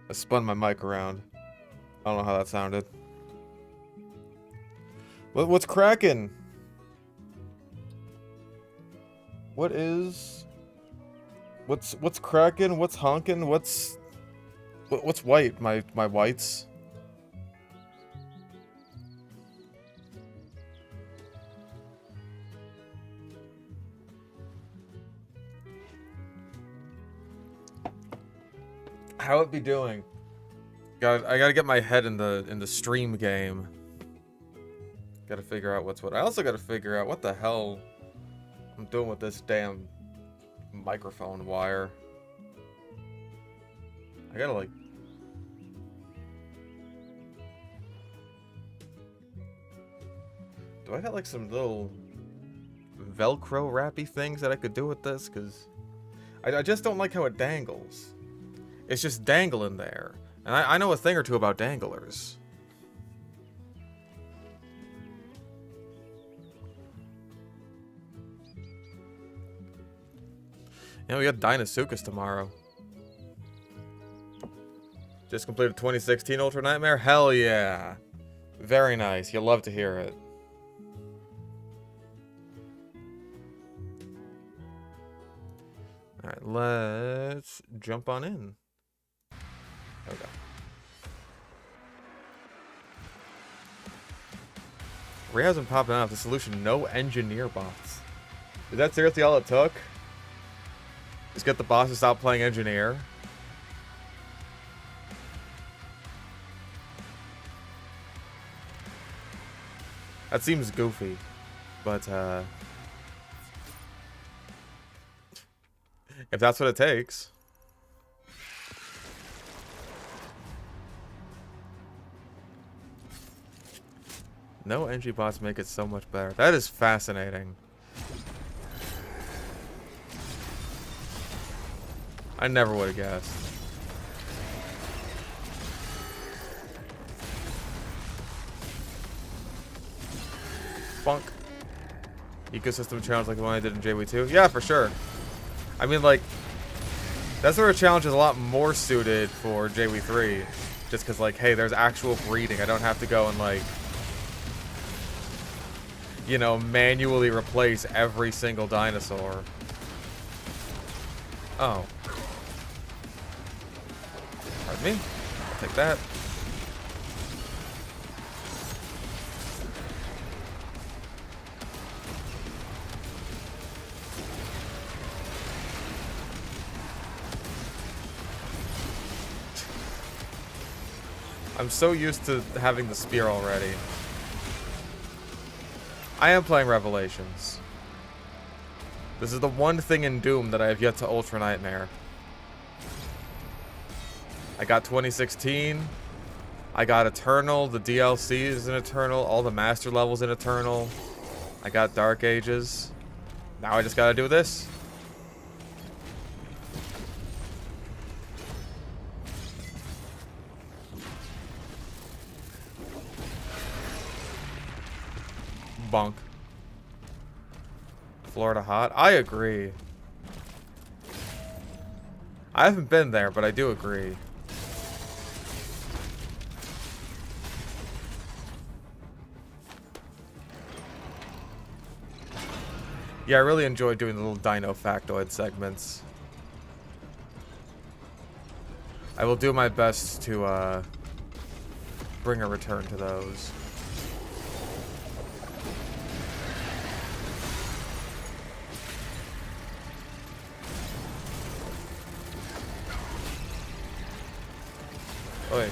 I spun my mic around. I don't know how that sounded. What's cracking? What's cracking? What's honking? What's white? My whites. How it be doing? I gotta get my head in the stream game. Gotta figure out what's what. I also gotta figure out what the hell I'm doing with this damn microphone wire. I gotta like... Do I have like some little Velcro wrappy things that I could do with this? Because I just don't like how it dangles. It's just dangling there. And I know a thing or two about danglers. Yeah, we got Dinosuchus tomorrow. Just completed 2016 Ultra Nightmare? Hell yeah. Very nice. You'll love to hear it. Alright, let's jump on in. There we go. Ray hasn't popping out. The solution, no engineer bots. Is that seriously all it took? Just get the boss to stop playing engineer? That seems goofy, but if that's what it takes. No NG bots make it so much better. That is fascinating. I never would have guessed. Funk. Ecosystem challenge like the one I did in JW2? Yeah, for sure. I mean, like, that sort of challenge is a lot more suited for JW3. Just because, like, hey, there's actual breeding. I don't have to go and, like, you know, manually replace every single dinosaur. Oh. Pardon me. I'll take that. I'm so used to having the spear already. I am playing Revelations. This is the one thing in Doom that I have yet to Ultra Nightmare. I got 2016. I got Eternal. The DLC is in Eternal. All the master levels in Eternal. I got Dark Ages. Now I just gotta do this. Bonk. Florida hot? I agree. I haven't been there, but I do agree. Yeah, I really enjoy doing the little dino factoid segments. I will do my best to bring a return to those. Oi.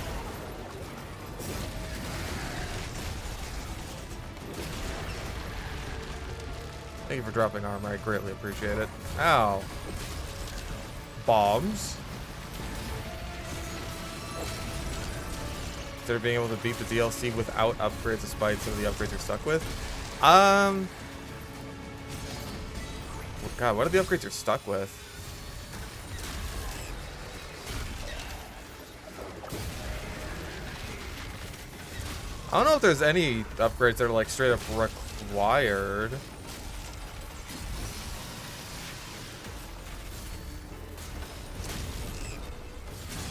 Thank you for dropping armor. I greatly appreciate it. Ow. Bombs. Instead of being able to beat the DLC without upgrades despite some of the upgrades you're stuck with. God, what are the upgrades you're stuck with? I don't know if there's any upgrades that are like straight up required.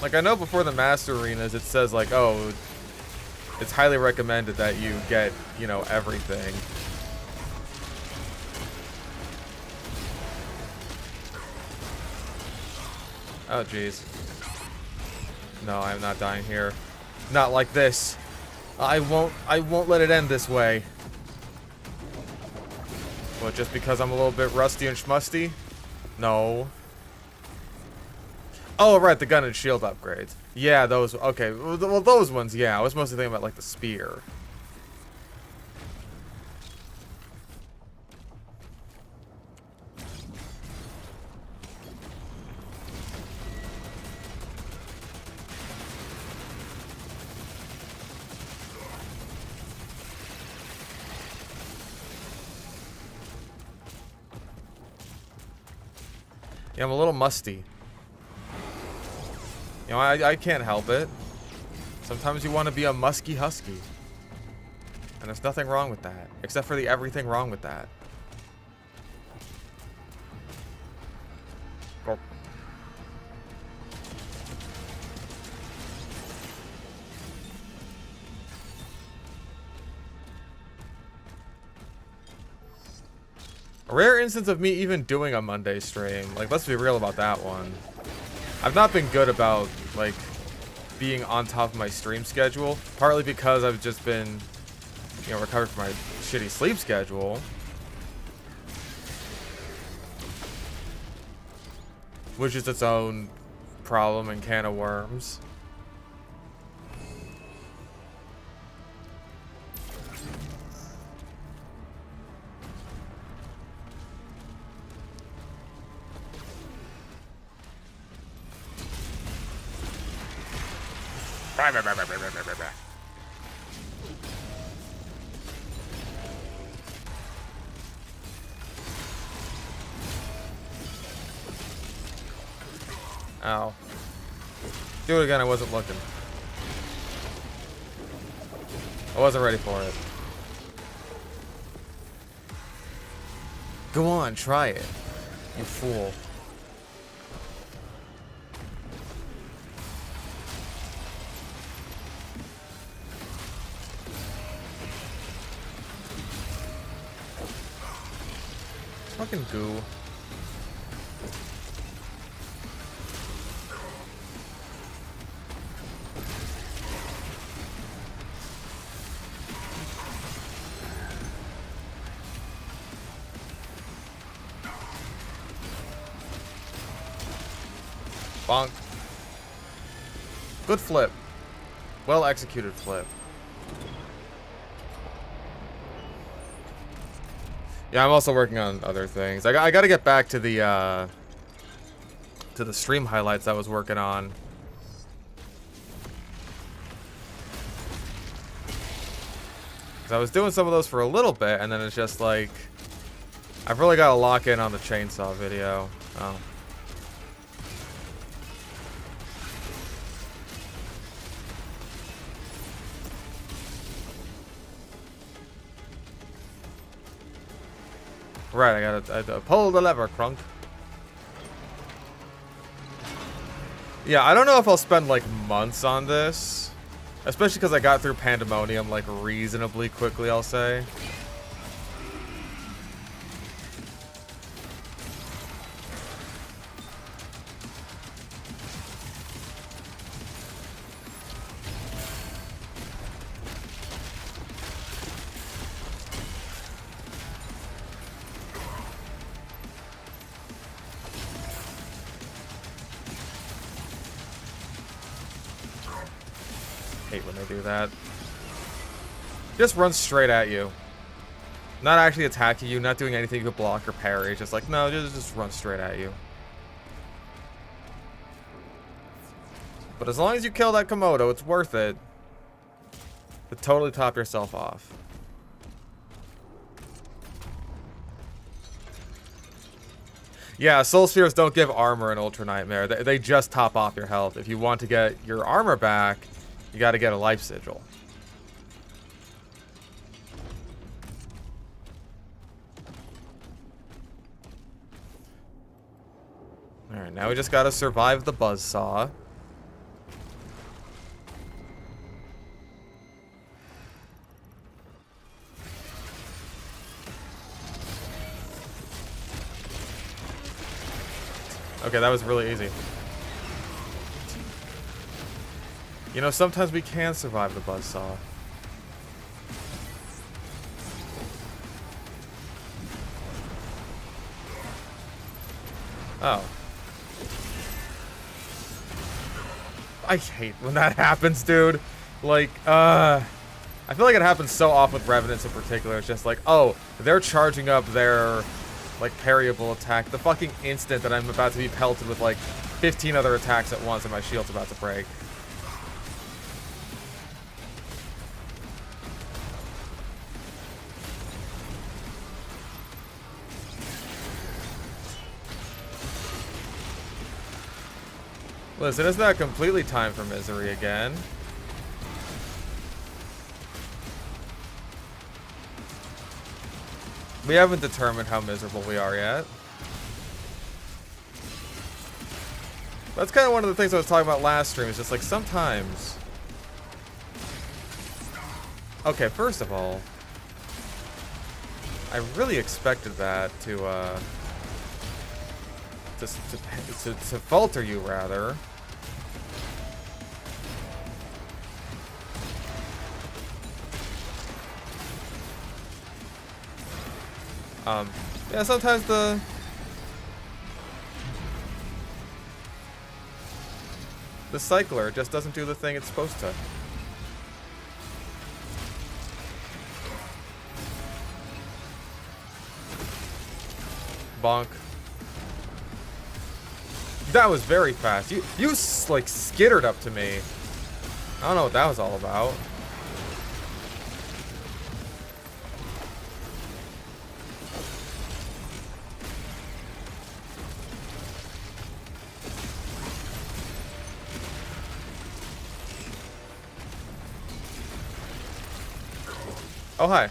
Like, I know before the Master Arenas, it says, like, oh, it's highly recommended that you get, you know, everything. Oh, jeez. No, I'm not dying here. Not like this. I won't let it end this way. What, just because I'm a little bit rusty and schmusty? No. Oh, right, the gun and shield upgrades. Yeah, those, okay. Well, those ones, yeah. I was mostly thinking about, like, the spear. Yeah, I'm a little musty. You know, I can't help it. Sometimes you want to be a musky husky. And there's nothing wrong with that. Except for the everything wrong with that. Gulp. A rare instance of me even doing a Monday stream. Like, let's be real about that one. I've not been good about, like, being on top of my stream schedule. Partly because I've just been, you know, recovered from my shitty sleep schedule. Which is its own problem and can of worms. Ow. Do it again, I wasn't looking. I wasn't ready for it. Go on, try it. You fool. Fucking goo. Bonk. Good flip. Well executed flip. Yeah, I'm also working on other things. I gotta get back to the stream highlights I was working on. Cause I was doing some of those for a little bit, and then it's just like, I've really got to lock in on the chainsaw video. Oh. Right, I gotta pull the lever, Crunk. Yeah, I don't know if I'll spend like months on this. Especially because I got through Pandemonium like reasonably quickly, I'll say. Hate when they do that. Just run straight at you. Not actually attacking you, not doing anything you could block or parry. Just like, no, just run straight at you. But as long as you kill that Komodo, it's worth it to totally top yourself off. Yeah, Soul Spheres don't give armor in Ultra Nightmare. They just top off your health. If you want to get your armor back, you gotta get a Life Sigil. Alright, now we just gotta survive the buzzsaw. Okay, that was really easy. You know, sometimes we can survive the buzzsaw. Oh. I hate when that happens, dude. Like, I feel like it happens so often with Revenants in particular. It's just like, oh, they're charging up their, like, parryable attack the fucking instant that I'm about to be pelted with, like, 15 other attacks at once and my shield's about to break. Listen, it's not completely time for misery again. We haven't determined how miserable we are yet. That's kind of one of the things I was talking about last stream. Is just like sometimes... Okay, first of all, I really expected that to falter you, rather. Yeah, sometimes the cycler just doesn't do the thing it's supposed to. Bonk. That was very fast. You like skittered up to me. I don't know what that was all about. Oh, hi.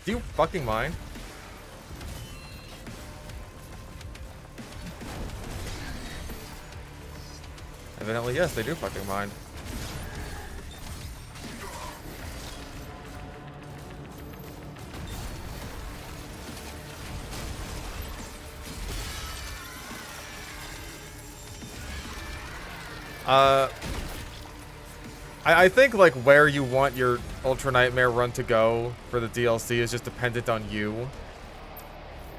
Do you fucking mind? Evidently, yes, they do fucking mind. I think, like, where you want your Ultra Nightmare run to go for the DLC is just dependent on you.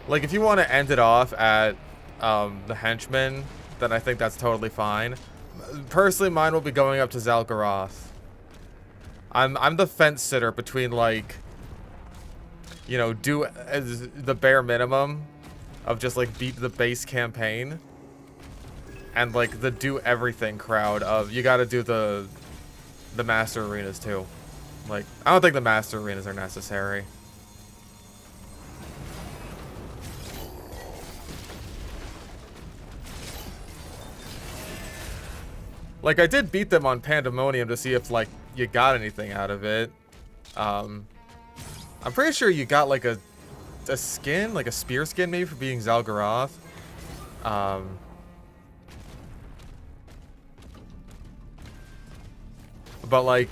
Like, if you want to end it off at the Henchman, then I think that's totally fine. Personally, mine will be going up to Zalgaroth. I'm the fence sitter between, like, you know, do as the bare minimum of just, like, beat the base campaign, and, like, the do everything crowd of you gotta do the master arenas too. Like, I don't think the master arenas are necessary. Like, I did beat them on Pandemonium to see if, like, you got anything out of it. I'm pretty sure you got, like, a skin, like a spear skin maybe for being Zalgaroth. But, like,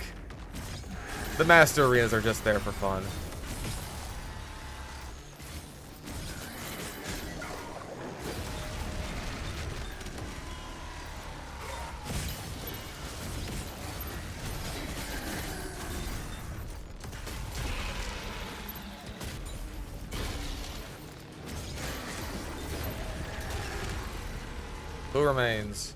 the master arenas are just there for fun. Who remains?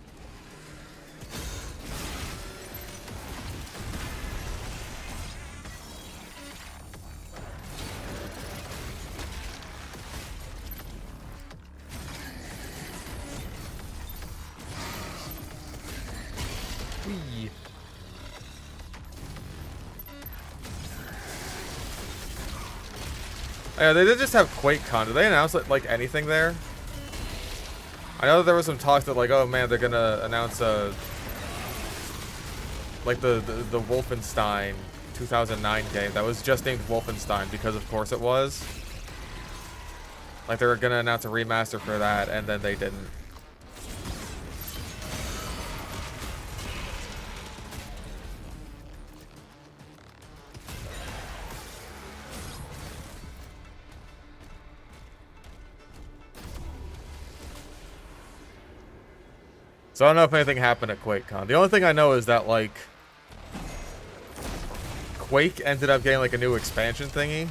Whee. Yeah, they did just have QuakeCon. Did they announce, like, anything there? I know that there was some talk that, like, oh man, they're gonna announce like the Wolfenstein 2009 game that was just named Wolfenstein because of course it was. Like, they were gonna announce a remaster for that, and then they didn't. So I don't know if anything happened at QuakeCon. The only thing I know is that, like, Quake ended up getting, like, a new expansion thingy.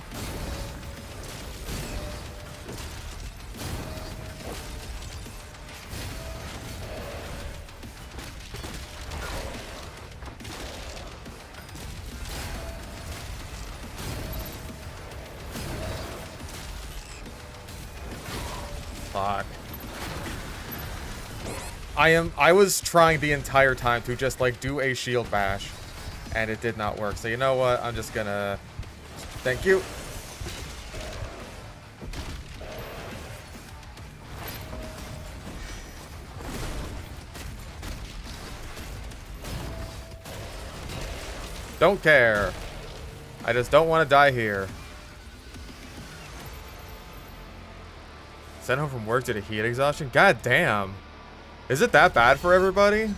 Fuck. I was trying the entire time to just, like, do a shield bash, and it did not work. So you know what? I'm just gonna... Thank you. Don't care. I just don't want to die here. Sent home from work due to heat exhaustion? God damn. Is it that bad for everybody?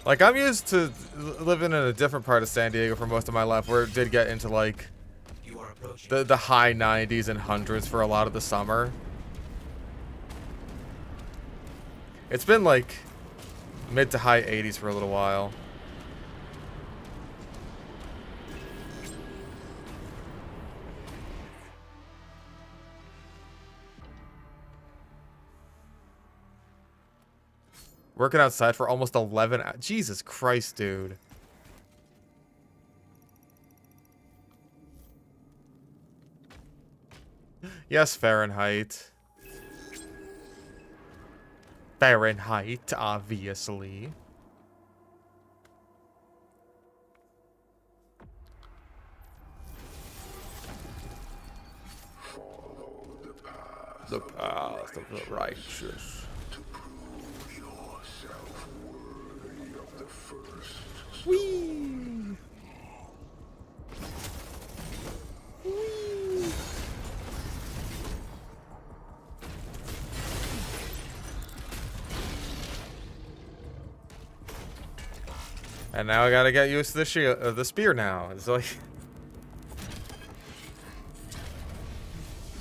Like, I'm used to living in a different part of San Diego for most of my life, where it did get into, like, the high 90s and hundreds for a lot of the summer. It's been, like, mid to high 80s for a little while. Working outside for almost 11 hours. Jesus Christ, dude. Yes, Fahrenheit. Fahrenheit, obviously. The path of the righteous. Whee! Whee! And now I gotta get used to the shield, the spear now. It's like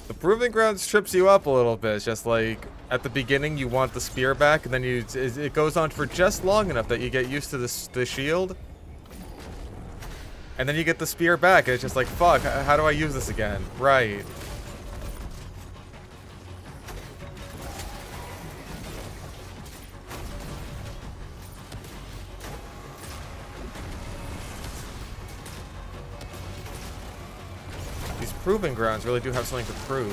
the Proving Grounds trips you up a little bit. It's just like at the beginning you want the spear back, and then it goes on for just long enough that you get used to the shield, and then you get the spear back, and it's just like, fuck, how do I use this again? Right. These Proving Grounds really do have something to prove.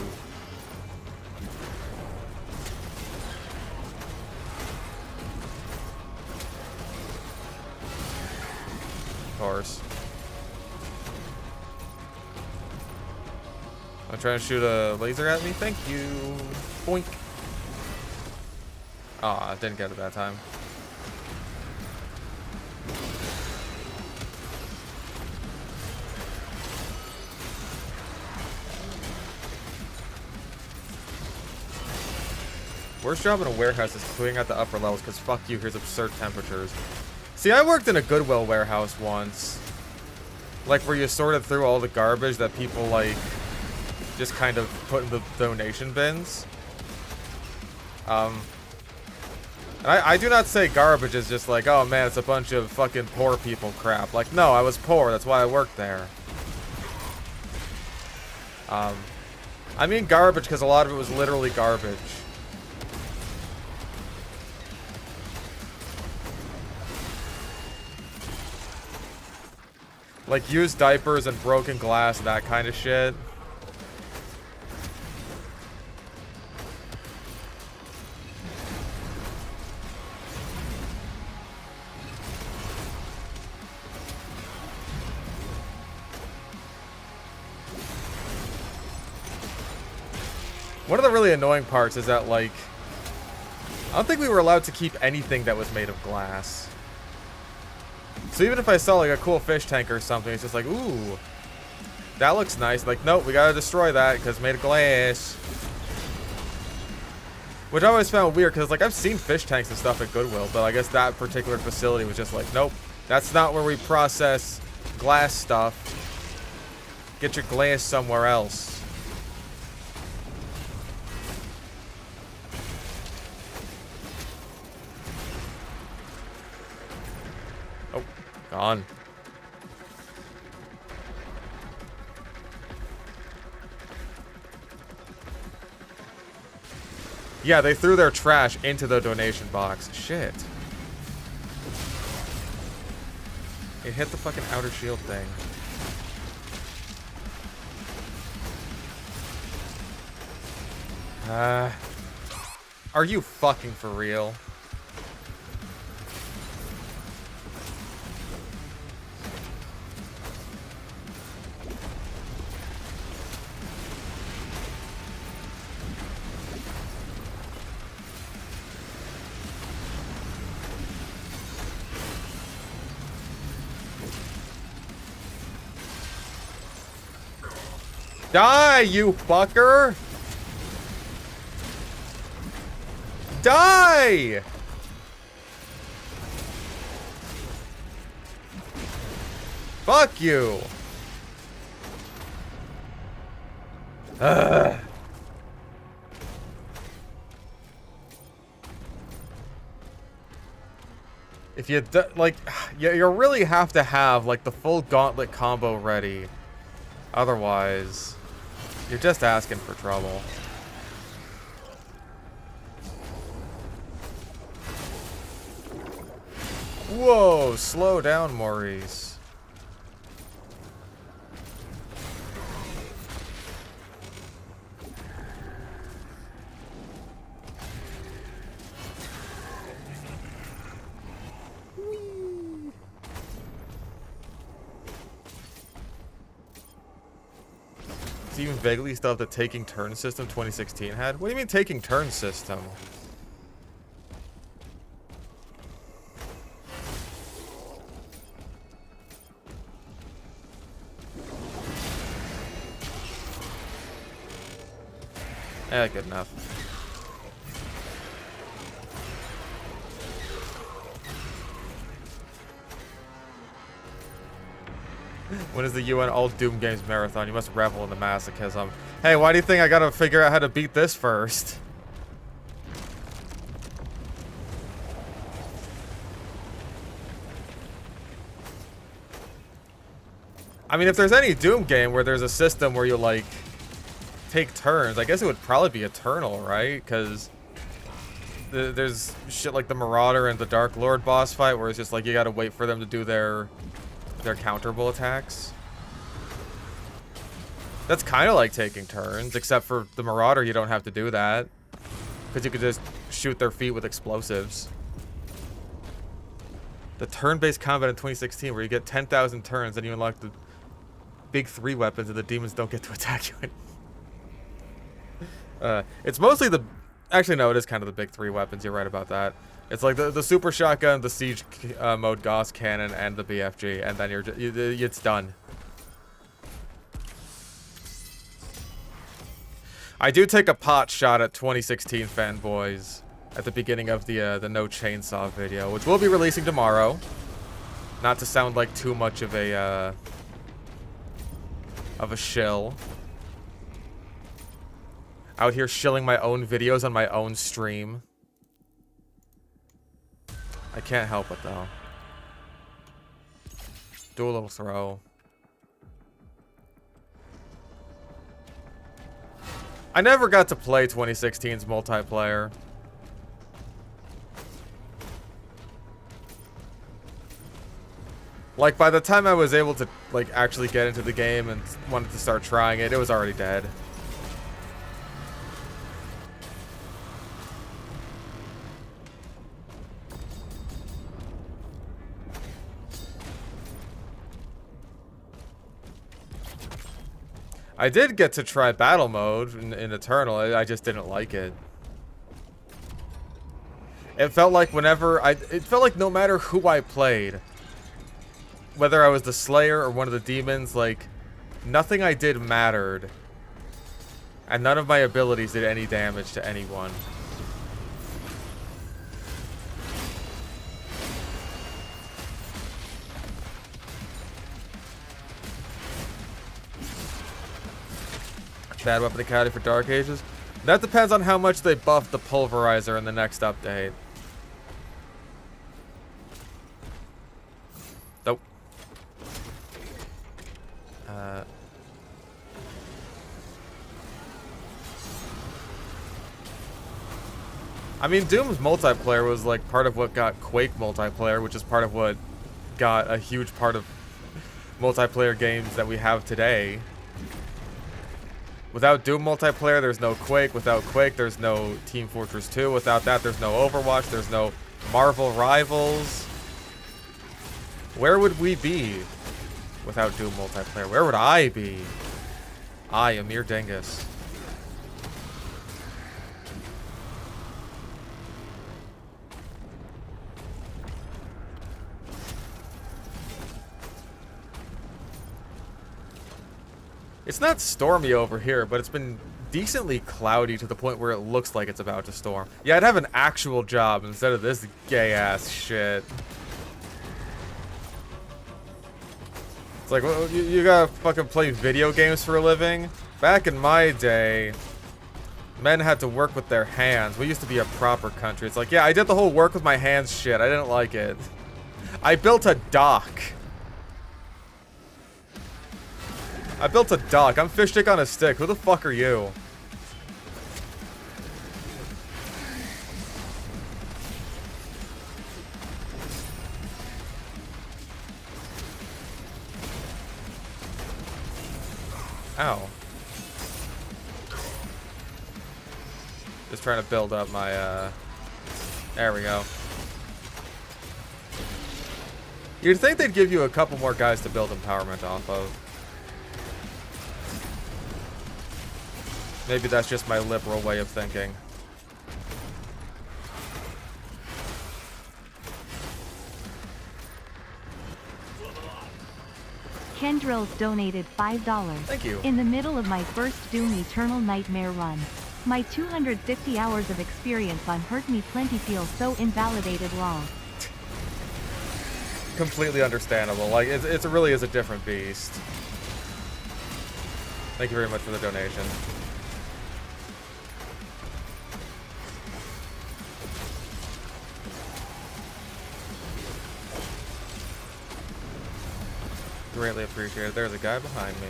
Of course. I'm trying to shoot a laser at me. Thank you. Boink. Aw, oh, didn't get it that time. Worst job in a warehouse is clearing out the upper levels, because fuck you, here's absurd temperatures. See, I worked in a Goodwill warehouse once. Like, where you sorted through all the garbage that people, like, just kind of put in the donation bins. And I do not say garbage is just like, oh man, it's a bunch of fucking poor people crap. Like, no, I was poor, that's why I worked there. I mean garbage because a lot of it was literally garbage. Like used diapers and broken glass, that kind of shit. One of the really annoying parts is that, like, I don't think we were allowed to keep anything that was made of glass. So even if I saw, like, a cool fish tank or something, it's just like, ooh, that looks nice. Like, nope, we gotta destroy that because it's made of glass. Which I always found weird because, like, I've seen fish tanks and stuff at Goodwill, but I guess that particular facility was just like, nope, that's not where we process glass stuff. Get your glass somewhere else. Gone. Yeah, they threw their trash into the donation box. Shit. It hit the fucking outer shield thing. Are you fucking for real? Die, you fucker! Die! Fuck you! Ugh. If you like, you really have to have like the full gauntlet combo ready. Otherwise, you're just asking for trouble. Whoa, slow down, Maurice. It's even vaguely still have the taking turn system 2016 had? What do you mean taking turn system? Eh, good enough. When is the UN All Doom Games Marathon? You must revel in the masochism. Hey, why do you think I gotta figure out how to beat this first? I mean, if there's any Doom game where there's a system where you, like, take turns, I guess it would probably be Eternal, right? Because there's shit like the Marauder and the Dark Lord boss fight where it's just like you gotta wait for them to do their counterable attacks. That's kind of like taking turns, except for the Marauder you don't have to do that. Because you could just shoot their feet with explosives. The turn-based combat in 2016 where you get 10,000 turns and you unlock the big 3 weapons and the demons don't get to attack you anymore. It's mostly the... Actually, no, it is kind of the big 3 weapons. You're right about that. It's like the super shotgun, the siege mode Gauss cannon, and the BFG, and then it's done. I do take a pot shot at 2016 fanboys at the beginning of the No Chainsaw video, which we'll be releasing tomorrow. Not to sound like too much of a shill. Out here shilling my own videos on my own stream. I can't help it, though. Do a little throw. I never got to play 2016's multiplayer. Like, by the time I was able to, like, actually get into the game and wanted to start trying it, it was already dead. I did get to try battle mode in Eternal. I just didn't like it. It felt like it felt like no matter who I played, whether I was the Slayer or one of the demons, like, nothing I did mattered. And none of my abilities did any damage to anyone. Bad weapon academy for Dark Ages? That depends on how much they buff the Pulverizer in the next update. Nope. I mean, Doom's multiplayer was like part of what got Quake multiplayer, which is part of what got a huge part of multiplayer games that we have today. Without Doom multiplayer, there's no Quake. Without Quake, there's no Team Fortress 2. Without that, there's no Overwatch. There's no Marvel Rivals. Where would we be without Doom multiplayer? Where would I be? I, Amir Dingus. It's not stormy over here, but it's been decently cloudy to the point where it looks like it's about to storm. Yeah, I'd have an actual job instead of this gay-ass shit. It's like, well, you gotta fucking play video games for a living? Back in my day, men had to work with their hands. We used to be a proper country. It's like, yeah, I did the whole work with my hands shit. I didn't like it. I built a dock. I built a dock. I'm fish stick on a stick. Who the fuck are you? Ow. Just trying to build up my, there we go. You'd think they'd give you a couple more guys to build empowerment off of. Maybe that's just my liberal way of thinking. Kendrills donated $5. Thank you. In the middle of my first Doom Eternal Nightmare run. My 250 hours of experience on Hurt Me Plenty feels so invalidated wrong. Completely understandable. Like, it really is a different beast. Thank you very much for the donation. Greatly appreciated. There's a guy behind me.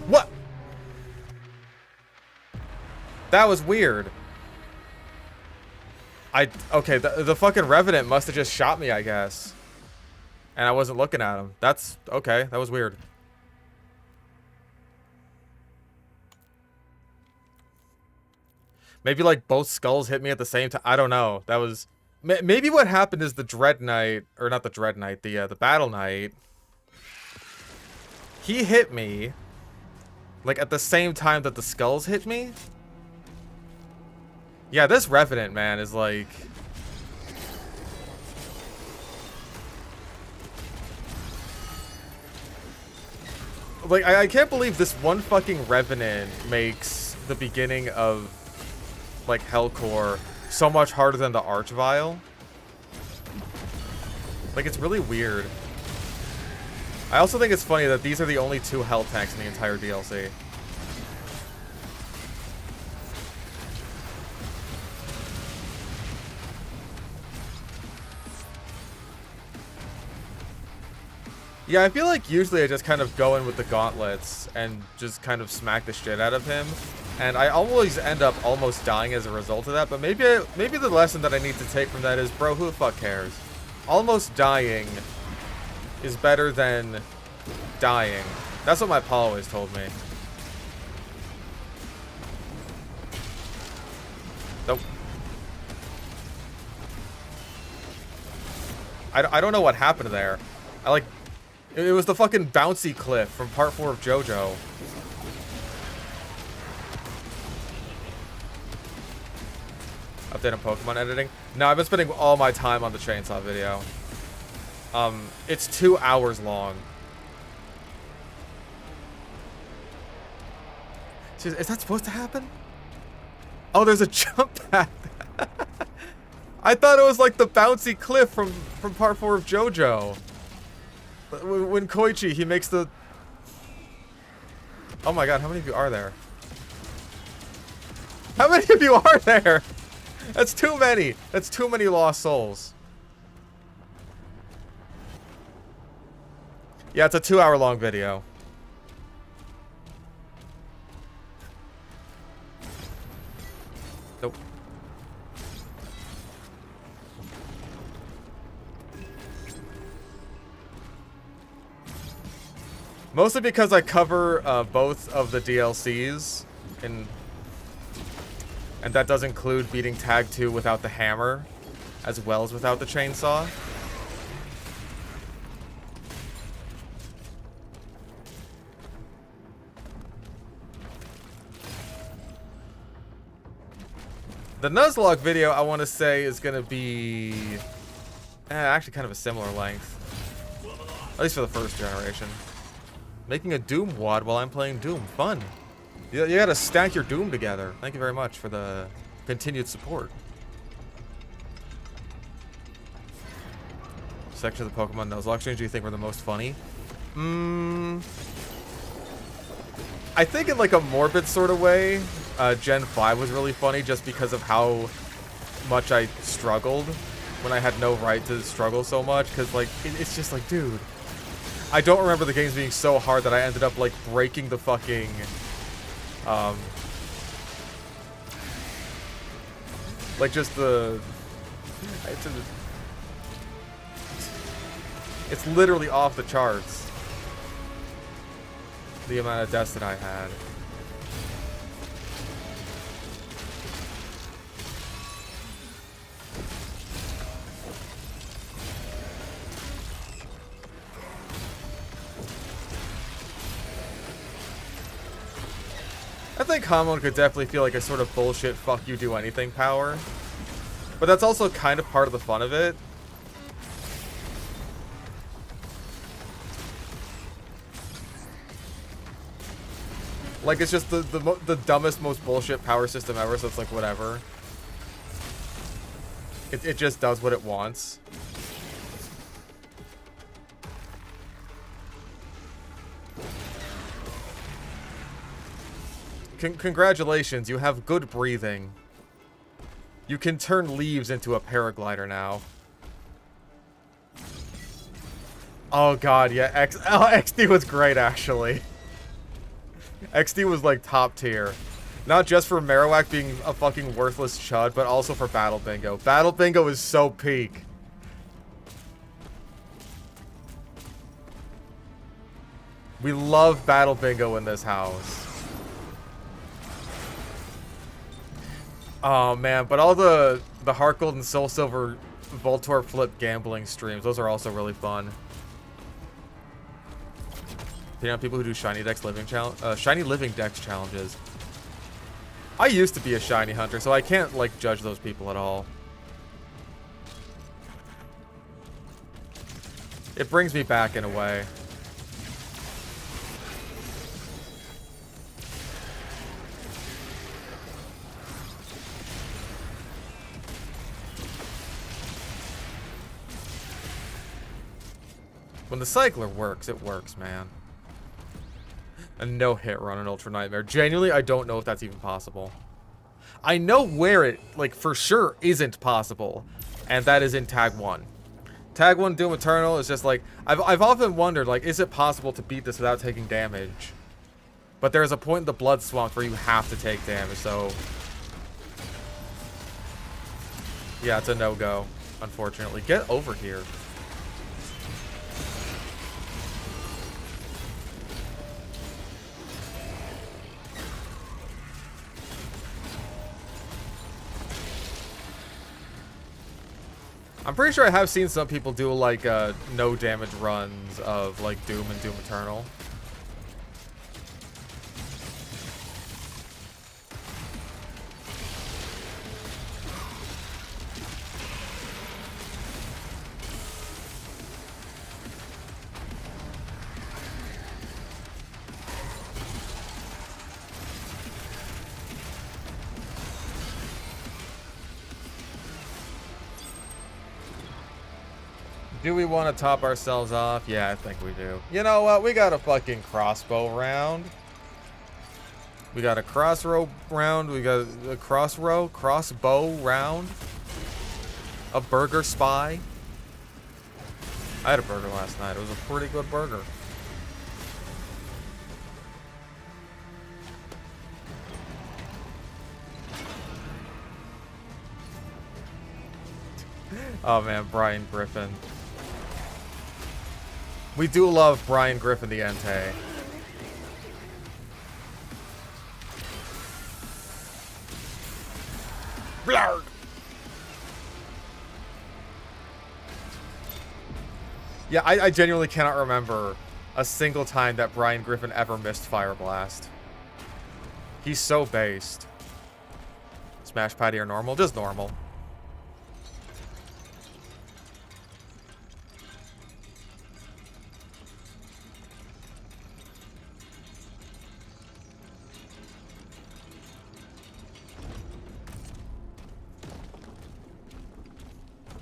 What? That was weird. Okay, the fucking Revenant must have just shot me, I guess. And I wasn't looking at him. That's okay. That was weird. Maybe like both skulls hit me at the same time. I don't know. That was maybe what happened is the Dread Knight, or not the Dread Knight, the Battle Knight. He hit me like at the same time that the skulls hit me. Yeah, this Revenant, man, is like... Like, I can't believe this one fucking Revenant makes the beginning of, like, Hellcore so much harder than the Archvile. Like, it's really weird. I also think it's funny that these are the only two Hell tanks in the entire DLC. Yeah, I feel like usually I just kind of go in with the gauntlets and just kind of smack the shit out of him. And I always end up almost dying as a result of that. But maybe the lesson that I need to take from that is, bro, who the fuck cares? Almost dying is better than dying. That's what my pa always told me. Nope. I don't know what happened there. It was the fucking bouncy cliff from part 4 of JoJo. Update on Pokemon editing? No, I've been spending all my time on the Chainsaw video. It's 2 hours long. Is that supposed to happen? Oh, there's a jump pad. I thought it was like the bouncy cliff from part 4 of JoJo. When Koichi, he makes the... Oh my god, how many of you are there? How many of you are there? That's too many. That's too many lost souls. Yeah, it's a 2-hour-long video. Nope. Mostly because I cover both of the DLCs, and that does include beating Tag 2 without the hammer, as well as without the chainsaw. The Nuzlocke video, I want to say, is going to be actually kind of a similar length. At least for the first generation. Making a Doom WOD while I'm playing Doom. Fun. You gotta stack your Doom together. Thank you very much for the continued support. Section of the Pokemon Nuzlocke change do you think were the most funny? I think in like a morbid sort of way, Gen 5 was really funny just because of how much I struggled when I had no right to struggle so much. Because like, it's just like, dude, I don't remember the games being so hard that I ended up like breaking the fucking, like just the, it's literally off the charts. The amount of deaths that I had. I think Hamon could definitely feel like a sort of bullshit fuck you do anything power. But that's also kind of part of the fun of it. Like, it's just the dumbest, most bullshit power system ever, so it's like, whatever. It just does what it wants. Congratulations, you have good breathing. You can turn leaves into a paraglider now. Oh god, yeah, XD was great, actually. XD was like top tier. Not just for Marowak being a fucking worthless chud, but also for Battle Bingo. Battle Bingo is so peak. We love Battle Bingo in this house. Oh man, but all the Heart Gold and Soul Silver Voltorb Flip gambling streams, those are also really fun. You know, people who do Shiny Living Dex challenges. I used to be a Shiny hunter, so I can't like judge those people at all. It brings me back in a way. When the cycler works, it works, man. A no-hit run on Ultra Nightmare. Genuinely, I don't know if that's even possible. I know where it, like, for sure isn't possible, and that is in Tag 1. Tag 1 Doom Eternal is just like, I've often wondered, like, is it possible to beat this without taking damage? But there's a point in the Blood Swamp where you have to take damage, so... yeah, it's a no-go, unfortunately. Get over here. I'm pretty sure I have seen some people do like no damage runs of like Doom and Doom Eternal. Do we want to top ourselves off? Yeah, I think we do. You know what? We got a fucking crossbow round. We got a crossbow round. We got a crossbow round. A burger spy. I had a burger last night. It was a pretty good burger. Oh man, Brian Griffin. We do love Brian Griffin the Entei. Blarg! Yeah, I genuinely cannot remember a single time that Brian Griffin ever missed Fire Blast. He's so based. Smash Patty or normal? Just normal.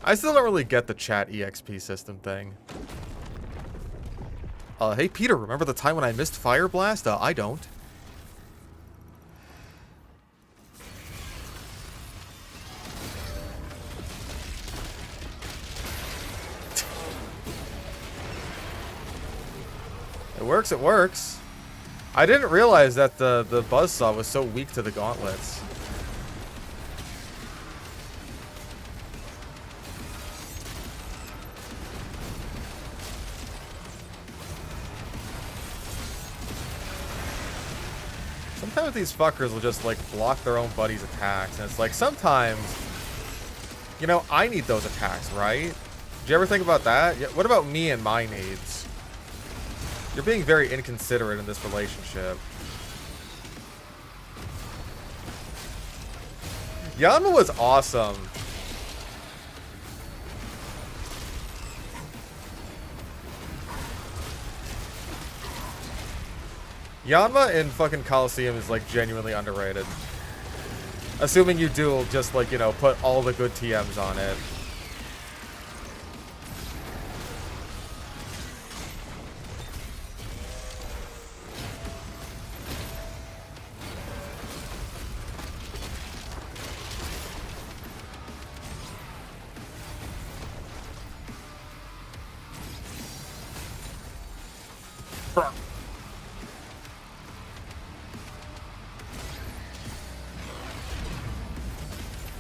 I still don't really get the chat EXP system thing. Hey Peter, remember the time when I missed Fire Blast? I don't. It works, it works. I didn't realize that the Buzzsaw was so weak to the gauntlets. Sometimes these fuckers will just, like, block their own buddies' attacks. And it's like, sometimes, you know, I need those attacks, right? Did you ever think about that? What about me and my needs? You're being very inconsiderate in this relationship. Yanma was awesome. Yanma in fucking Coliseum is, like, genuinely underrated. Assuming you do just, like, you know, put all the good TMs on it.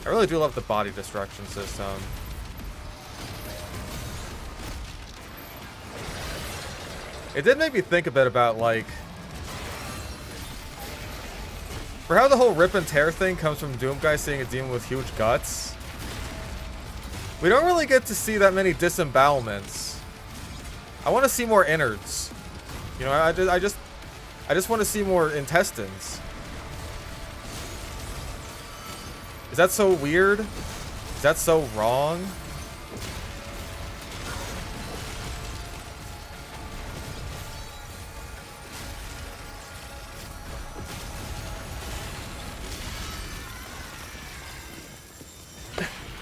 I really do love the body destruction system. It did make me think a bit about, like, for how the whole rip and tear thing comes from Doomguy seeing a demon with huge guts. We don't really get to see that many disembowelments. I want to see more innards. You know, I just want to see more intestines. Is that so weird? Is that so wrong?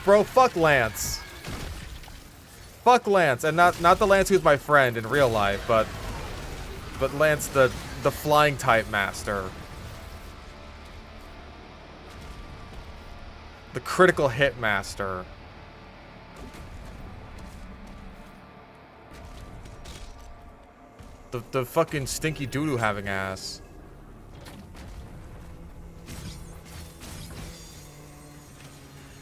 Bro, fuck Lance. Fuck Lance, and not the Lance who's my friend in real life, but Lance the flying type master. The critical hit master. The fucking stinky doo-doo having ass.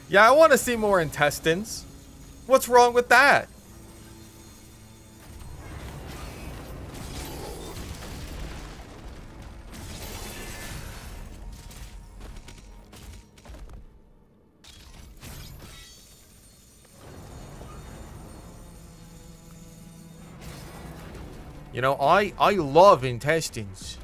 Yeah, I want to see more intestines. What's wrong with that? You know, I love intestines.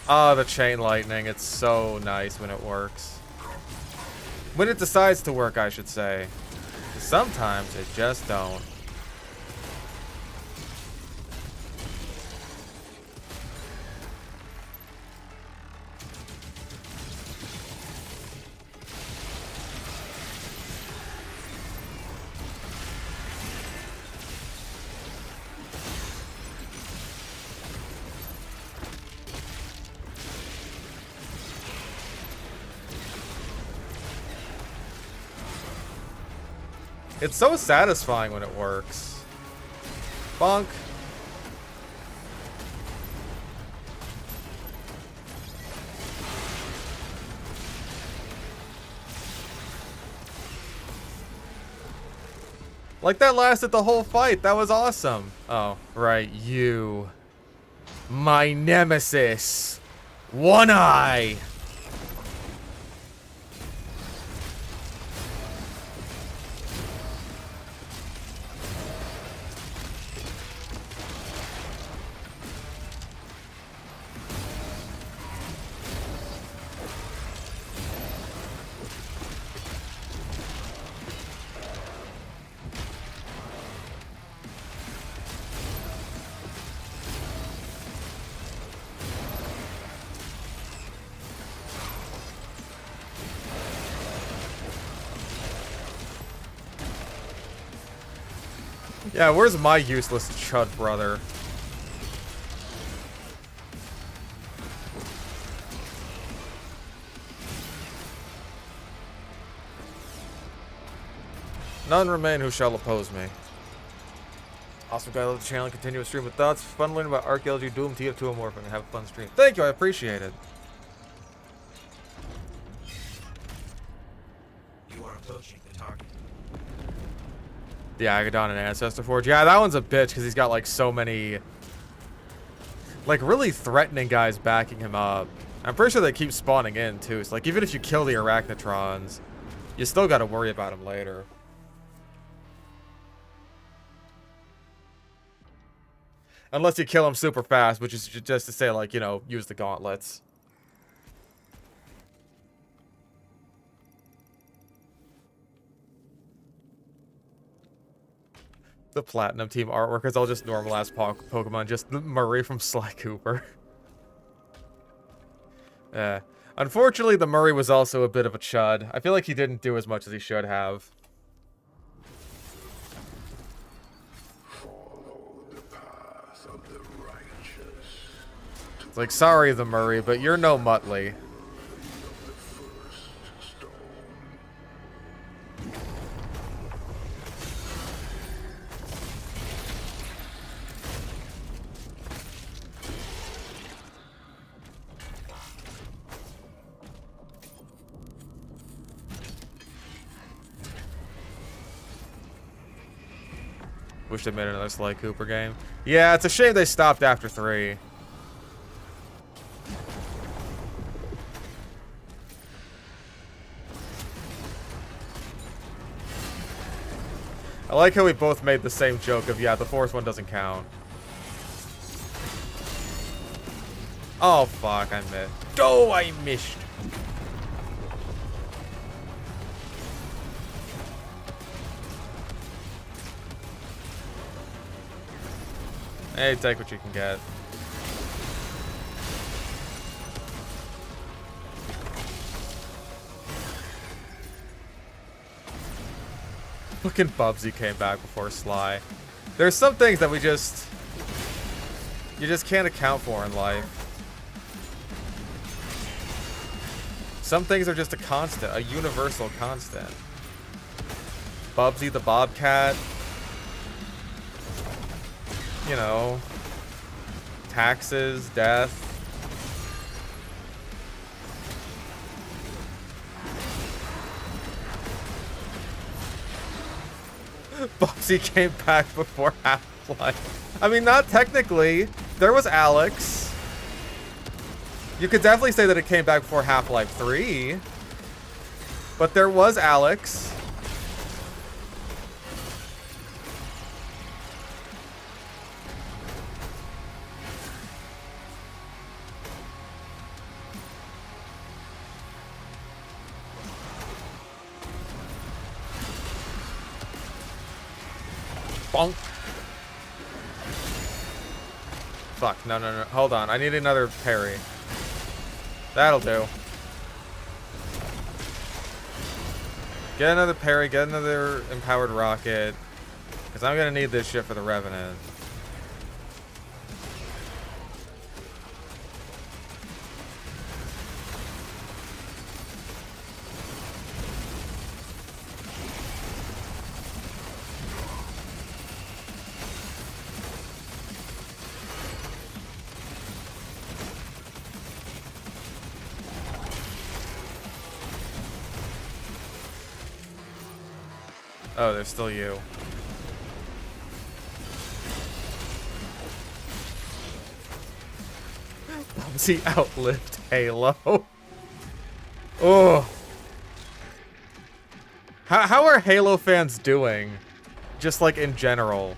Ah, the chain lightning. It's so nice when it works. When it decides to work, I should say. Sometimes it just don't. It's so satisfying when it works. Bonk. Like, that lasted the whole fight. That was awesome. Oh, right. You. My nemesis. One Eye. Yeah, where's my useless chud brother? None remain who shall oppose me. Awesome guy, love the channel, continue to stream with thoughts. Fun learning about Archaeology, Doom, TF2, and more. If I can have a fun stream. Thank you, I appreciate it. You are approaching the target. The Agadon and Ancestor Forge. Yeah, that one's a bitch because he's got like so many, like, really threatening guys backing him up. I'm pretty sure they keep spawning in too. So like, even if you kill the Arachnotrons, you still got to worry about them later. Unless you kill them super fast, which is just to say, like, you know, use the gauntlets. The Platinum Team artwork is all just normal ass Pokemon, just the Murray from Sly Cooper. Yeah. Unfortunately, the Murray was also a bit of a chud. I feel like he didn't do as much as he should have. Follow the path of the righteous. It's like, sorry, the Murray, but you're no Muttley. The first stone. Wish they made another Sly Cooper game. Yeah, it's a shame they stopped after 3. I like how we both made the same joke of, yeah, the 4th one doesn't count. Oh, fuck, I missed. Oh, I missed. Hey, take what you can get. Fucking Bubsy came back before Sly. There's some things that you just can't account for in life. Some things are just a constant, a universal constant. Bubsy the Bobcat. You know, taxes, death. Bubsy came back before Half-Life. I mean, not technically. There was Alex. You could definitely say that it came back before Half-Life 3. But there was Alex. Bonk. Fuck, no, no, no. Hold on. I need another parry. That'll do. Get another parry, get another empowered rocket. Because I'm going to need this shit for the Revenant. Oh, there's still you. Bubsy outlived Halo. Oh. How are Halo fans doing? Just like in general.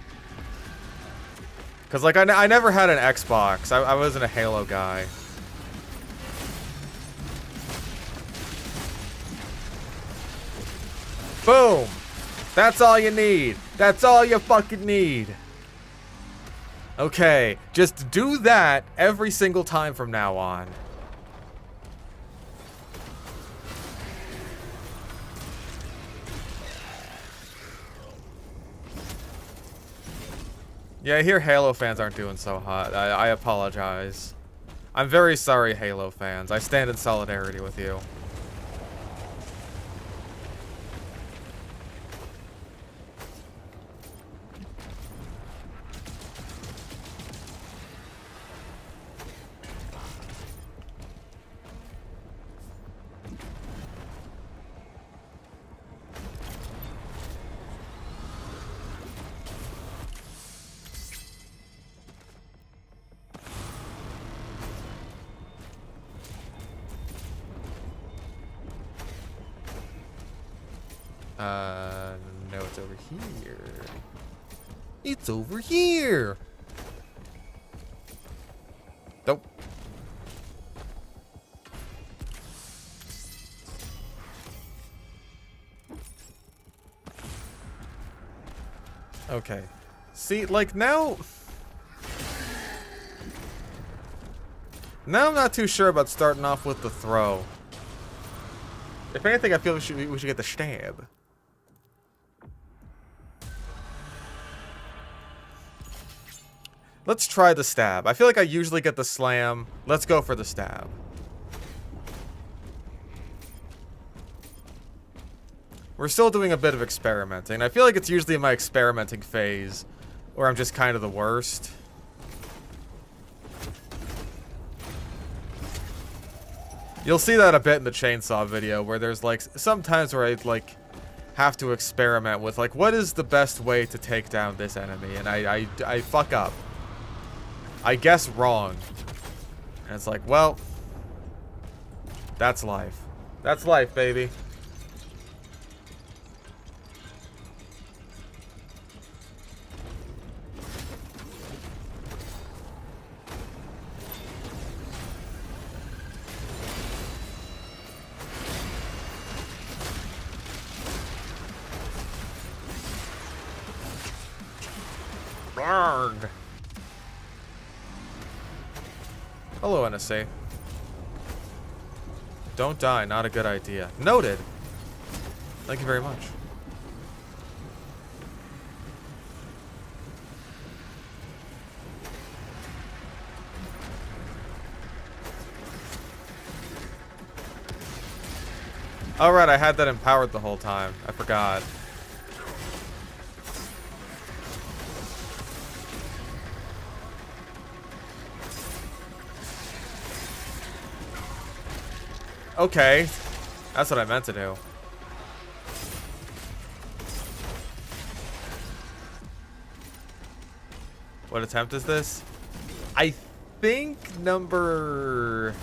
Because like I never had an Xbox. I wasn't a Halo guy. Boom. That's all you need. That's all you fucking need. Okay, just do that every single time from now on. Yeah, I hear Halo fans aren't doing so hot. I apologize. I'm very sorry, Halo fans. I stand in solidarity with you. No, it's over here. It's over here. Nope. Okay. See, like now... Now I'm not too sure about starting off with the throw. If anything, I feel we should get the stab. Let's try the stab. I feel like I usually get the slam. Let's go for the stab. We're still doing a bit of experimenting. I feel like it's usually in my experimenting phase where I'm just kind of the worst. You'll see that a bit in the chainsaw video where there's like sometimes where I like have to experiment with like what is the best way to take down this enemy, and I fuck up. I guess wrong. And it's like, well, that's life. That's life, baby. Arrgh. Hello, NSA. Don't die, not a good idea. Noted. Thank you very much. Alright, I had that empowered the whole time. I forgot. Okay, that's what I meant to do. What attempt is this? I think number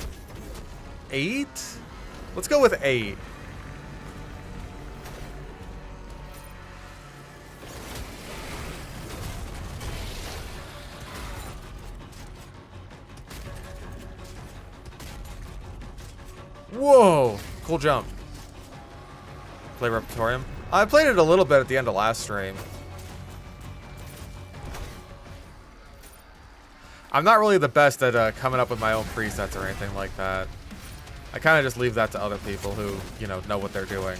8? Let's go with 8. Whoa! Cool jump. Play Repertorium. I played it a little bit at the end of last stream. I'm not really the best at coming up with my own presets or anything like that. I kind of just leave that to other people who, you know what they're doing.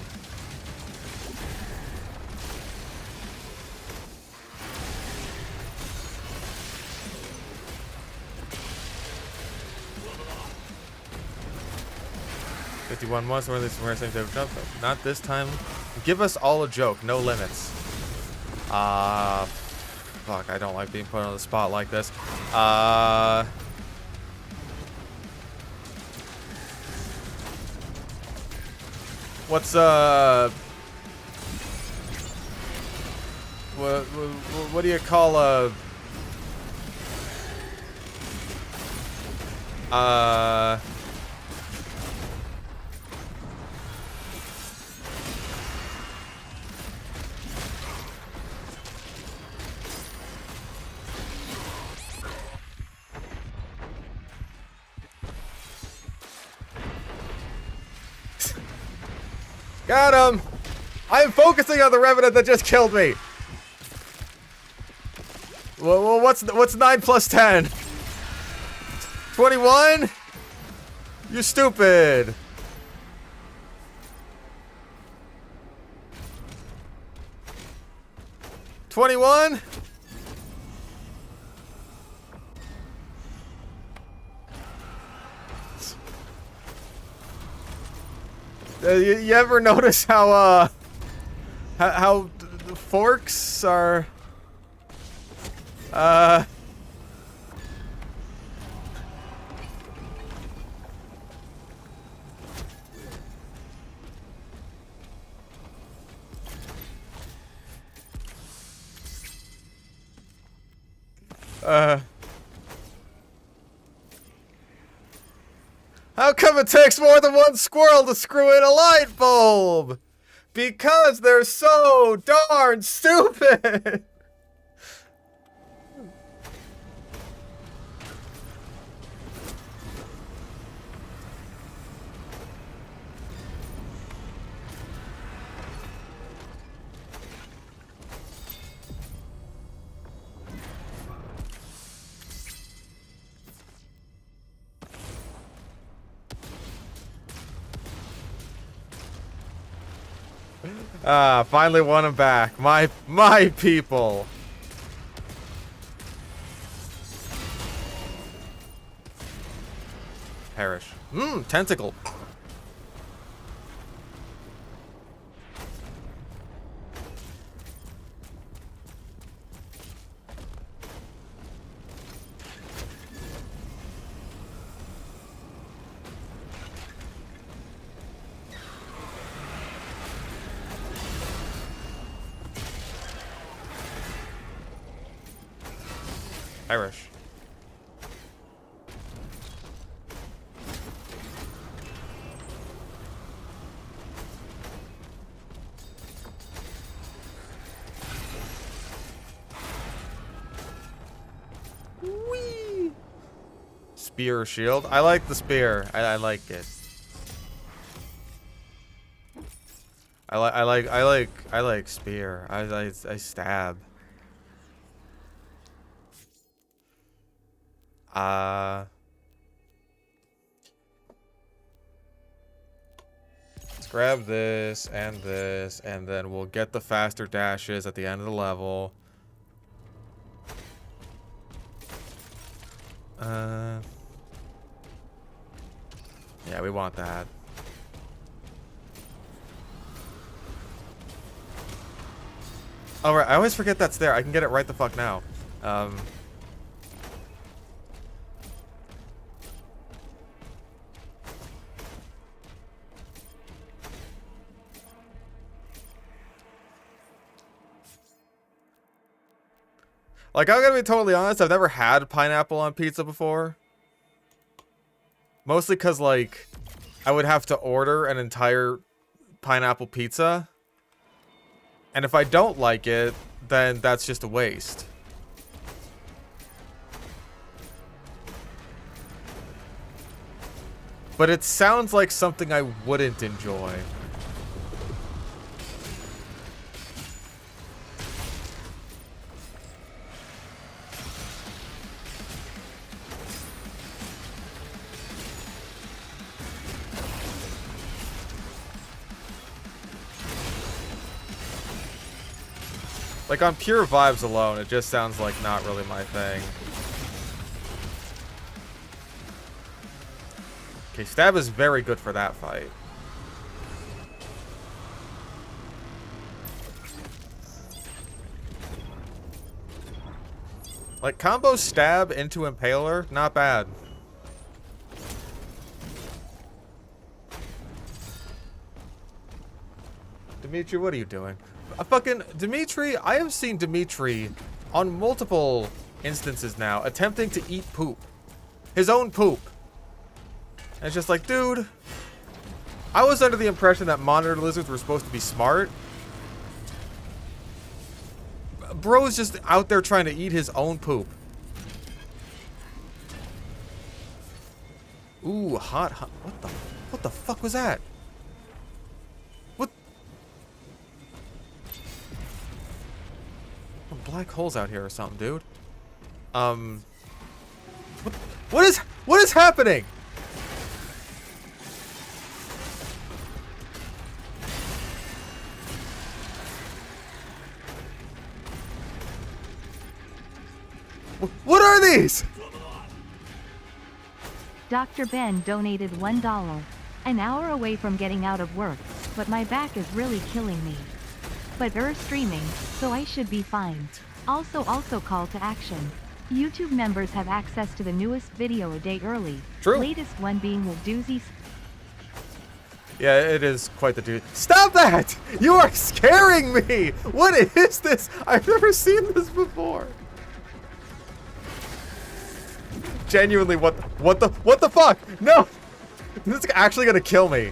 Once we're saying jump. Not this time. Give us all a joke. No limits. Fuck. I don't like being put on the spot like this. What's what do you call a got him! I am focusing on the Revenant that just killed me! Well, what's 9 plus 10? 21? You stupid! $21? You ever notice how the forks are how come it takes more than one squirrel to screw in a light bulb? Because they're so darn stupid! Ah, finally won him back. My people. Perish. Tentacle. Irish. Whee! Spear or shield? I like the spear. I like it. I like spear. I stab. Let's grab this, and then we'll get the faster dashes at the end of the level. Yeah, we want that. Oh, right, I always forget that's there. I can get it right the fuck now. Like, I'm gonna be totally honest, I've never had pineapple on pizza before. Mostly because, like, I would have to order an entire pineapple pizza. And if I don't like it, then that's just a waste. But it sounds like something I wouldn't enjoy. Like, on pure vibes alone, it just sounds like not really my thing. Okay, stab is very good for that fight. Like, combo stab into impaler, not bad. Dimitri, what are you doing? Dimitri, I have seen Dimitri on multiple instances now attempting to eat poop. His own poop. And it's just like, dude, I was under the impression that monitor lizards were supposed to be smart. Bro's just out there trying to eat his own poop. Ooh, hot. What the fuck was that? What? Black holes out here or something, dude. What is happening? What are these? Dr. Ben donated $1. An hour away from getting out of work, but my back is really killing me. But streaming, so I should be fine. Also call to action. YouTube members have access to the newest video a day early. True. Latest one being the doozy. Yeah, it is quite the dude. Stop that! You are scaring me! What is this? I've never seen this before. Genuinely, what the fuck? No! This is actually gonna kill me.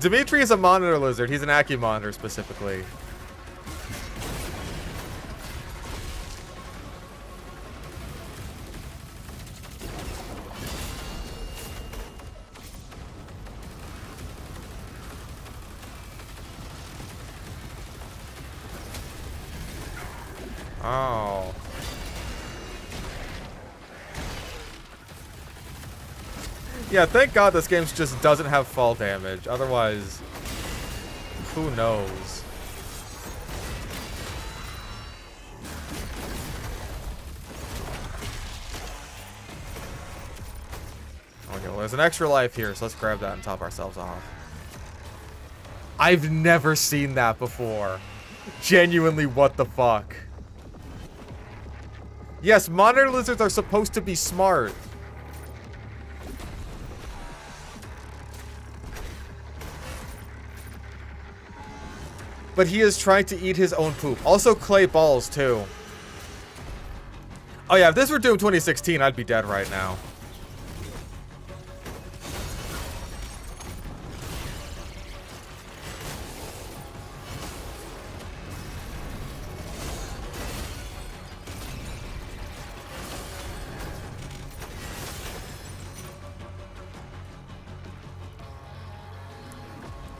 Dimitri is a monitor lizard. He's an Aki monitor specifically. Oh. Yeah, thank God this game just doesn't have fall damage. Otherwise, who knows? Okay, well, there's an extra life here, so let's grab that and top ourselves off. I've never seen that before. Genuinely, what the fuck? Yes, monitor lizards are supposed to be smart. But he is trying to eat his own poop. Also clay balls, too. Oh yeah, if this were Doom 2016, I'd be dead right now.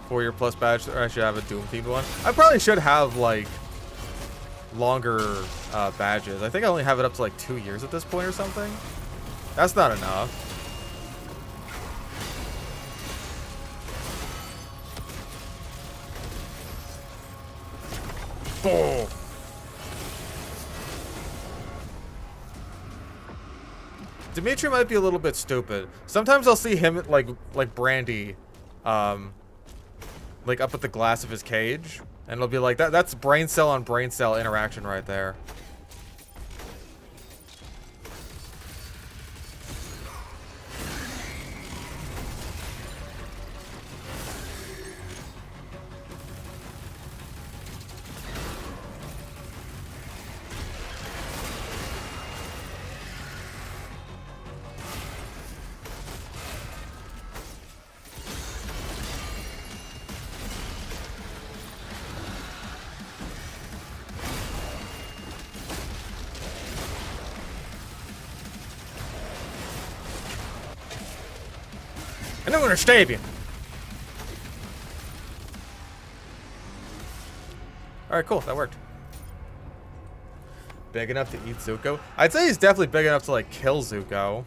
Four-year plus badge, or I should have a Doom themed one. I probably should have like longer badges. I think I only have it up to like 2 years at this point or something. That's not enough. Oh. Dimitri might be a little bit stupid. Sometimes I'll see him like Brandy, like up at the glass of his cage, and it'll be like that's brain cell on brain cell interaction right there. And I'm gonna stab you. Alright, cool. That worked. Big enough to eat Zuko? I'd say he's definitely big enough to, like, kill Zuko.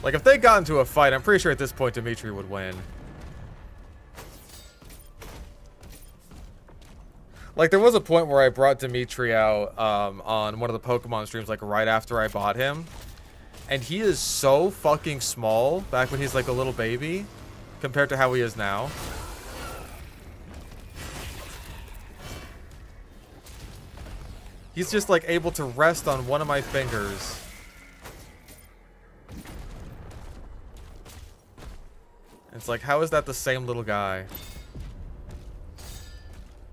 Like, if they got into a fight, I'm pretty sure at this point Dimitri would win. Like, there was a point where I brought Dimitri out on one of the Pokemon streams, like, right after I bought him. And he is so fucking small back when he's, like, a little baby compared to how he is now. He's just, like, able to rest on one of my fingers. It's like, how is that the same little guy?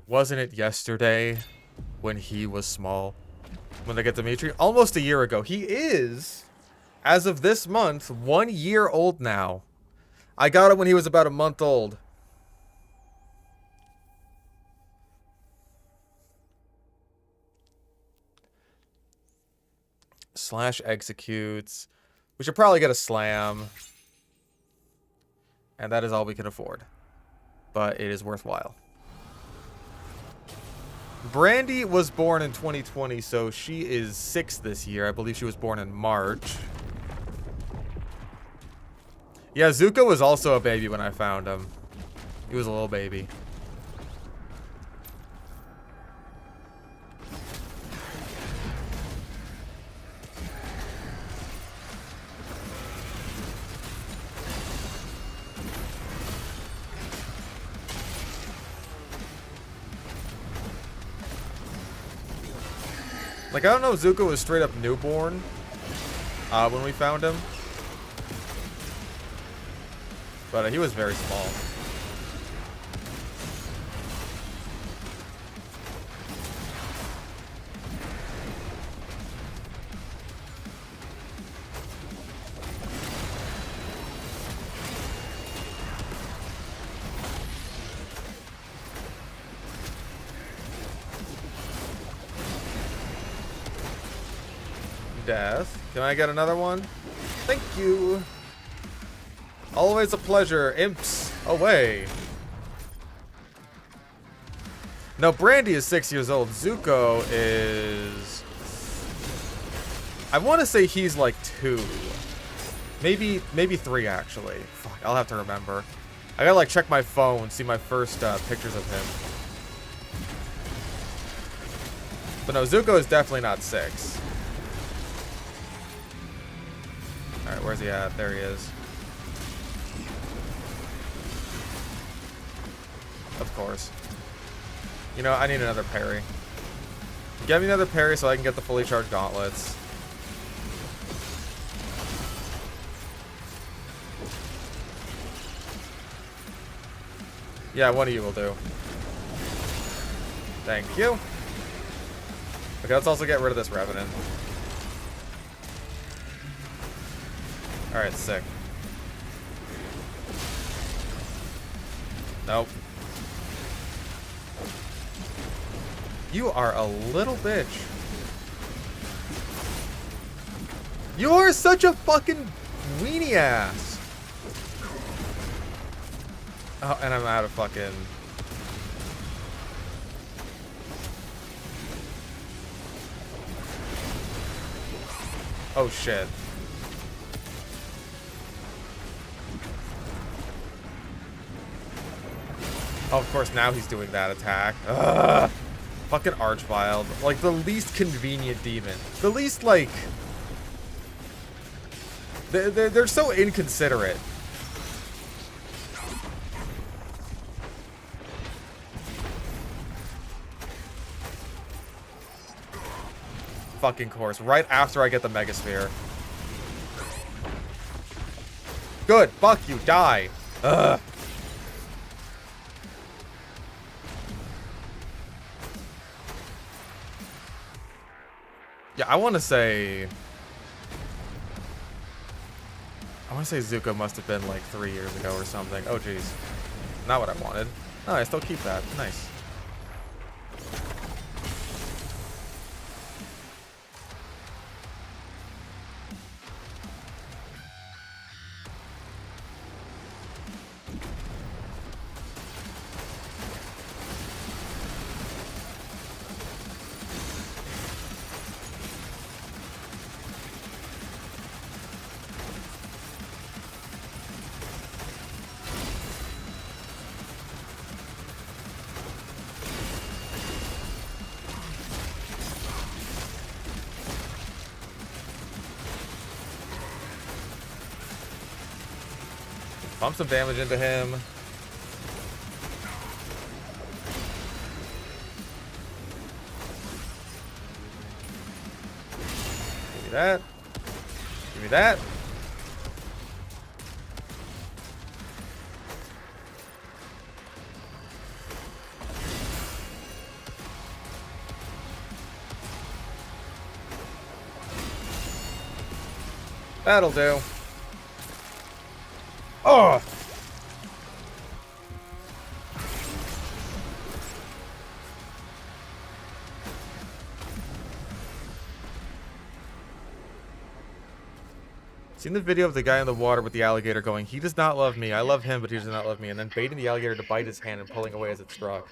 Wasn't it yesterday when he was small? When they get Dimitri? Almost a year ago. He is, as of this month, 1 year old now. I got him when he was about a month old. Slash executes. We should probably get a slam. And that is all we can afford. But it is worthwhile. Brandy was born in 2020, so she is 6 this year. I believe she was born in March. Yeah, Zuko was also a baby when I found him. He was a little baby. Like, I don't know if Zuko was straight up newborn when we found him. But he was very small. Death. Can I get another one? Thank you. Always a pleasure. Imps away. Now, Brandy is 6 years old. Zuko is... I want to say he's like 2. Maybe 3, actually. Fuck, I'll have to remember. I gotta, like, check my phone, see my first pictures of him. But no, Zuko is definitely not 6. Alright, where's he at? There he is. Of course. You know, I need another parry. Get me another parry so I can get the fully charged gauntlets. Yeah, one of you will do. Thank you. Okay, let's also get rid of this Revenant. Alright, sick. Nope. You are a little bitch. You are such a fucking weenie ass. Oh, and I'm out of fucking... Oh, shit. Oh, of course, now he's doing that attack. Ugh. Fucking Archvile. Like, the least convenient demon. The least, like... They're so inconsiderate. Fucking course. Right after I get the Megasphere. Good. Fuck you. Die. Ugh. Yeah, I want to say Zuko must have been like 3 years ago or something. Oh, jeez. Not what I wanted. Oh, I still keep that. Nice. Pump some damage into him. Give me that. Give me that. That'll do. Oh! Seen the video of the guy in the water with the alligator going, he does not love me, I love him, but he does not love me, and then baiting the alligator to bite his hand and pulling away as it struck.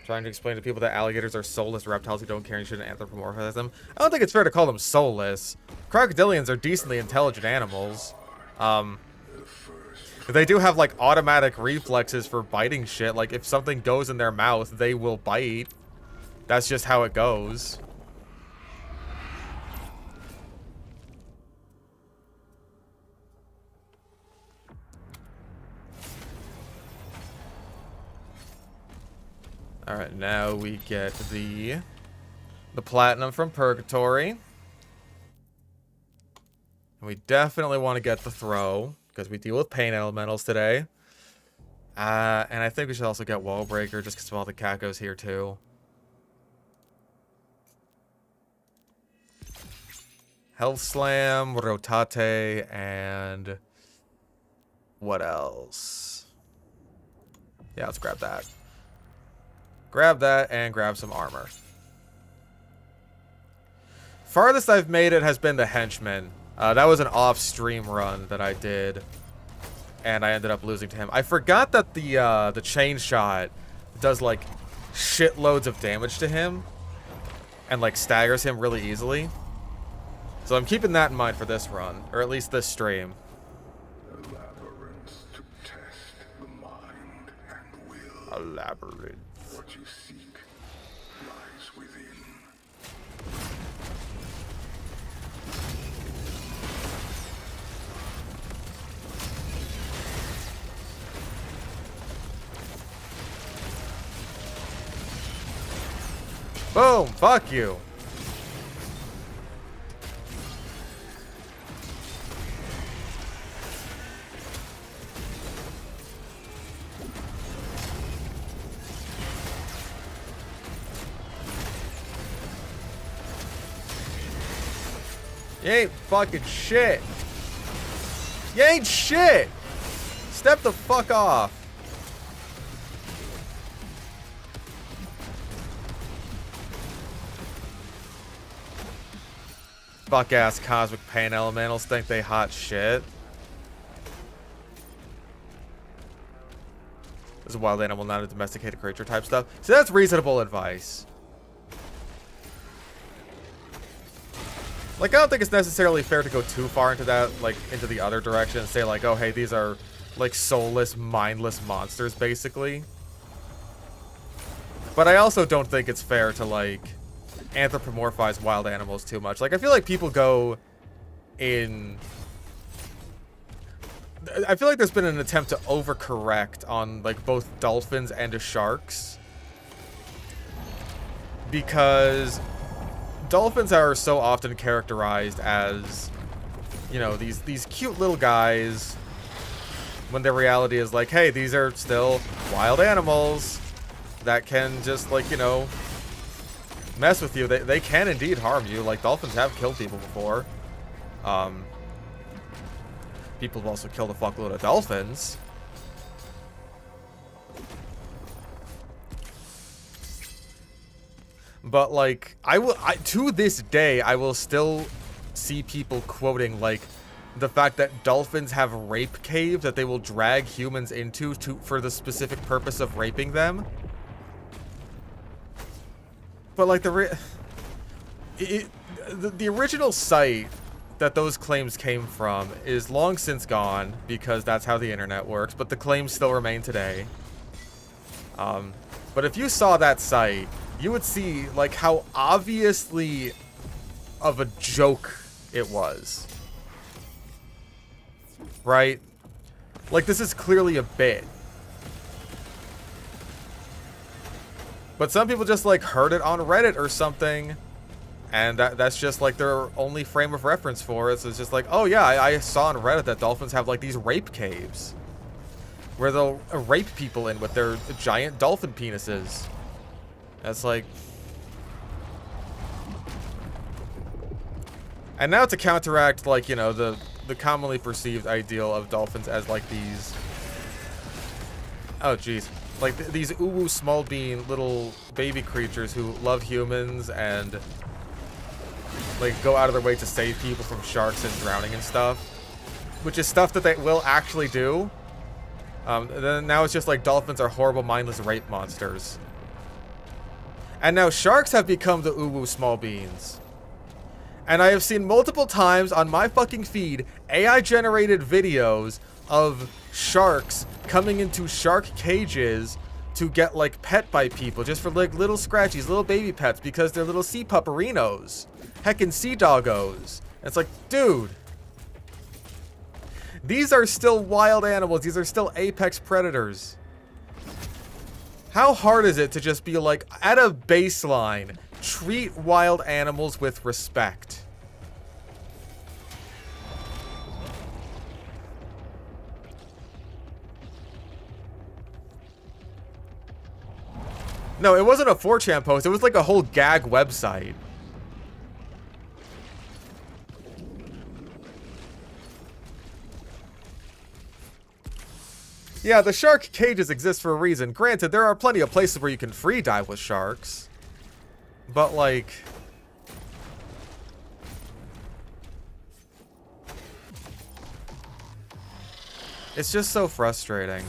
Trying to explain to people that alligators are soulless reptiles who don't care and shouldn't anthropomorphize them. I don't think it's fair to call them soulless. Crocodilians are decently intelligent animals. They do have, like, automatic reflexes for biting shit. Like, if something goes in their mouth, they will bite. That's just how it goes. Alright, now we get the platinum from Purgatory. And we definitely want to get the throw, because we deal with pain elementals today. And I think we should also get Wall Breaker, just because all the Kakos here too. Health Slam, Rotate, and what else? Yeah, let's grab that. Grab that and grab some armor. Farthest I've made it has been the Henchman. That was an off-stream run that I did, and I ended up losing to him. I forgot that the chain shot does like shitloads of damage to him, and like staggers him really easily. So I'm keeping that in mind for this run, or at least this stream. A labyrinth to test the mind and will. A labyrinth. What you seek lies within. Boom! Fuck you! You ain't fucking shit. You ain't shit. Step the fuck off. Fuck ass cosmic pain elementals think they hot shit. This is a wild animal, not a domesticated creature type stuff. So that's reasonable advice. Like, I don't think it's necessarily fair to go too far into that, like, into the other direction and say, like, oh, hey, these are, like, soulless, mindless monsters, basically. But I also don't think it's fair to, like, anthropomorphize wild animals too much. Like, I feel like people go in... I feel like there's been an attempt to overcorrect on, like, both dolphins and sharks. Because... dolphins are so often characterized as, you know, these cute little guys, when the reality is like, hey, these are still wild animals that can just, like, you know, mess with you. They can indeed harm you. Like, dolphins have killed people before. People have also killed a fuckload of dolphins. But, like, to this day, I will still see people quoting, like, the fact that dolphins have rape caves that they will drag humans into for the specific purpose of raping them. But, like, the original site that those claims came from is long since gone, because that's how the internet works, but the claims still remain today. But if you saw that site, you would see, like, how obviously of a joke it was. Right? Like, this is clearly a bit. But some people just, like, heard it on Reddit or something, and that's just, like, their only frame of reference for it. So it's just like, oh, yeah, I saw on Reddit that dolphins have, like, these rape caves where they'll rape people in with their giant dolphin penises. That's like... And now to counteract, like, you know, the the commonly perceived ideal of dolphins as like these. Oh jeez, like these uwu small bean little baby creatures who love humans and like go out of their way to save people from sharks and drowning and stuff, which is stuff that they will actually do. Then now it's just like dolphins are horrible, mindless rape monsters. And now sharks have become the uwu small beans. And I have seen multiple times on my fucking feed AI-generated videos of sharks coming into shark cages to get like pet by people just for like little scratchies, little baby pets because they're little sea pupperinos. Heckin' sea doggos. And it's like, dude. These are still wild animals. These are still apex predators. How hard is it to just be like, at a baseline, treat wild animals with respect? No, it wasn't a 4chan post. It was like a whole gag website. Yeah, the shark cages exist for a reason. Granted, there are plenty of places where you can free dive with sharks. But, like... it's just so frustrating.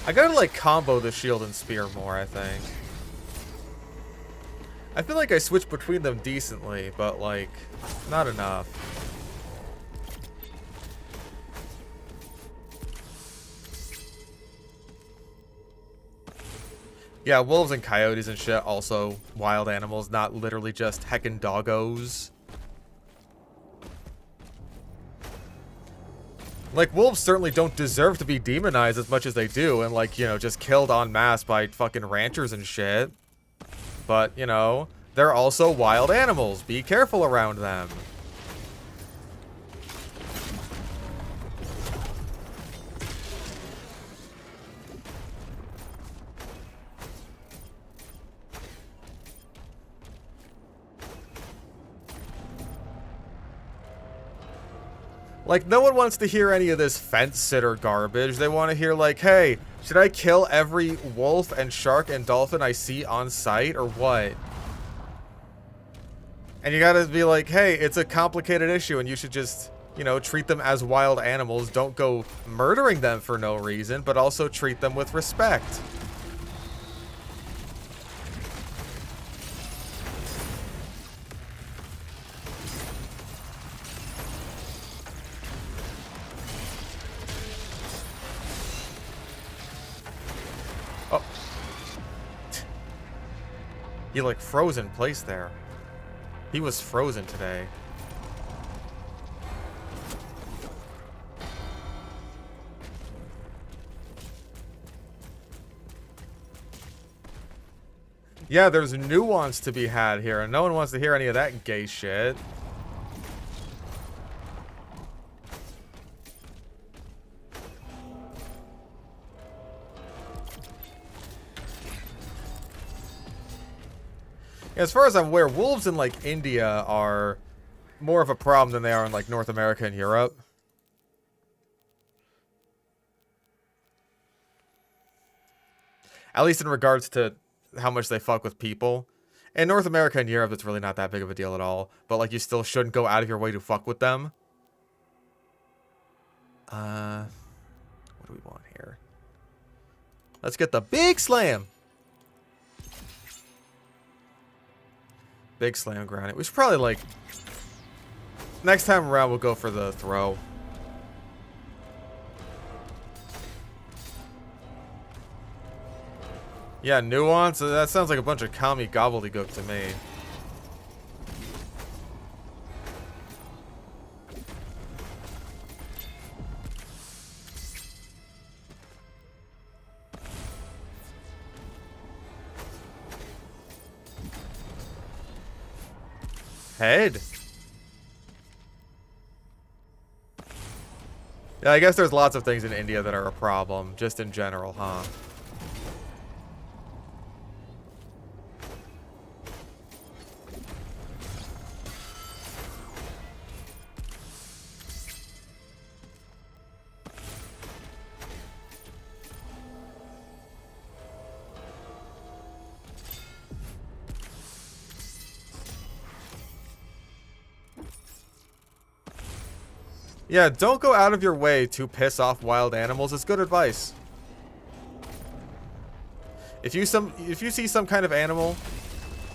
I gotta, like, combo the shield and spear more, I think. I feel like I switch between them decently, but, like, not enough. Yeah, wolves and coyotes and shit, also wild animals, not literally just heckin' doggos. Like, wolves certainly don't deserve to be demonized as much as they do and, like, you know, just killed en masse by fucking ranchers and shit. But, you know, they're also wild animals. Be careful around them. Like, no one wants to hear any of this fence sitter garbage. They want to hear, like, hey, should I kill every wolf and shark and dolphin I see on sight, or what? And you gotta be like, hey, it's a complicated issue, and you should just, you know, treat them as wild animals. Don't go murdering them for no reason, but also treat them with respect. He, like, froze in place there. He was frozen today. Yeah, there's nuance to be had here, and no one wants to hear any of that gay shit. As far as I'm aware, wolves in, like, India are more of a problem than they are in, like, North America and Europe. At least in regards to how much they fuck with people. In North America and Europe, it's really not that big of a deal at all. But, like, you still shouldn't go out of your way to fuck with them. What do we want here? Let's get the big slam! Big slam ground. We should probably, like... next time around, we'll go for the throw. Yeah, nuance? That sounds like a bunch of commie gobbledygook to me. Head. Yeah, I guess there's lots of things in India that are a problem, just in general, huh? Yeah, don't go out of your way to piss off wild animals. It's good advice. If you see some kind of animal,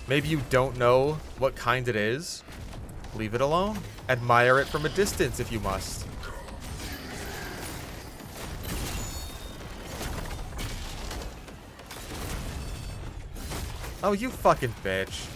maybe you don't know what kind it is, leave it alone. Admire it from a distance if you must. Oh, you fucking bitch.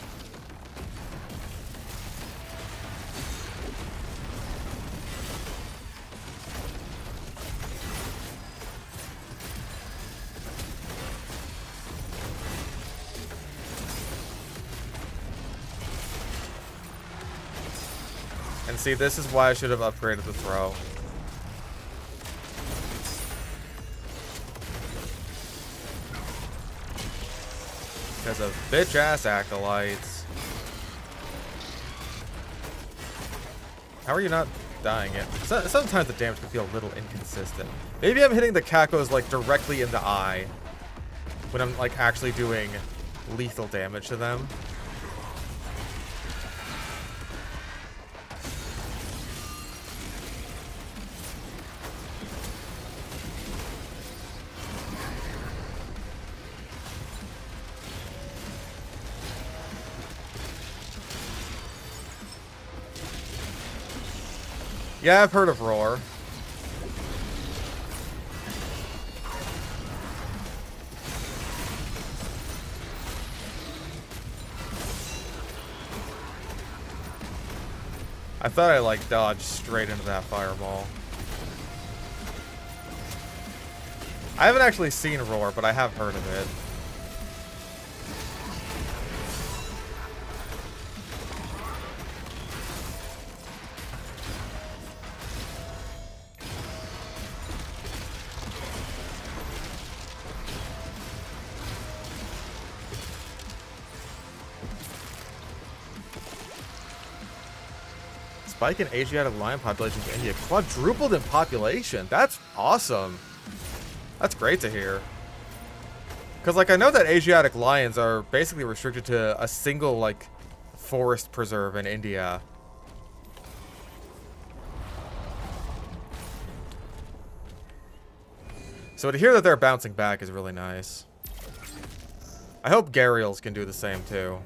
And see, this is why I should have upgraded the throw. Because of bitch-ass acolytes. How are you not dying yet? Sometimes the damage can feel a little inconsistent. Maybe I'm hitting the Kakos, like, directly in the eye. When I'm, like, actually doing lethal damage to them. Yeah, I've heard of Roar. I thought I, like, dodged straight into that fireball. I haven't actually seen Roar, but I have heard of it. Spike in Asiatic lion population in India quadrupled in population. That's awesome. That's great to hear. Because, like, I know that Asiatic lions are basically restricted to a single, like, forest preserve in India. So to hear that they're bouncing back is really nice. I hope Gharials can do the same, too.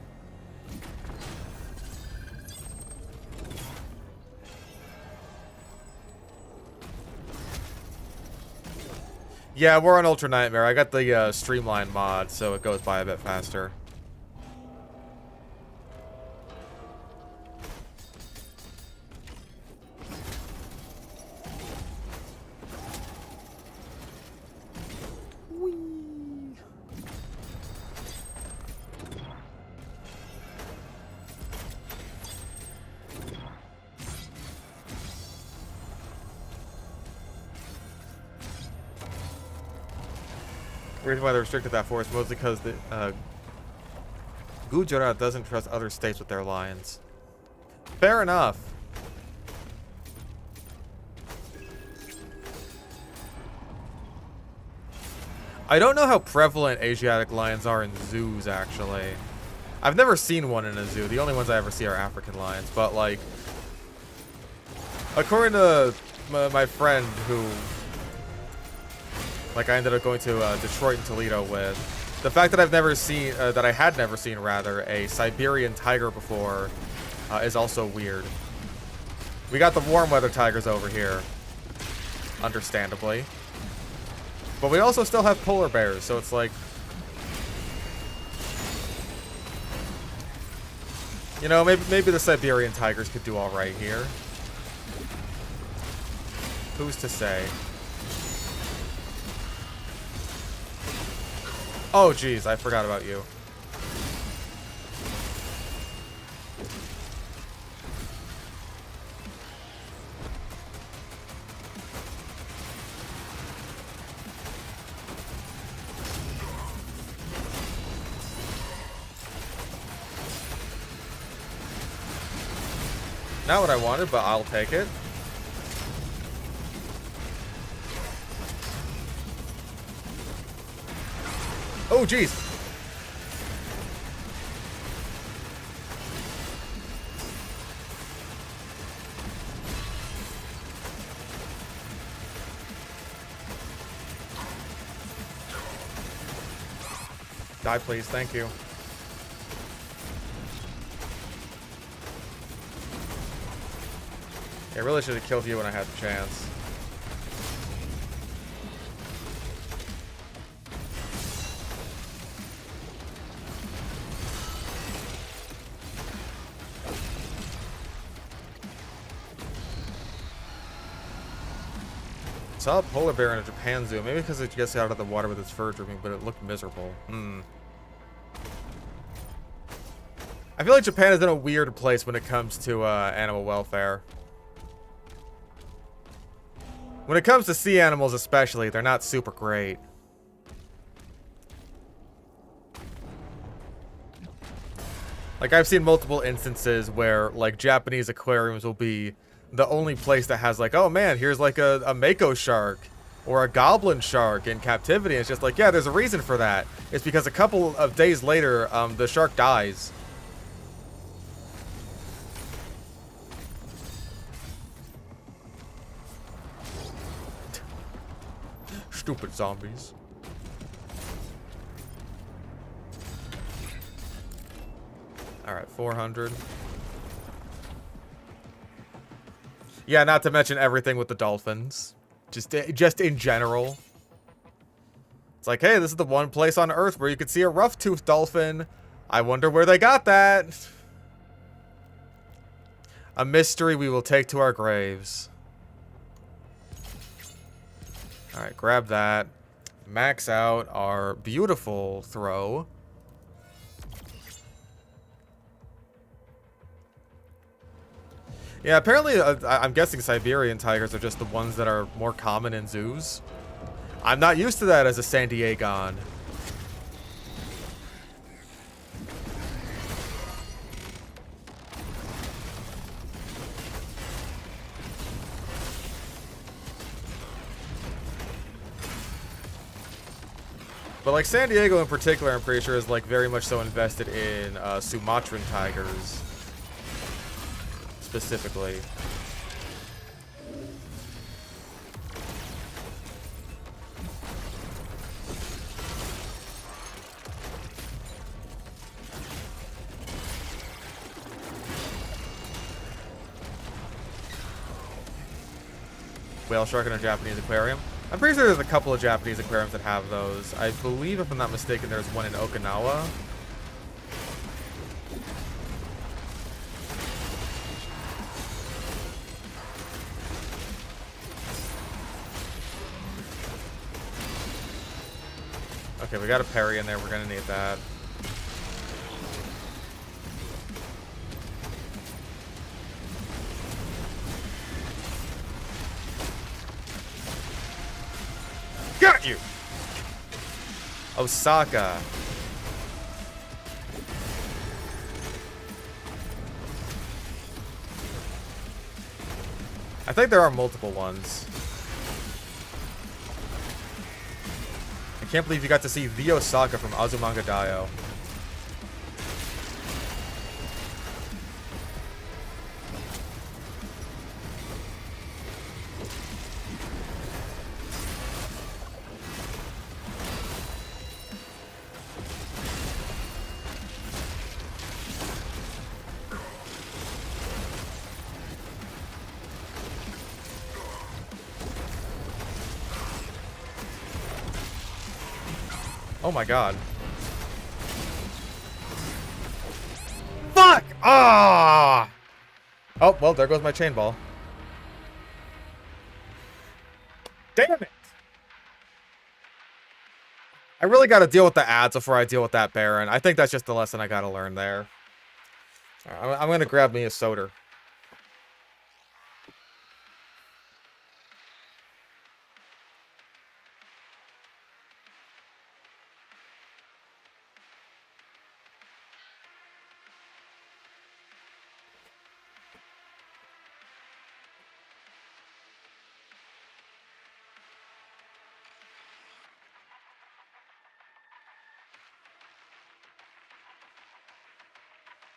Yeah, we're on Ultra Nightmare. I got the Streamline mod, so it goes by a bit faster. The reason why they restricted that forest mostly because the Gujarat doesn't trust other states with their lions. Fair enough. I don't know how prevalent Asiatic lions are in zoos, actually. I've never seen one in a zoo. The only ones I ever see are African lions. But, like, according to my friend who, like, I ended up going to Detroit and Toledo with, the fact that I've never seen, that I had never seen, rather, a Siberian tiger before is also weird. We got the warm weather tigers over here, understandably. But we also still have polar bears, so it's like, you know, maybe the Siberian tigers could do all right here. Who's to say? Oh, geez, I forgot about you. Not what I wanted, but I'll take it. Oh, jeez. Die, please. Thank you. I really should have killed you when I had the chance. Saw a polar bear in a Japan zoo. Maybe because it gets out of the water with its fur dripping, but it looked miserable. I feel like Japan is in a weird place when it comes to animal welfare. When it comes to sea animals especially, they're not super great. Like, I've seen multiple instances where, like, Japanese aquariums will be the only place that has, like, oh man, here's like a mako shark or a goblin shark in captivity. And it's just like, yeah, there's a reason for that. It's because a couple of days later, the shark dies. Stupid zombies. Alright, 400. Yeah, not to mention everything with the dolphins. Just in general. It's like, hey, this is the one place on Earth where you could see a rough-toothed dolphin. I wonder where they got that. A mystery we will take to our graves. Alright, grab that. Max out our beautiful throw. Yeah, apparently, I'm guessing Siberian tigers are just the ones that are more common in zoos. I'm not used to that as a San Diegon. But like San Diego in particular, I'm pretty sure is like very much so invested in Sumatran tigers. Specifically. Whale shark in a Japanese aquarium. I'm pretty sure there's a couple of Japanese aquariums that have those. I believe, if I'm not mistaken, there's one in Okinawa. Okay, we got a parry in there. We're gonna need that. Got you! Osaka. I think there are multiple ones. I can't believe you got to see the Osaka from Azumanga Daioh. Oh my god. Fuck! Ah! Oh, well, there goes my chain ball. Damn it! I really gotta deal with the ads before I deal with that Baron. I think that's just the lesson I gotta learn there. Alright, I'm gonna grab me a soda.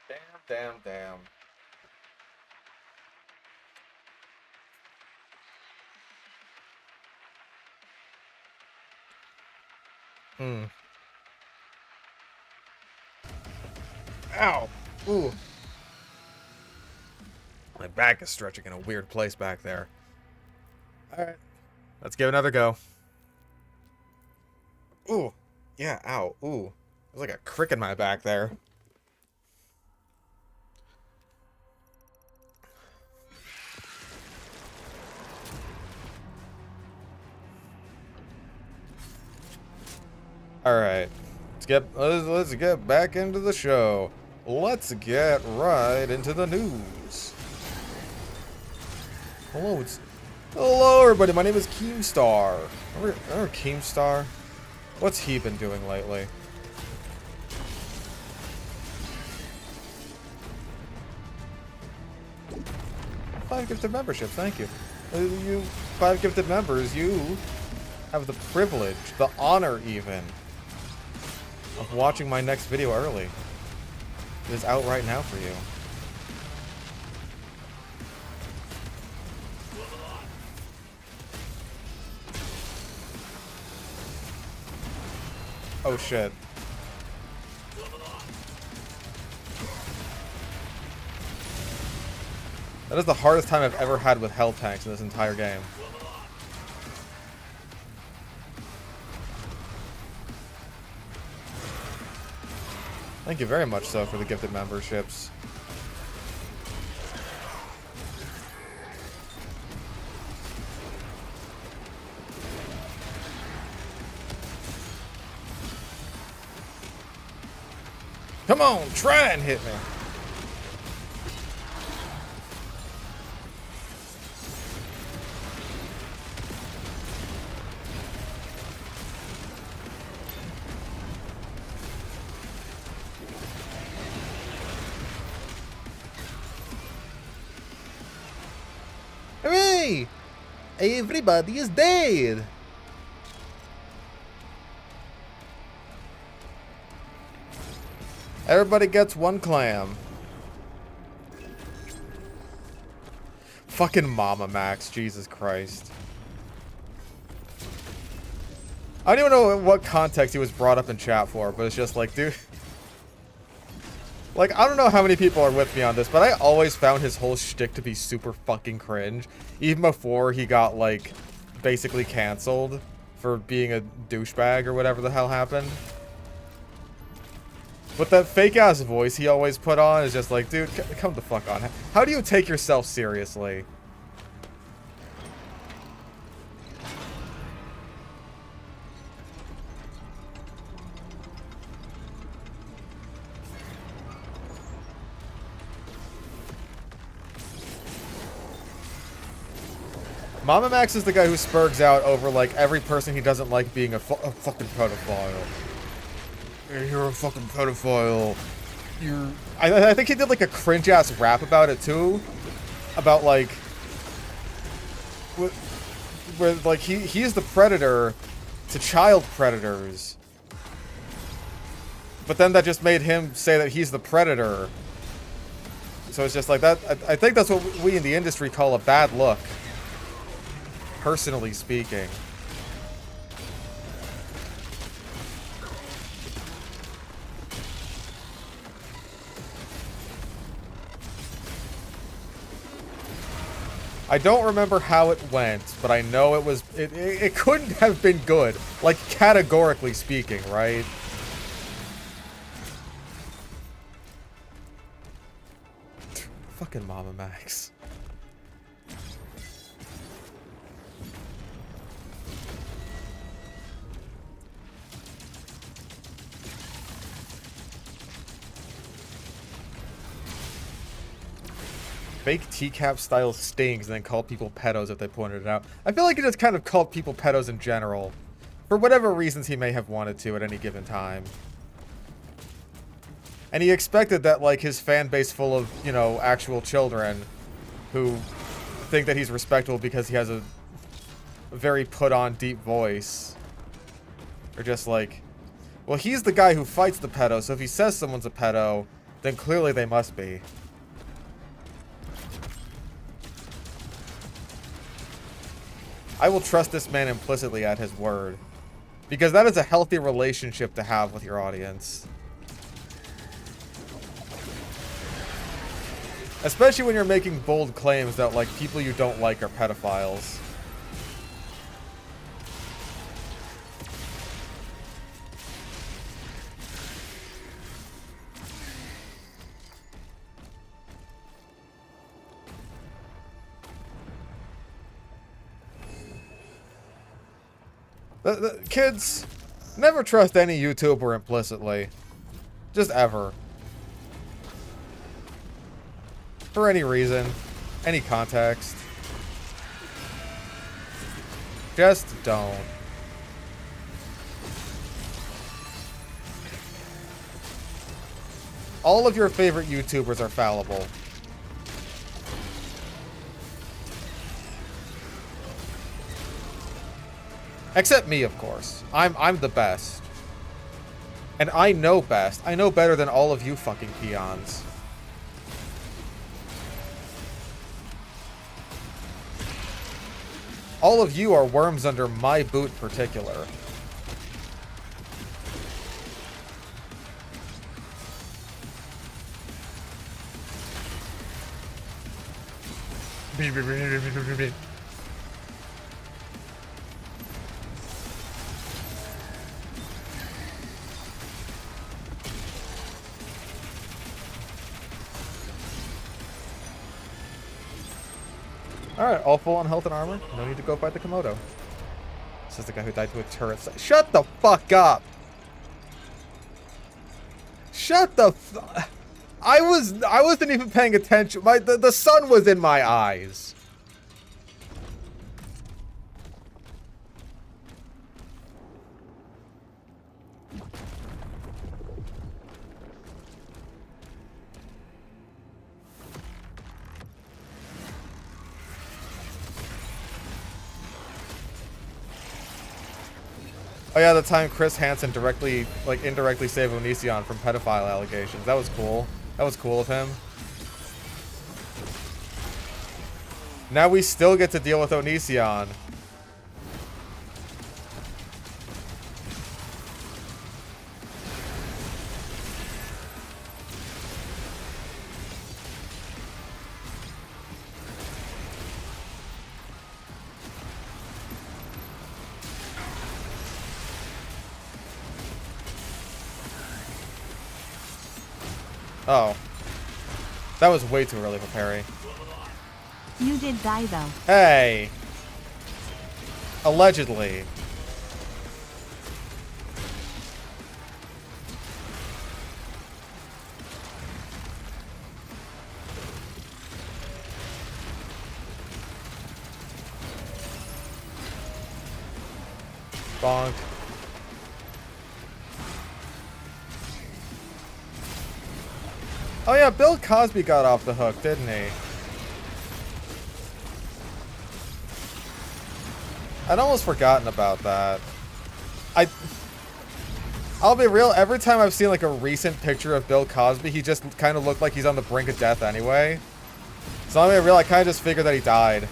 Damn. Hmm. Ow! Ooh. My back is stretching in a weird place back there. Alright. Let's give it another go. Ooh. Yeah, ow. Ooh. There's like a crick in my back there. Alright. Let's get back into the show. Let's get right into the news. Hello everybody, my name is Keemstar. Remember Keemstar? What's he been doing lately? Five gifted memberships, thank you. You 5 gifted members, you have the privilege, the honor even, of watching my next video early. It is out right now for you. Oh shit. That is the hardest time I've ever had with health tanks in this entire game. Thank you very much so for the gifted memberships. Come on, try and hit me. Hooray! Everybody is dead! Everybody gets 1 clam. Fucking Mama Max, Jesus Christ. I don't even know what context he was brought up in chat for, but it's just like, dude. Like, I don't know how many people are with me on this, but I always found his whole shtick to be super fucking cringe. Even before he got, like, basically canceled for being a douchebag or whatever the hell happened. But that fake-ass voice he always put on is just like, dude, come the fuck on. How do you take yourself seriously? Mama Max is the guy who spurgs out over, like, every person he doesn't like being a fucking pedophile. You're a fucking pedophile. I think he did, like, a cringe-ass rap about it, too. About, like... Where, like, he's the predator to child predators. But then that just made him say that he's the predator. So it's just like that. I think that's what we in the industry call a bad look. Personally speaking. I don't remember how it went, but I know it was... It couldn't have been good. Like, categorically speaking, right? Fucking Mama Max. Fake TCAP style stings and then call people pedos if they pointed it out. I feel like he just kind of called people pedos in general. For whatever reasons he may have wanted to at any given time. And he expected that, like, his fan base full of, you know, actual children who think that he's respectable because he has a very put-on deep voice. Or just like, well, he's the guy who fights the pedo, so if he says someone's a pedo, then clearly they must be. I will trust this man implicitly at his word. Because that is a healthy relationship to have with your audience. Especially when you're making bold claims that, like, people you don't like are pedophiles. The kids, never trust any YouTuber implicitly. Just ever. For any reason. Any context. Just don't. All of your favorite YouTubers are fallible. Except me, of course. I'm the best. And I know best. I know better than all of you fucking peons. All of you are worms under my boot particular. Alright, all full on health and armor. No need to go fight the Komodo. This is the guy who died to a turret. Shut the fuck up! Shut the I wasn't even paying attention. The sun was in my eyes. Oh yeah, the time Chris Hansen indirectly saved Onision from pedophile allegations. That was cool. That was cool of him. Now we still get to deal with Onision. Oh. That was way too early for parry. You did die though. Hey! Allegedly. Bonk. Oh yeah, Bill Cosby got off the hook, didn't he? I'd almost forgotten about that. I'll be real, every time I've seen like a recent picture of Bill Cosby, he just kind of looked like he's on the brink of death anyway. So I'm being real, I kind of just figured that he died.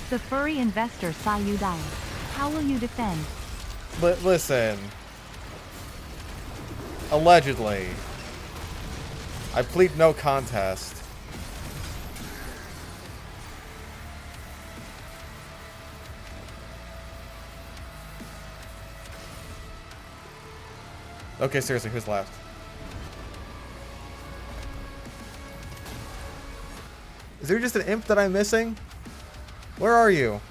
The furry investor saw you die. How will you defend? Listen. Allegedly. I plead no contest. Okay, seriously, who's left? Is there just an imp that I'm missing? Where are you?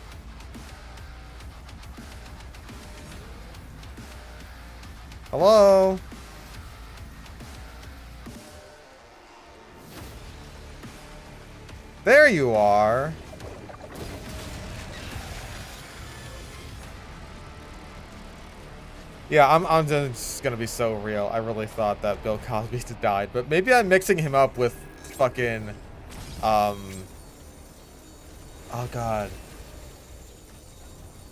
Hello? There you are. Yeah, I'm just gonna be so real. I really thought that Bill Cosby died, but maybe I'm mixing him up with fucking, oh god.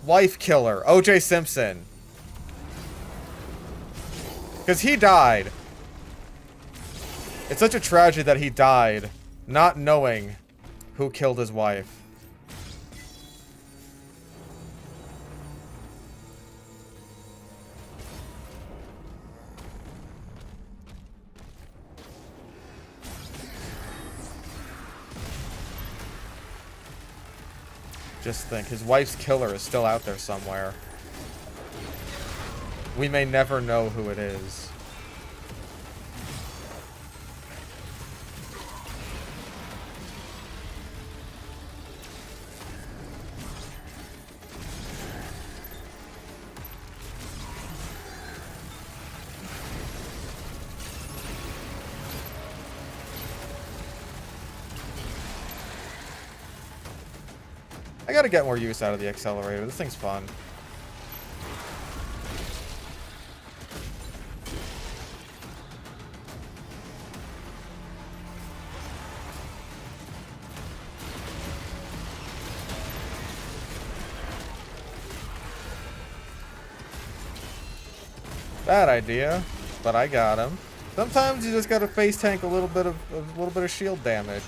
Wife killer, O.J. Simpson. Because he died. It's such a tragedy that he died, not knowing who killed his wife. Just think, his wife's killer is still out there somewhere. We may never know who it is. I gotta get more use out of the accelerator. This thing's fun. Bad idea, but I got him. Sometimes you just gotta face tank a little bit of shield damage.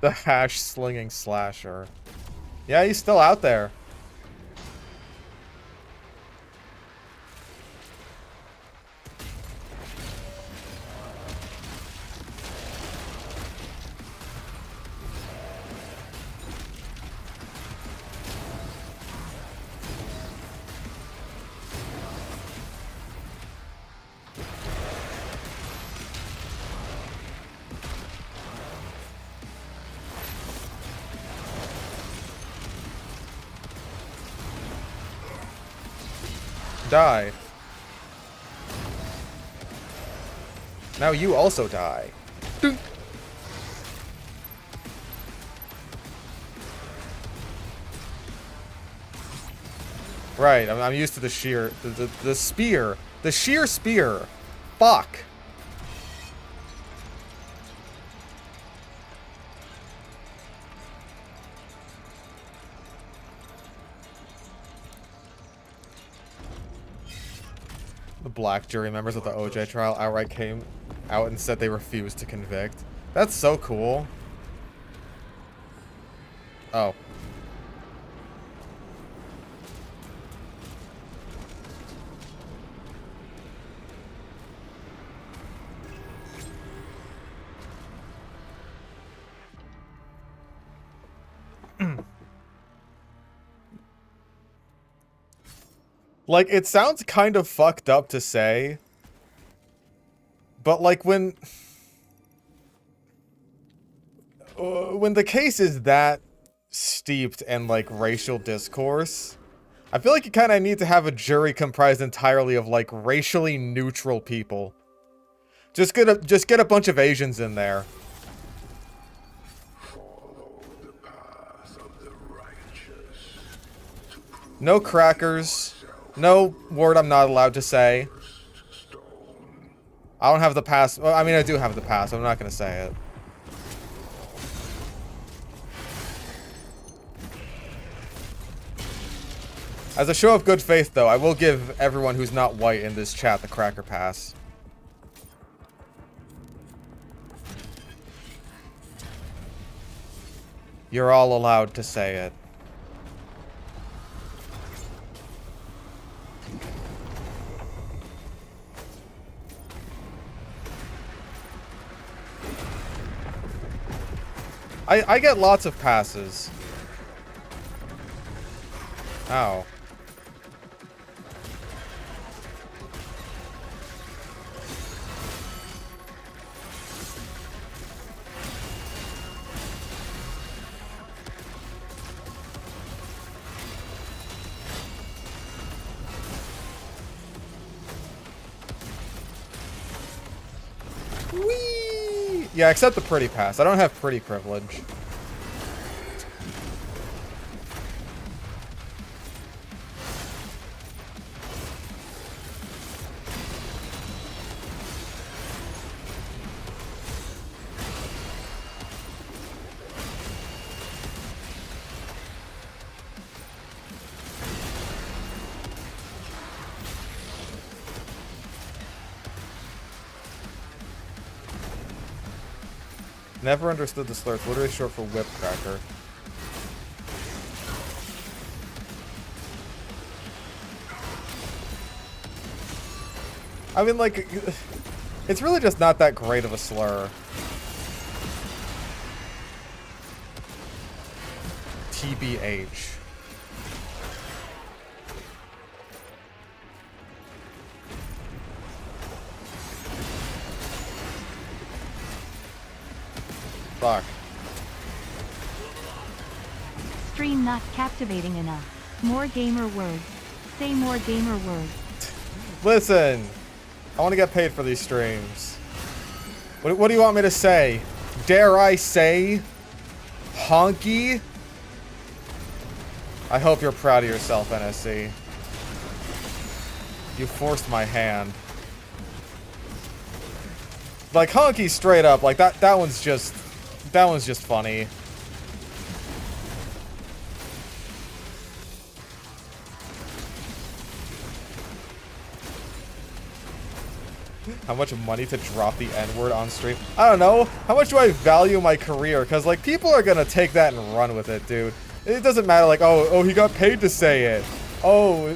The hash slinging slasher. Yeah, he's still out there. Die. Now you also die. Dunk. Right, I'm used to the sheer, the spear. The sheer spear. Fuck. The black jury members of the OJ trial outright came out and said they refused to convict. That's so cool. Oh. Like, it sounds kind of fucked up to say, but like when the case is that steeped in like racial discourse, I feel like you kind of need to have a jury comprised entirely of like racially neutral people. Just get a bunch of Asians in there. No crackers. No word I'm not allowed to say. I don't have the pass. Well, I mean, I do have the pass. I'm not going to say it. As a show of good faith, though, I will give everyone who's not white in this chat the cracker pass. You're all allowed to say it. I get lots of passes. Ow. Yeah, except the pretty pass. I don't have pretty privilege. Never understood the slur. It's literally short for whip cracker. I mean, like, it's really just not that great of a slur. TBH. Fuck. Stream not captivating enough. More gamer words. Say more gamer words. Listen, I want to get paid for these streams. What do you want me to say? Dare I say, honky? I hope you're proud of yourself, NSC. You forced my hand. Like, honky straight up, like, that one's just funny. How much money to drop the N-word on stream? I don't know. How much do I value my career? Because, like, people are gonna take that and run with it, dude. It doesn't matter, like, oh, he got paid to say it. Oh,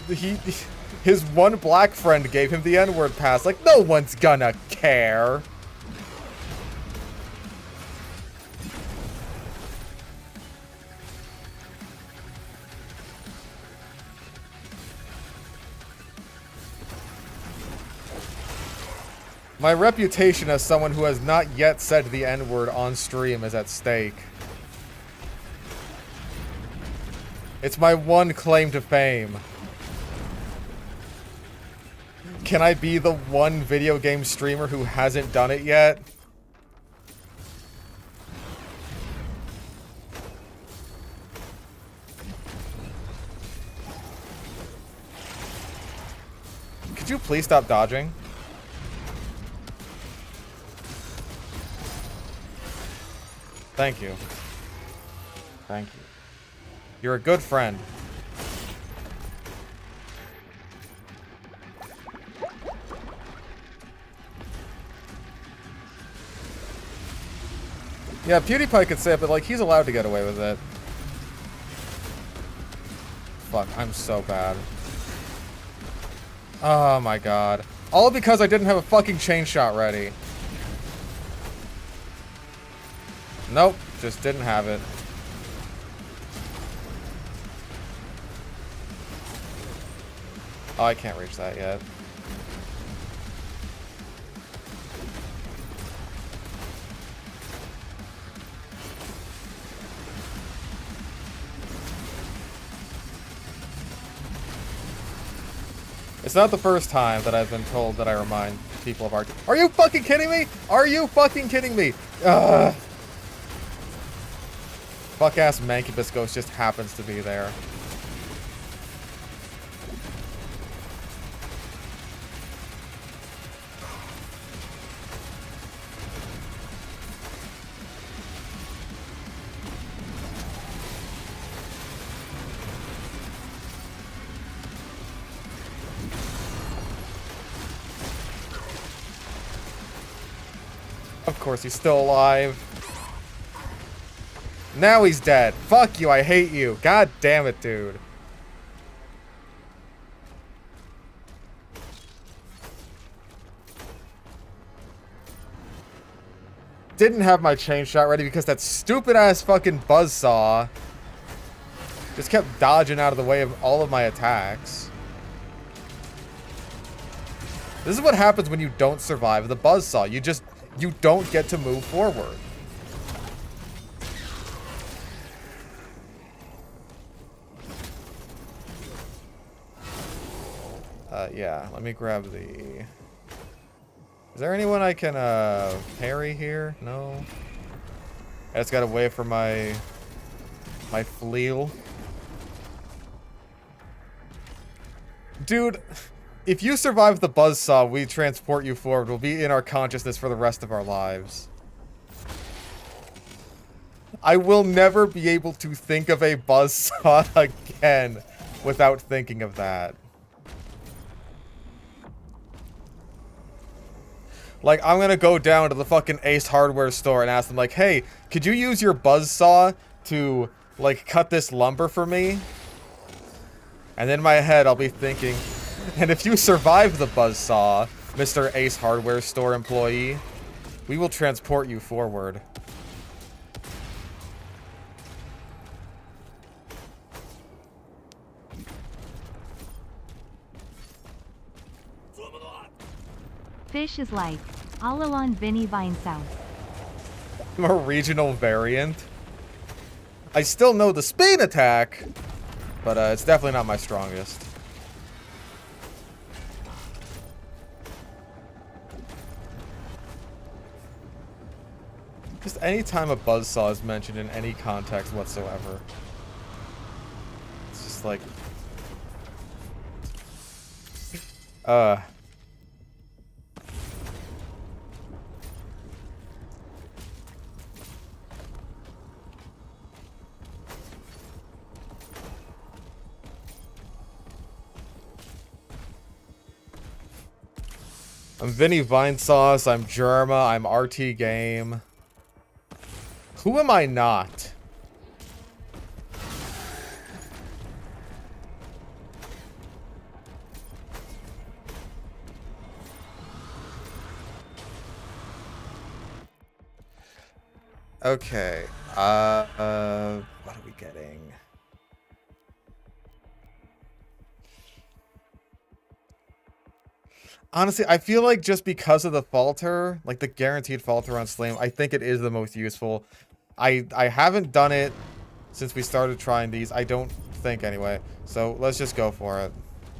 his one black friend gave him the N-word pass. Like, no one's gonna care. My reputation as someone who has not yet said the N-word on stream is at stake. It's my one claim to fame. Can I be the one video game streamer who hasn't done it yet? Could you please stop dodging? Thank you. Thank you. You're a good friend. Yeah, PewDiePie could say it, but, like, he's allowed to get away with it. Fuck, I'm so bad. Oh my god. All because I didn't have a fucking chain shot ready. Nope, just didn't have it. Oh, I can't reach that yet. It's not the first time that I've been told that I remind people of art. Are you fucking kidding me? Are you fucking kidding me? Ugh. Fuck-ass Mancubus Ghost just happens to be there. Of course, he's still alive. Now he's dead. Fuck you, I hate you. God damn it, dude. Didn't have my chain shot ready because that stupid ass fucking buzzsaw just kept dodging out of the way of all of my attacks. This is what happens when you don't survive the buzzsaw. You don't get to move forward. Yeah, let me grab the Is there anyone I can parry here? No. I just gotta wait for my fleal. Dude, if you survive the buzzsaw, we transport you forward. We'll be in our consciousness for the rest of our lives. I will never be able to think of a buzzsaw again without thinking of that. Like, I'm gonna go down to the fucking Ace Hardware store and ask them, like, hey, could you use your buzzsaw to, like, cut this lumber for me? And in my head, I'll be thinking, and if you survive the buzzsaw, Mr. Ace Hardware store employee, we will transport you forward. Fish is like, all along Vinny Vine South. I'm a regional variant. I still know the speed attack, but it's definitely not my strongest. Just anytime a buzzsaw is mentioned in any context whatsoever, it's just like, I'm Vinny Vinesauce, I'm Jerma, I'm RT Game. Who am I not? Okay. What are we getting? Honestly, I feel like just because of the falter, like the guaranteed falter on Slam, I think it is the most useful. I haven't done it since we started trying these. I don't think anyway. So let's just go for it.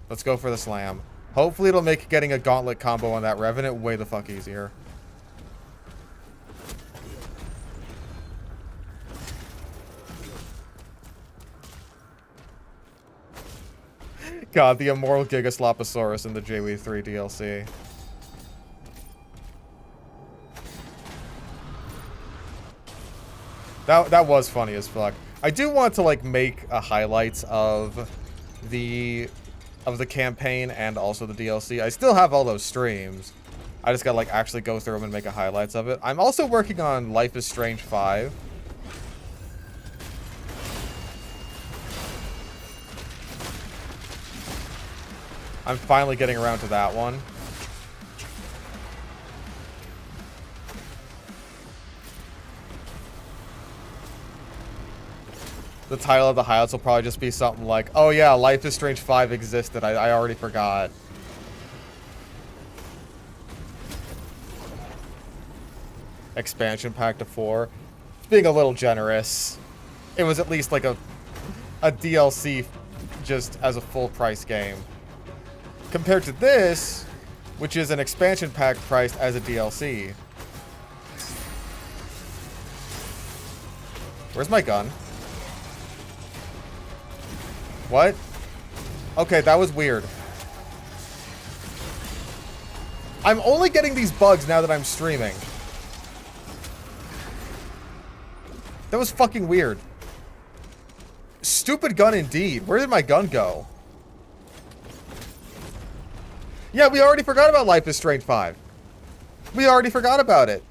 Let's go for the Slam. Hopefully it'll make getting a gauntlet combo on that Revenant way the fuck easier. God, the Immortal Gigasloposaurus in the JW 3 DLC. That was funny as fuck. I do want to like make a highlights of the campaign and also the DLC. I still have all those streams. I just gotta like actually go through them and make a highlights of it. I'm also working on Life is Strange 5. I'm finally getting around to that one. The title of the highlights will probably just be something like, oh yeah, Life is Strange 5 existed. I already forgot. Expansion pack to 4. Being a little generous. It was at least like a DLC just as a full price game. Compared to this, which is an expansion pack priced as a DLC. Where's my gun? What? Okay, that was weird. I'm only getting these bugs now that I'm streaming. That was fucking weird. Stupid gun indeed. Where did my gun go? Yeah, we already forgot about Life is Strange 5. We already forgot about it.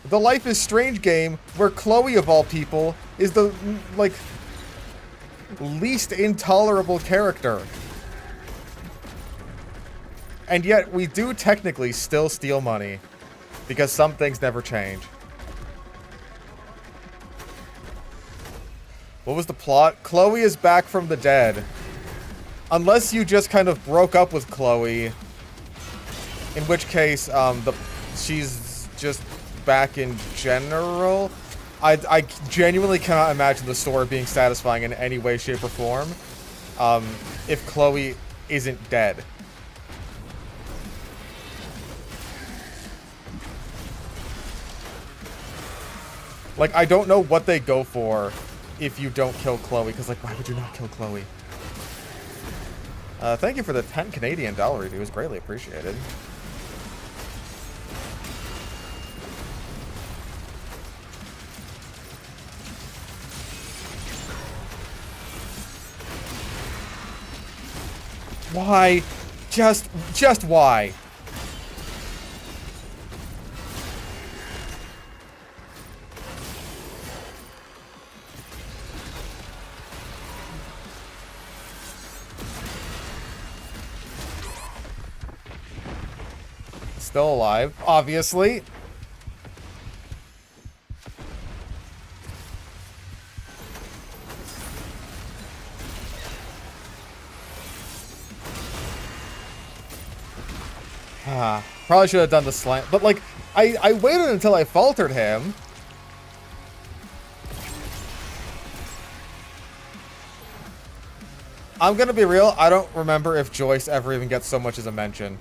The Life is Strange game where Chloe, of all people, is the, like, least intolerable character. And yet, we do technically still steal money. Because some things never change. What was the plot? Chloe is back from the dead. Unless you just kind of broke up with Chloe, in which case, she's just back in general. I genuinely cannot imagine the story being satisfying in any way, shape, or form, if Chloe isn't dead. Like, I don't know what they go for if you don't kill Chloe, because, like, why would you not kill Chloe? Thank you for the 10 Canadian dollar, dude. It was greatly appreciated. Why? Just why? Still alive, obviously. Probably should have done the slam, but like, I waited until I faltered him. I'm gonna be real, I don't remember if Joyce ever even gets so much as a mention.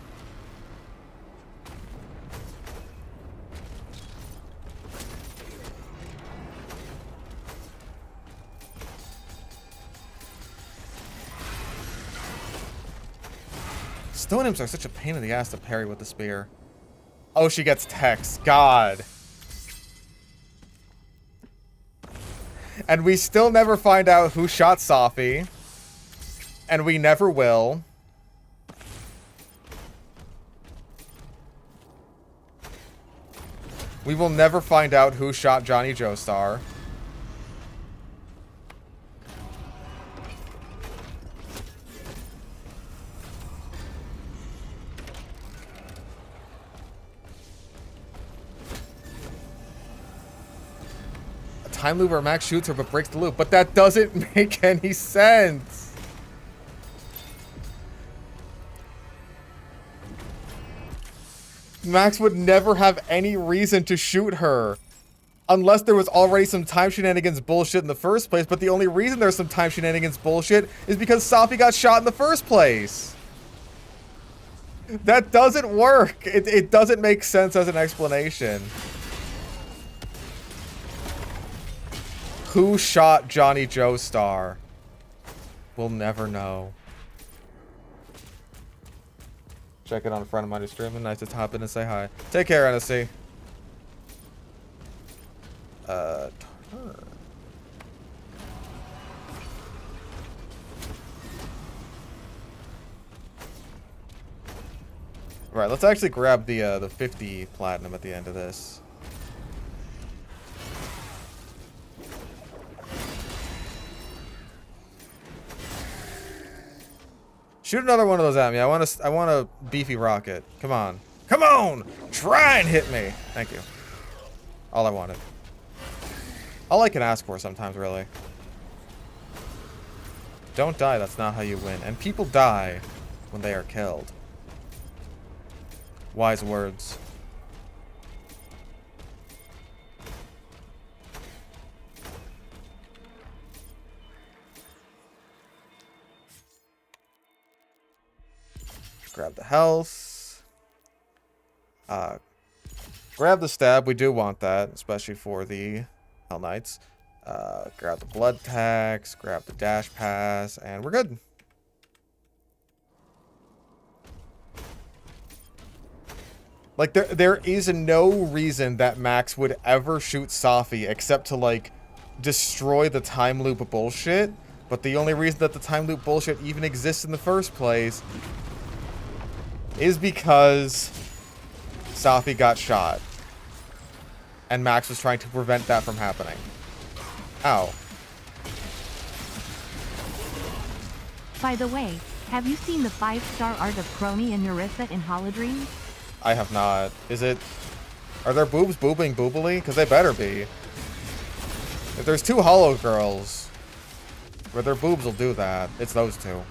Stone imps are such a pain in the ass to parry with the spear. Oh, she gets text. God. And we still never find out who shot Safi. And we never will. We will never find out who shot Johnny Joestar. Time loop where Max shoots her but breaks the loop, but that doesn't make any sense. Max would never have any reason to shoot her unless there was already some time shenanigans bullshit in the first place, but the only reason there's some time shenanigans bullshit is because Safi got shot in the first place. That doesn't work. It doesn't make sense as an explanation. Who shot Johnny Joestar? We'll never know. Check it on a friend of mine who's streaming. Nice to hop in and say hi. Take care, NSC. Right, let's actually grab the 50 platinum at the end of this. Shoot another one of those at me. I want a beefy rocket. Come on. Come on! Try and hit me! Thank you. All I wanted. All I can ask for sometimes, really. Don't die, that's not how you win. And people die when they are killed. Wise words. Grab the health. Grab the stab. We do want that, especially for the Hell Knights. Grab the blood tax. Grab the dash pass, and we're good. Like, there is no reason that Max would ever shoot Safi except to, like, destroy the time loop bullshit. But the only reason that the time loop bullshit even exists in the first place is because Safi got shot. And Max was trying to prevent that from happening. Ow. By the way, have you seen the 5-star art of Crony and Nerissa in Holodreams? I have not. Is it... Are there boobs boobing boobily? Because they better be. If there's two Hollow girls, where their boobs will do that, it's those two.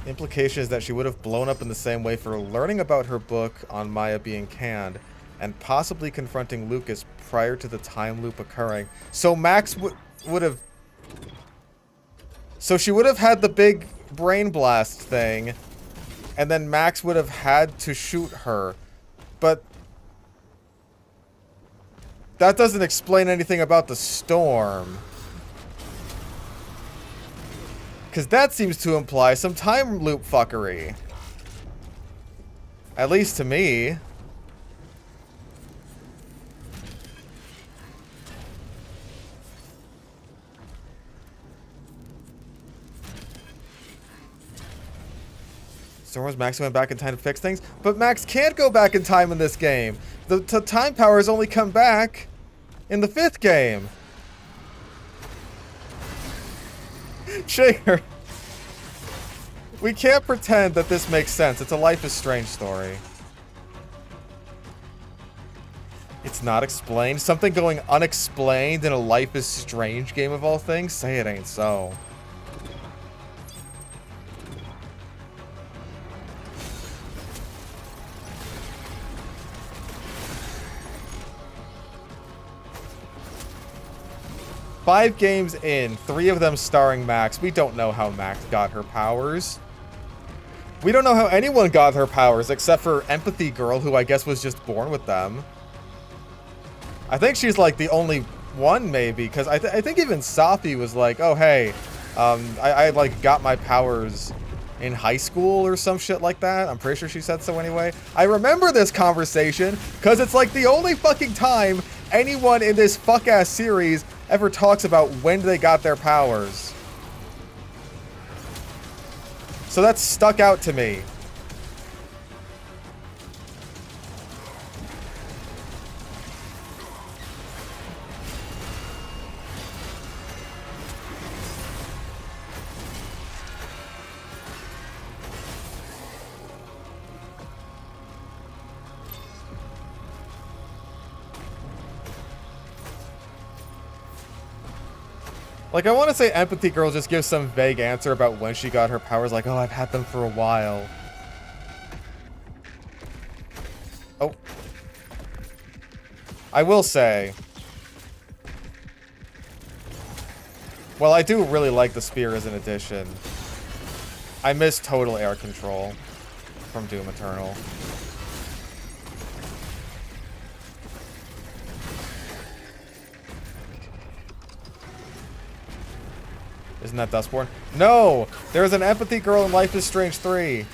The implication is that she would have blown up in the same way for learning about her book on Maya being canned and possibly confronting Lucas prior to the time loop occurring. So Max would have... So she would have had the big brain blast thing, and then Max would have had to shoot her. but that doesn't explain anything about the storm. Because that seems to imply some time loop fuckery. At least to me. Star Wars Max went back in time to fix things, but Max can't go back in time in this game. The time powers only come back in the 5th game. Shaker, we can't pretend that this makes sense. It's a Life is Strange story. It's not explained. Something going unexplained in a Life is Strange game of all things? Say it ain't so. Five games in, 3 of them starring Max. We don't know how Max got her powers. We don't know how anyone got her powers except for Empathy Girl, who I guess was just born with them. I think she's like the only one, maybe, because I think even Safi was like, oh, hey, I like got my powers in high school or some shit like that. I'm pretty sure she said so anyway. I remember this conversation because it's like the only fucking time anyone in this fuck-ass series ever talks about when they got their powers. So that's stuck out to me. Like, I want to say Empathy Girl just gives some vague answer about when she got her powers, like, oh, I've had them for a while. Oh. I will say, well, I do really like the spear as an addition. I miss total air control from Doom Eternal. Isn't that Dustborn? No! There's an Empathy Girl in Life is Strange 3.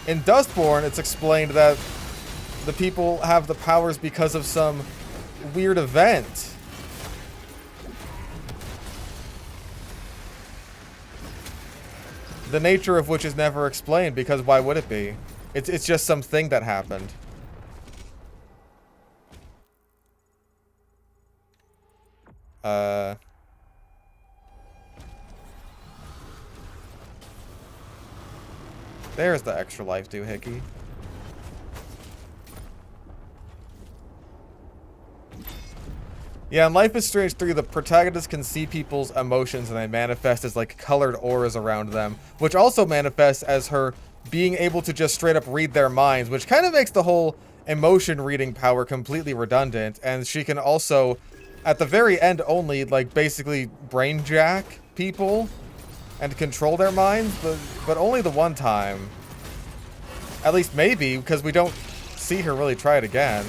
In Dustborn, it's explained that the people have the powers because of some weird event. The nature of which is never explained, because why would it be? It's just something that happened. There's the extra life doohickey. Yeah, in Life is Strange 3, the protagonist can see people's emotions and they manifest as like colored auras around them, which also manifests as her being able to just straight up read their minds, which kind of makes the whole emotion reading power completely redundant. And she can also, at the very end only, like basically brain jack people and control their minds, but only the one time. At least maybe, because we don't see her really try it again.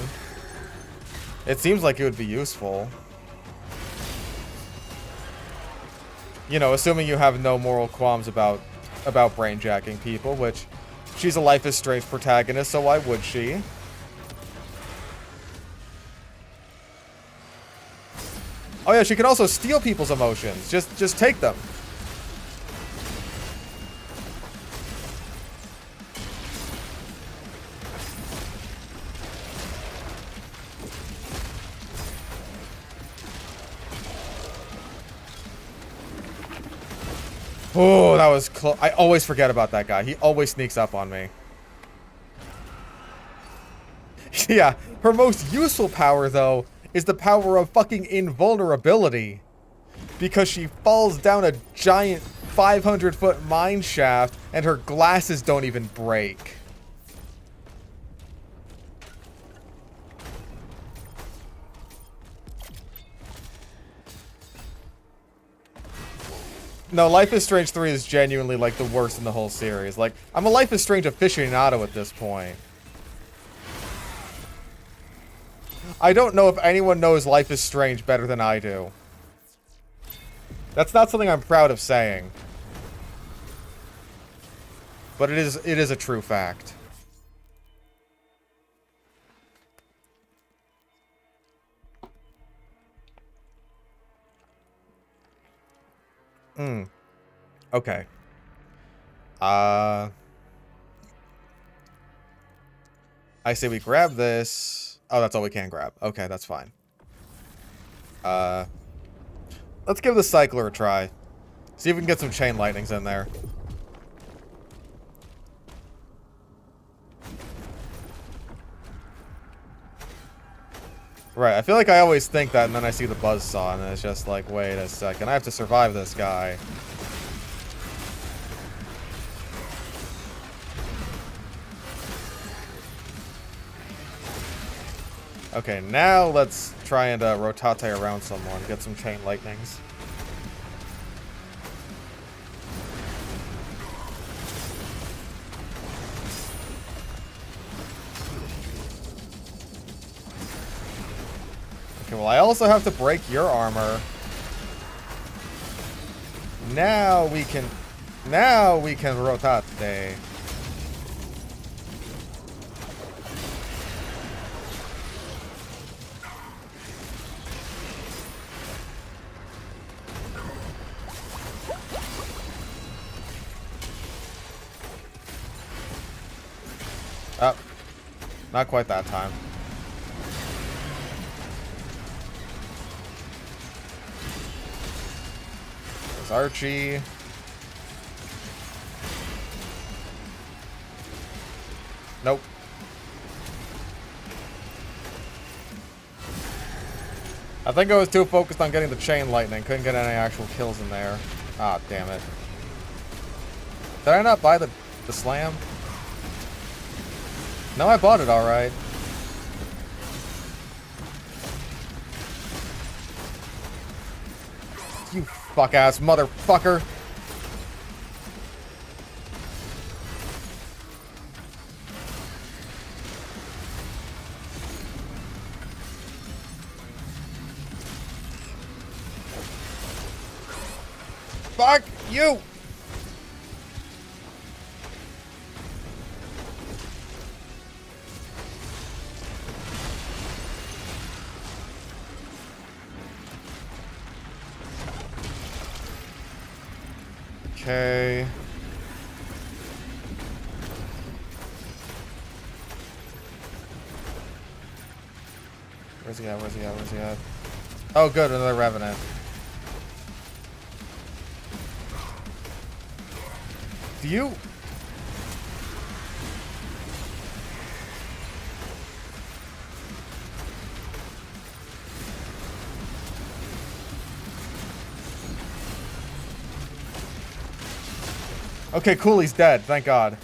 It seems like it would be useful. You know, assuming you have no moral qualms about brain jacking people, which she's a Life is Strange protagonist, so why would she? Oh yeah, she can also steal people's emotions. Just take them. Oh, that was close. I always forget about that guy. He always sneaks up on me. Yeah, her most useful power, though, is the power of fucking invulnerability. Because she falls down a giant 500-foot mine shaft and her glasses don't even break. No, Life is Strange 3 is genuinely, like, the worst in the whole series. Like, I'm a Life is Strange aficionado at this point. I don't know if anyone knows Life is Strange better than I do. That's not something I'm proud of saying. But it is a true fact. Okay. I say we grab this. Oh, that's all we can grab. Okay, that's fine. Let's give the Cycler a try. See if we can get some Chain Lightnings in there. Right, I feel like I always think that, and then I see the Buzzsaw, and it's just like, wait a second, I have to survive this guy. Okay, now let's try and rotate around someone, get some Chain Lightnings. Okay, well, I also have to break your armor. Now we can rotate. Oh, not quite that time. There's Archie. Nope. I think I was too focused on getting the Chain Lightning. Couldn't get any actual kills in there. Ah, damn it. Did I not buy the slam? No, I bought it alright. You fuck-ass motherfucker. Fuck you! Okay. Where's he at? Where's he at? Where's he at? Oh, good. Another Revenant. Do you... Okay, cool, he's dead. Thank God.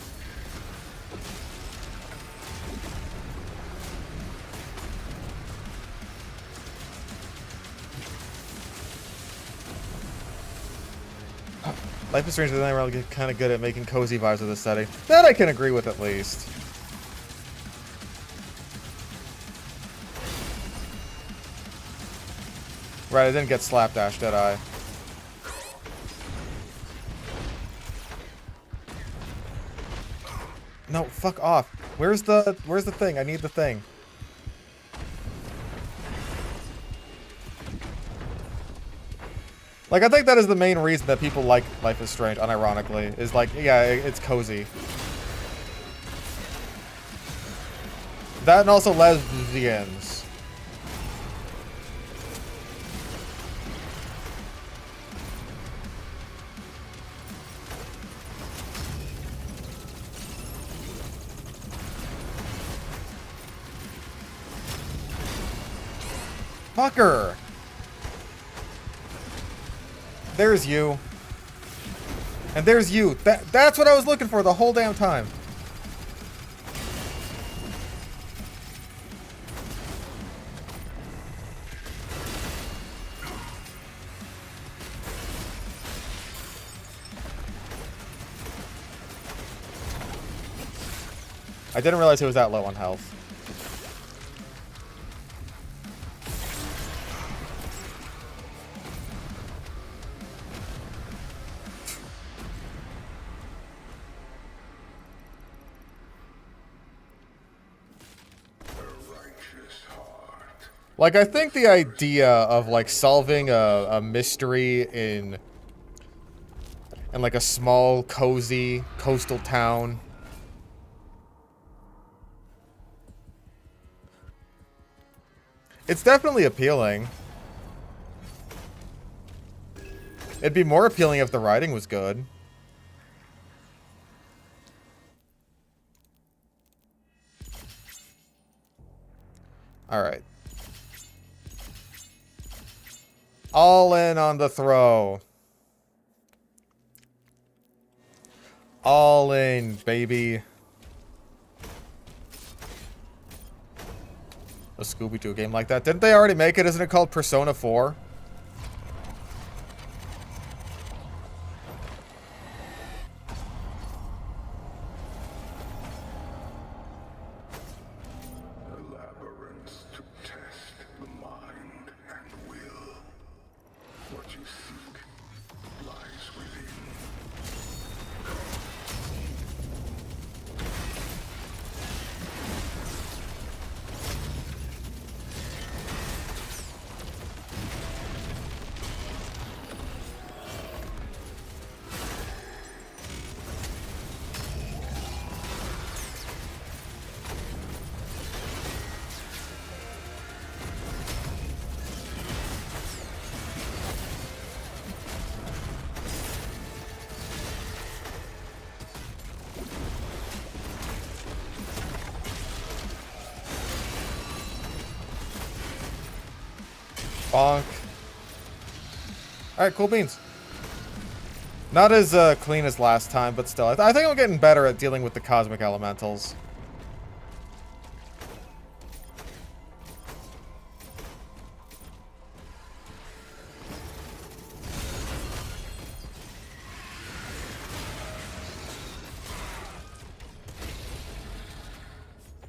Life is Strange design really kind of good at making cozy vibes with this setting. That I can agree with at least. Right, I didn't get slapdash, did I? No, fuck off. Where's the thing? I need the thing. Like, I think that is the main reason that people like Life is Strange, unironically, is like, yeah, it's cozy. That and also lesbians. Fucker! There's you. And there's you. That's what I was looking for the whole damn time. I didn't realize he was that low on health. Like, I think the idea of, like, solving a mystery in like a small, cozy, coastal town. It's definitely appealing. It'd be more appealing if the writing was good. Alright. All in on the throw. All in, baby. A Scooby-Doo game like that. Didn't they already make it? Isn't it called Persona 4? A labyrinth to test the mind and will. What you seek lies within. Bonk. Alright, cool beans. Not as clean as last time, but still. I think I'm getting better at dealing with the cosmic elementals.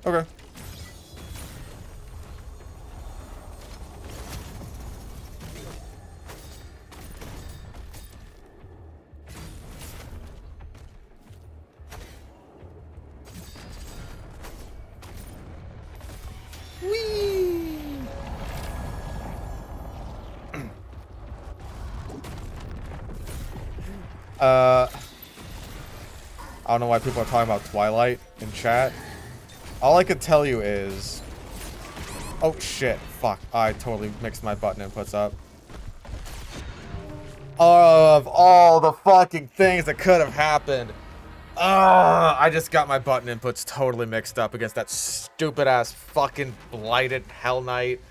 Okay. I don't know why people are talking about Twilight in chat. All I could tell you is... Oh, shit. Fuck. I totally mixed my button inputs up. Of all the fucking things that could have happened. I just got my button inputs totally mixed up against that stupid-ass fucking blighted Hell Knight.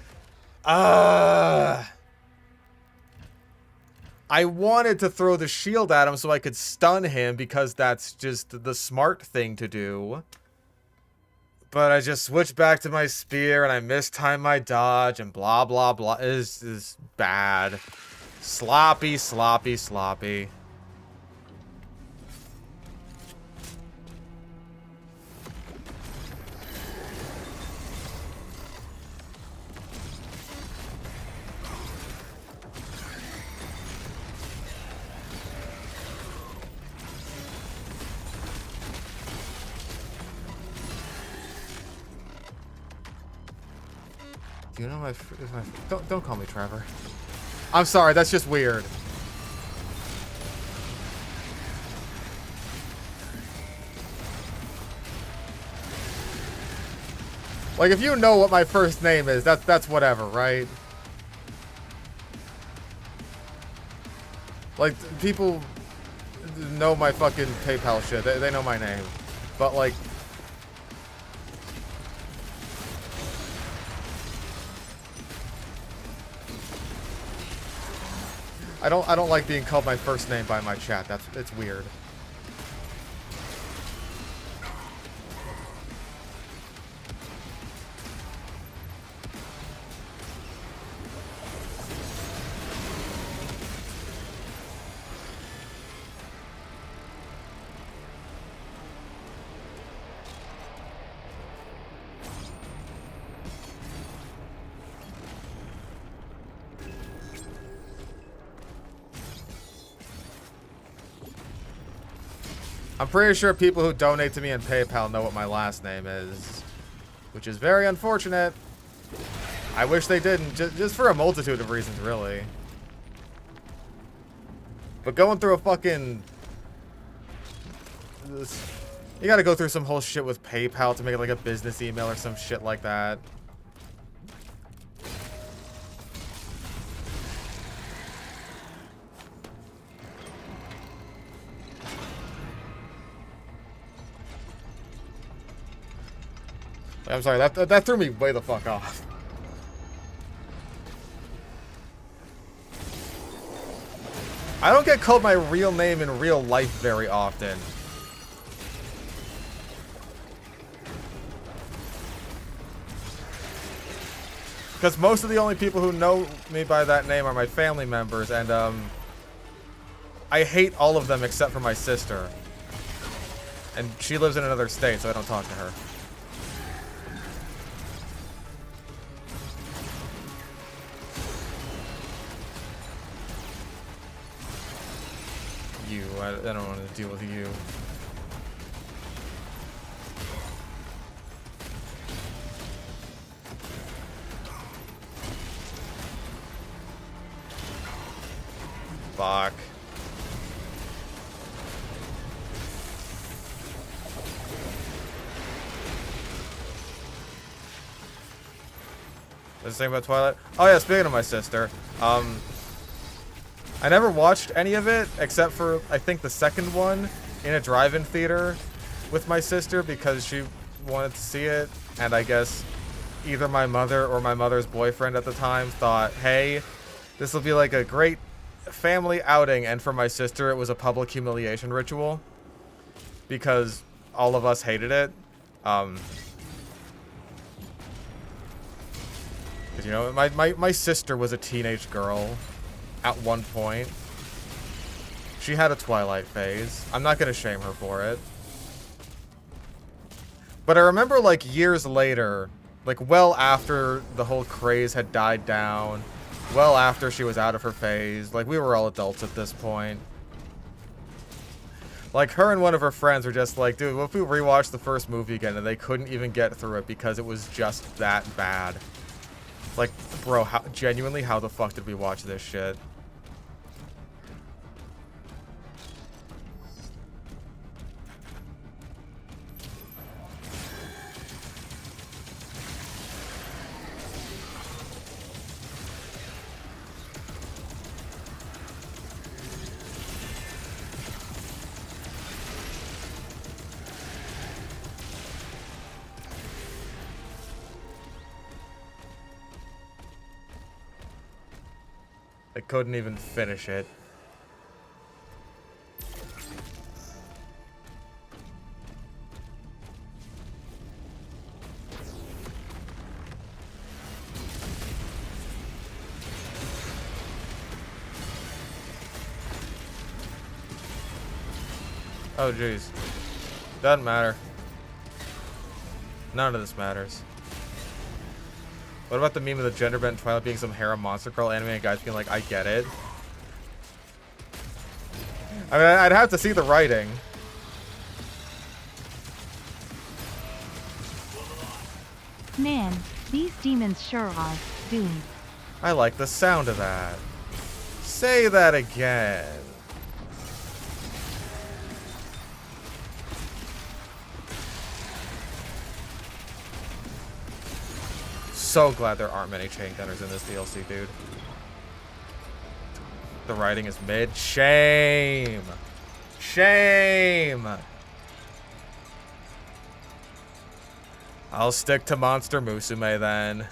I wanted to throw the shield at him so I could stun him because that's just the smart thing to do. But I just switched back to my spear and I mistimed my dodge and blah blah blah. This is bad. Sloppy, sloppy, sloppy. Do you know my don't call me Trevor. I'm sorry, that's just weird. Like, if you know what my first name is, that's whatever, right? Like, people know my fucking PayPal shit. They know my name. But, like... I don't like being called my first name by my chat. It's weird. I'm pretty sure people who donate to me in PayPal know what my last name is, which is very unfortunate. I wish they didn't, just for a multitude of reasons, really. But going through a fucking... You gotta go through some whole shit with PayPal to make it like a business email or some shit like that. I'm sorry, that threw me way the fuck off. I don't get called my real name in real life very often. Because most of the only people who know me by that name are my family members, and I hate all of them except for my sister. And she lives in another state, so I don't talk to her. I don't want to deal with you. Fuck. What's the thing about Twilight? Oh yeah, speaking of my sister, I never watched any of it except for, I think, the second one in a drive-in theater with my sister because she wanted to see it, and I guess either my mother or my mother's boyfriend at the time thought, hey, this will be like a great family outing, and for my sister it was a public humiliation ritual because all of us hated it. Because, you know, my sister was a teenage girl at one point. She had a Twilight phase. I'm not gonna shame her for it. But I remember, like, years later, like, well after the whole craze had died down, well after she was out of her phase, like, we were all adults at this point. Like, her and one of her friends were just like, dude, what if we rewatched the first movie again and they couldn't even get through it because it was just that bad? Like, bro, genuinely, how the fuck did we watch this shit? I couldn't even finish it. Oh, jeez. Doesn't matter. None of this matters. What about the meme of the gender bent Twilight being some harem monster girl anime and guys being like, I get it? I mean, I'd have to see the writing. Man, these demons sure are doomed. I like the sound of that. Say that again. So glad there aren't many chain gunners in this DLC, dude. The writing is mid. Shame. Shame. I'll stick to Monster Musume then.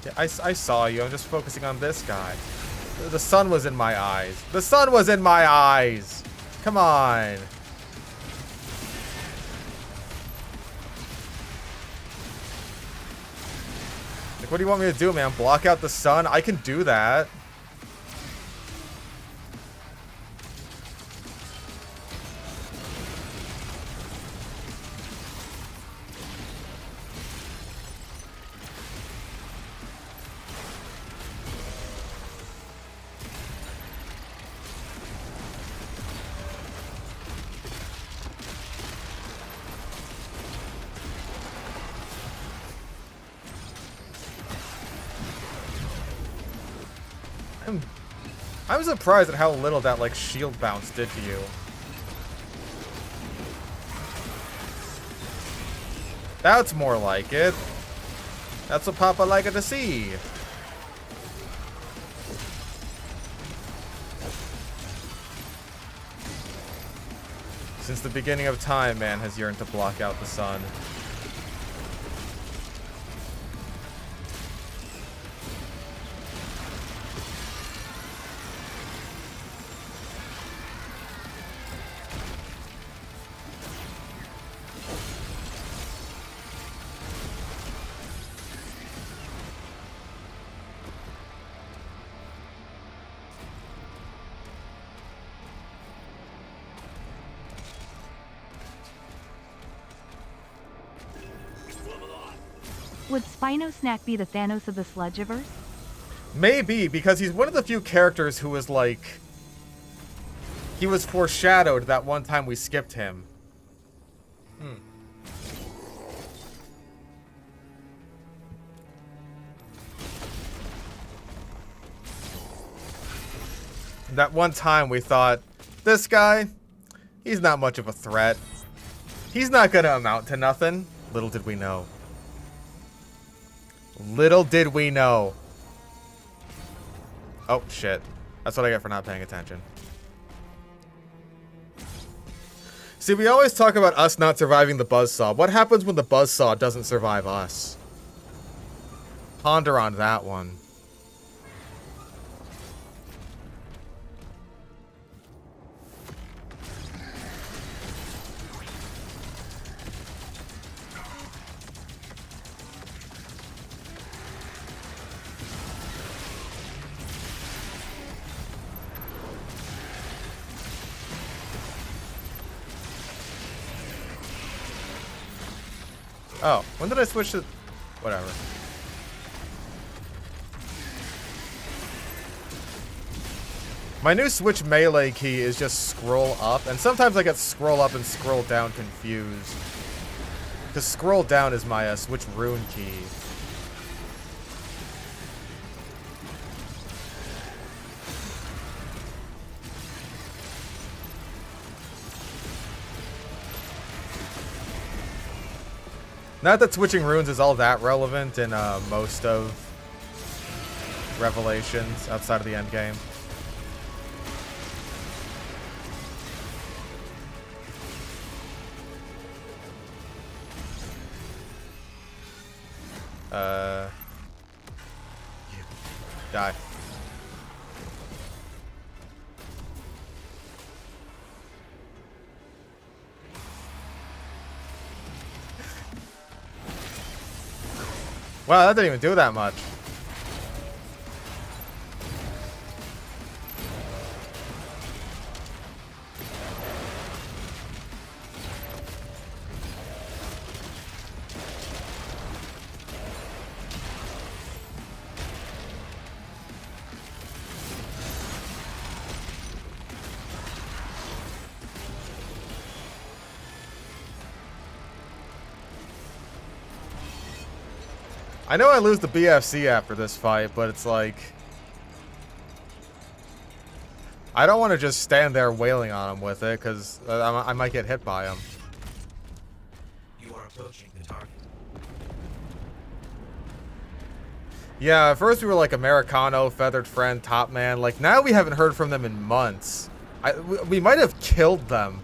Yeah, I saw you. I'm just focusing on this guy. The sun was in my eyes. The sun was in my eyes. Come on. Like, what do you want me to do, man? Block out the sun? I can do that. I'm surprised at how little that, like, shield bounce did to you. That's more like it. That's what Papa liked to see. Since the beginning of time, man has yearned to block out the sun. Would Spinosnack be the Thanos of the Sludgiverse? Maybe, because he's one of the few characters who was like... He was foreshadowed that one time we skipped him. That one time we thought, this guy, he's not much of a threat. He's not gonna amount to nothing. Little did we know. Little did we know. Oh, shit. That's what I get for not paying attention. See, we always talk about us not surviving the buzzsaw. What happens when the buzzsaw doesn't survive us? Ponder on that one. Oh, when did I switch to... Whatever. My new Switch melee key is just scroll up, and sometimes I get scroll up and scroll down confused. Because scroll down is my Switch rune key. Not that switching runes is all that relevant in most of Revelations outside of the end game. Die. Wow, that didn't even do that much. I know I lose the BFC after this fight, but it's like... I don't want to just stand there wailing on him with it, because I might get hit by him. You are approaching the target. Yeah, at first we were like Americano, Feathered Friend, Top Man. Like, now we haven't heard from them in months. We might have killed them.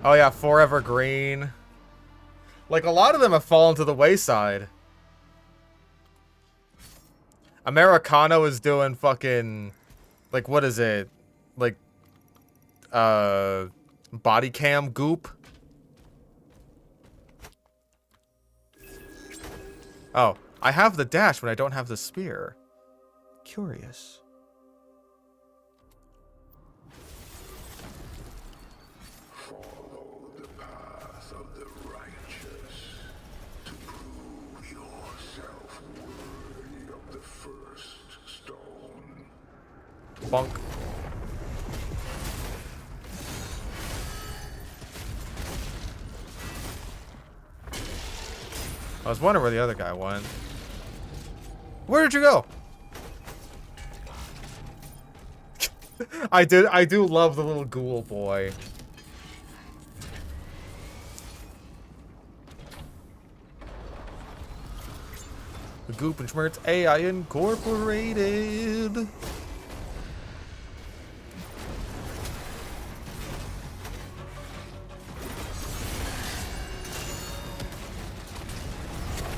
Oh yeah, Forever Green. Like, a lot of them have fallen to the wayside. Americano is doing fucking, like, what is it? Like, body cam goop. Oh, I have the dash, but I don't have the spear. Curious. Follow the path of the righteous to prove yourself worthy of the first stone. Bonk. I was wondering where the other guy went. Where did you go? I do love the little ghoul boy. The Goop and Schmerz AI Incorporated.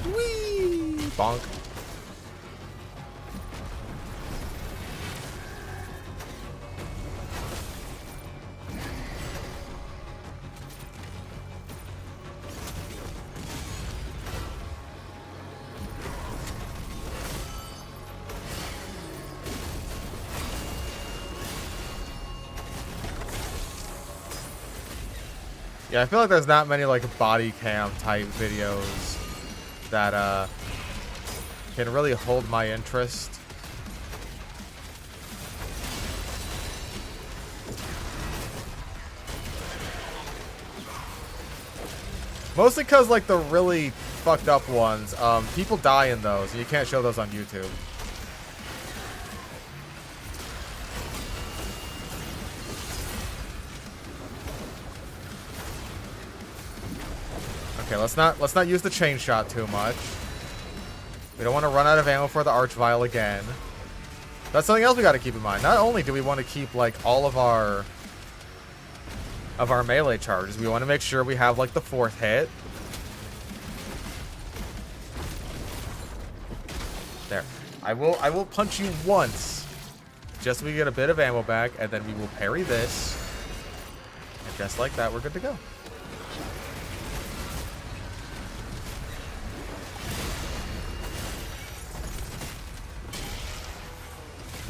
Whee! Bonk. Yeah, I feel like there's not many like body cam type videos that can really hold my interest. Mostly because like the really fucked up ones, people die in those, and you can't show those on YouTube. Okay, let's not use the chain shot too much. We don't want to run out of ammo for the Archvile again. That's something else we got to keep in mind. Not only do we want to keep like all of our melee charges, we want to make sure we have like the 4th hit. There. I will punch you once, just so we get a bit of ammo back, and then we will parry this. And just like that, we're good to go.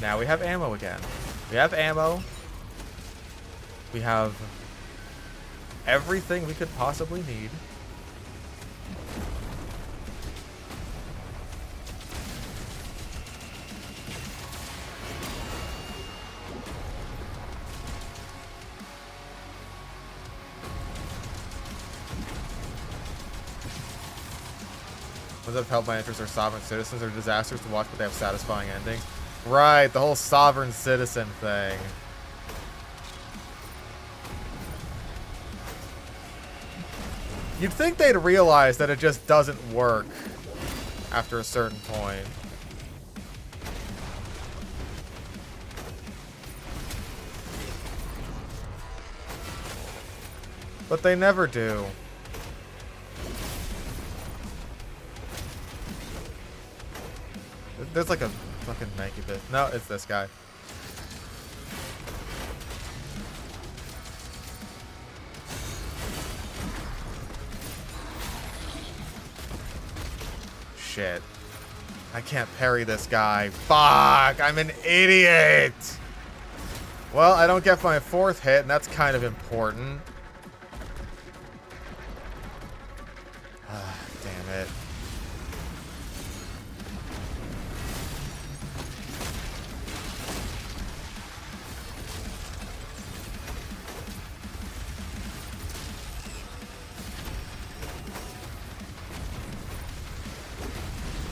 Now we have ammo again. We have ammo. We have everything we could possibly need. Ones that have held my interest are sovereign citizens or disasters to watch, but they have satisfying endings. Right, the whole sovereign citizen thing. You'd think they'd realize that it just doesn't work after a certain point. But they never do. There's like a fucking manky bit. No, it's this guy. Shit. I can't parry this guy. Fuck! I'm an idiot! Well, I don't get my 4th hit, and that's kind of important. Ah, damn it.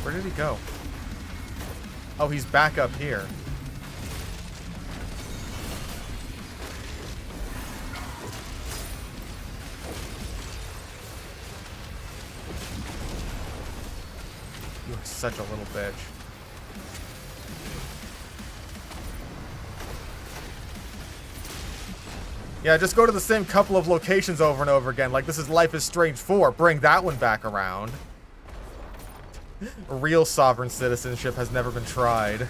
Where did he go? Oh, he's back up here. You are such a little bitch. Yeah, just go to the same couple of locations over and over again. Like this is Life is Strange 4. Bring that one back around. Real sovereign citizenship has never been tried.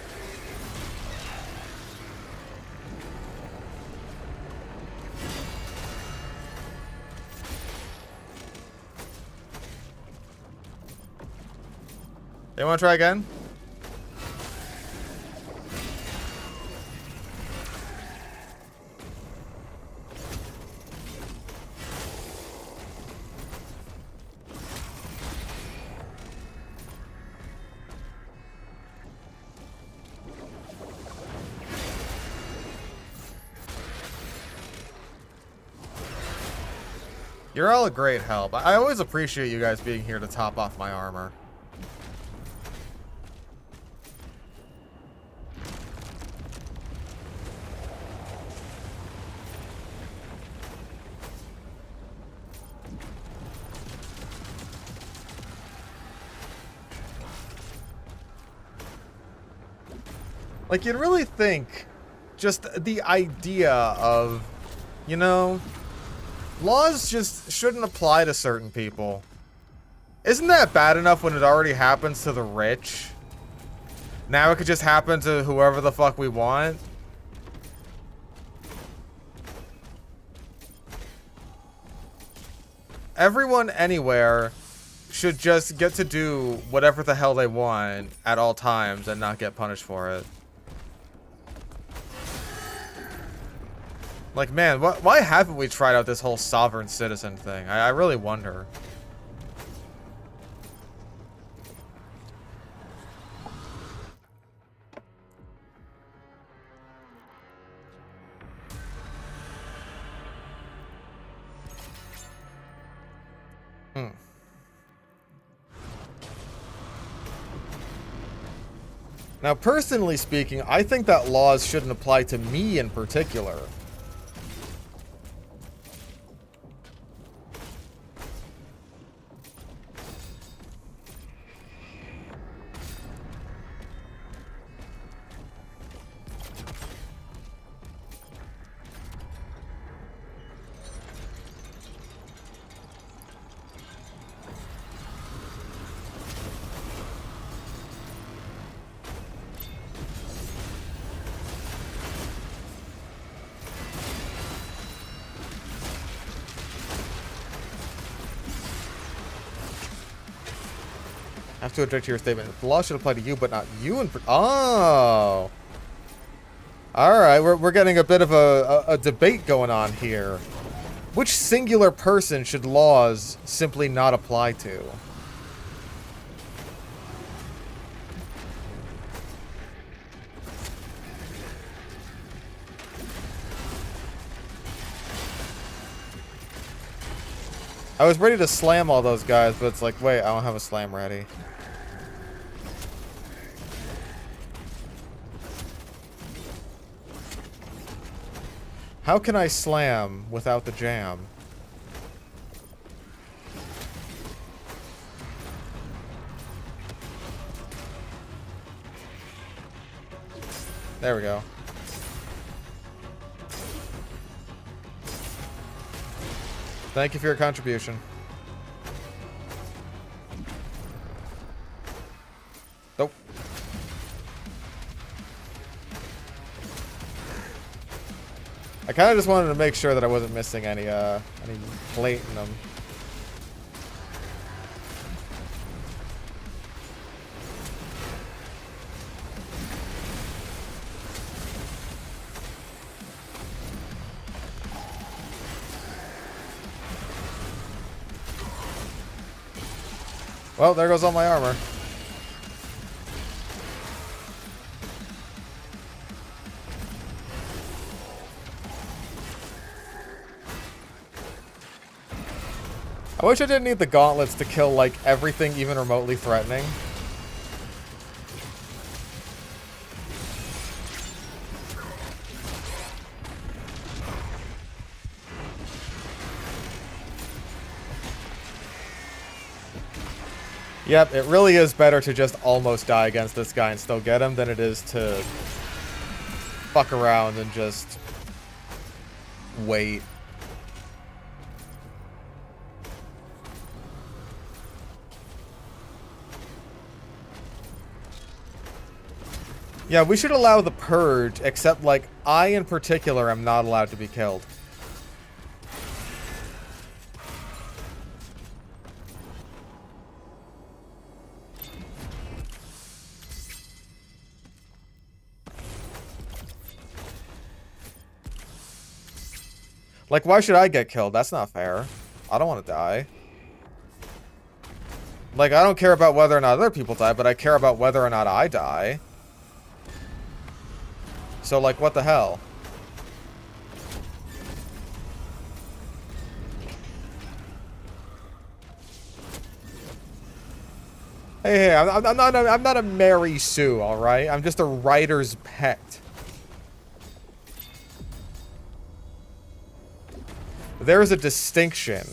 They want to try again? You're all a great help. I always appreciate you guys being here to top off my armor. Like, you'd really think just the idea of, you know, laws just shouldn't apply to certain people. Isn't that bad enough when it already happens to the rich? Now it could just happen to whoever the fuck we want? Everyone anywhere should just get to do whatever the hell they want at all times and not get punished for it. Like, man, why haven't we tried out this whole sovereign citizen thing? I really wonder. Now, personally speaking, I think that laws shouldn't apply to me in particular. I have to object to your statement. The law should apply to you, but not you in... Oh! Alright, we're getting a bit of a debate going on here. Which singular person should laws simply not apply to? I was ready to slam all those guys, but it's like, wait, I don't have a slam ready. How can I slam without the jam? There we go. Thank you for your contribution. Nope. I kind of just wanted to make sure that I wasn't missing any plate in them. Well, there goes all my armor. I wish I didn't need the gauntlets to kill, like, everything even remotely threatening. Yep, it really is better to just almost die against this guy and still get him than it is to fuck around and just wait. Yeah, we should allow the purge, except, like, I in particular am not allowed to be killed. Like, why should I get killed? That's not fair. I don't want to die. Like, I don't care about whether or not other people die, but I care about whether or not I die. So, like, what the hell? Hey, I'm not a Mary Sue, all right? I'm just a writer's pet. There is a distinction.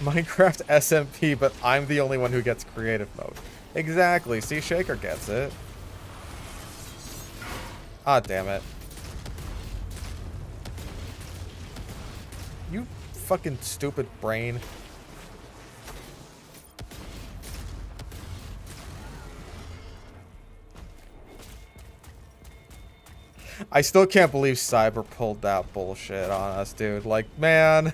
Minecraft SMP, but I'm the only one who gets creative mode. Exactly. See, Shaker gets it. Ah, damn it. You fucking stupid brain. I still can't believe Cyber pulled that bullshit on us, dude. Like, man.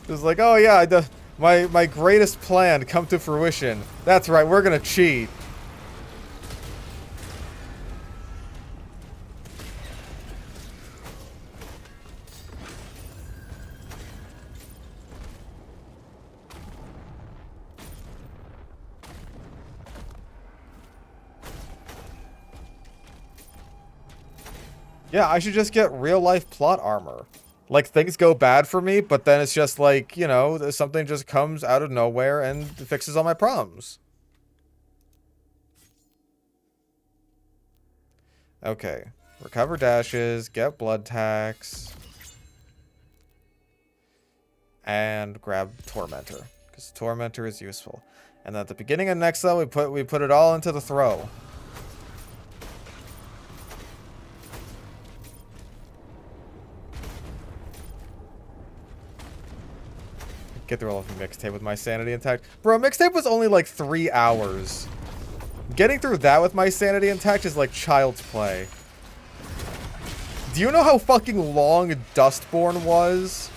It was like, oh yeah, my greatest plan come to fruition. That's right, we're gonna cheat. Yeah, I should just get real-life plot armor. Like, things go bad for me, but then it's just like, you know, something just comes out of nowhere and fixes all my problems. Okay. Recover dashes, get blood tax. And grab Tormentor, because Tormentor is useful. And at the beginning of next level, we put it all into the throw. Get through all of the mixtape with my sanity intact. Bro, mixtape was only like 3 hours. Getting through that with my sanity intact is like child's play. Do you know how fucking long Dustborn was?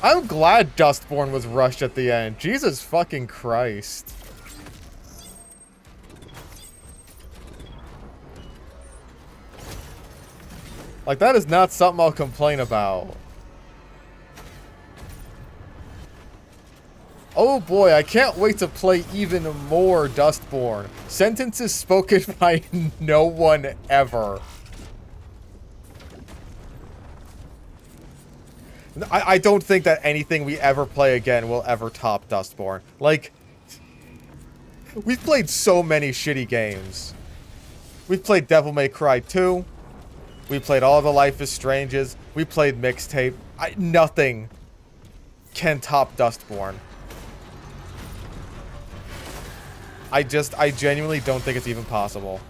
I'm glad Dustborn was rushed at the end. Jesus fucking Christ. Like, that is not something I'll complain about. Oh boy, I can't wait to play even more Dustborn. Sentences spoken by no one ever. I don't think that anything we ever play again will ever top Dustborn. Like, we've played so many shitty games. We've played Devil May Cry 2. We played all the Life is Stranges. We played Mixtape. Nothing can top Dustborn. I genuinely don't think it's even possible.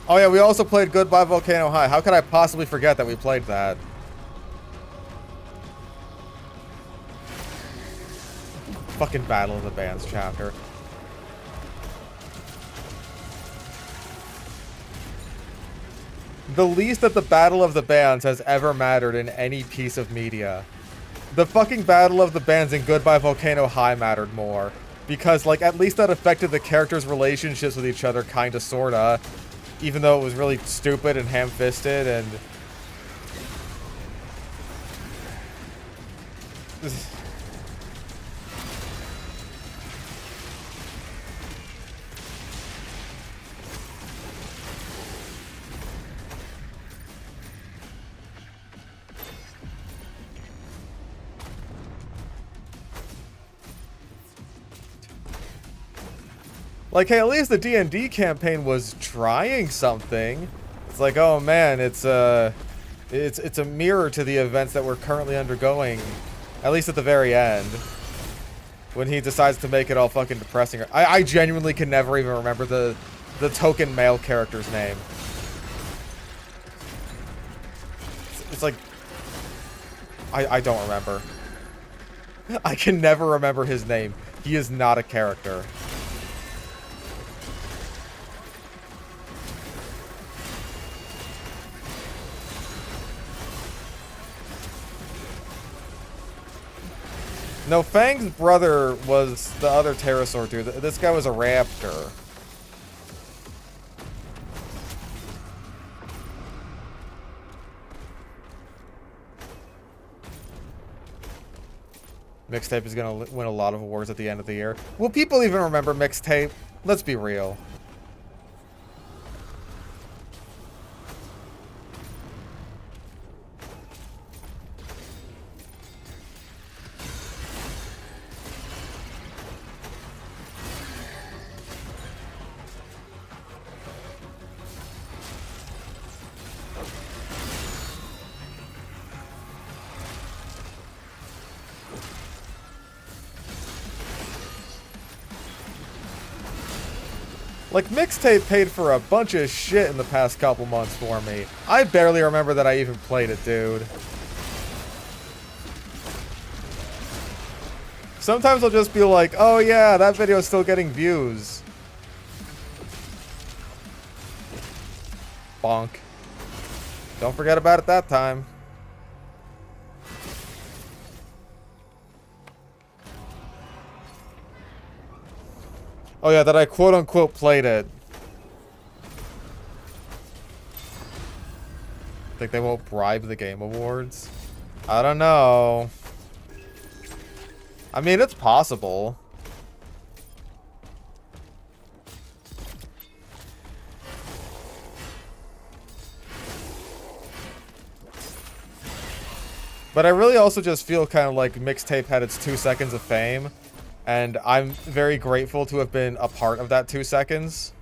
Oh yeah, we also played Goodbye Volcano High. How could I possibly forget that we played that? Fucking Battle of the Bands chapter. The least that the Battle of the Bands has ever mattered in any piece of media. The fucking Battle of the Bands in Goodbye Volcano High mattered more. Because, like, at least that affected the characters' relationships with each other, kinda, sorta. Even though it was really stupid and ham-fisted and... Like, hey, at least the D&D campaign was trying something. It's like, oh man, it's a mirror to the events that we're currently undergoing, at least at the very end, when he decides to make it all fucking depressing. I genuinely can never even remember the token male character's name. It's like, I don't remember. I can never remember his name. He is not a character. No, Fang's brother was the other pterosaur dude. This guy was a raptor. Mixtape is gonna win a lot of awards at the end of the year. Will people even remember Mixtape? Let's be real. Like, Mixtape paid for a bunch of shit in the past couple months for me. I barely remember that I even played it, dude. Sometimes I'll just be like, oh yeah, that video is still getting views. Bonk. Don't forget about it that time. Oh yeah, that I quote-unquote played it. Think they won't bribe the Game Awards? I don't know. I mean, it's possible. But I really also just feel kind of like Mixtape had its 2 seconds of fame. And I'm very grateful to have been a part of that 2 seconds.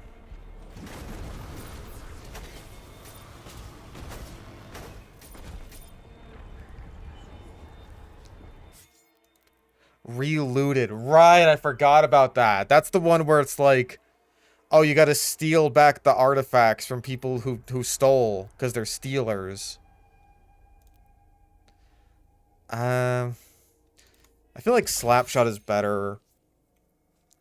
Relooted. Right, I forgot about that. That's the one where it's like, oh, you gotta steal back the artifacts from people who stole, because they're stealers. I feel like Slapshot is better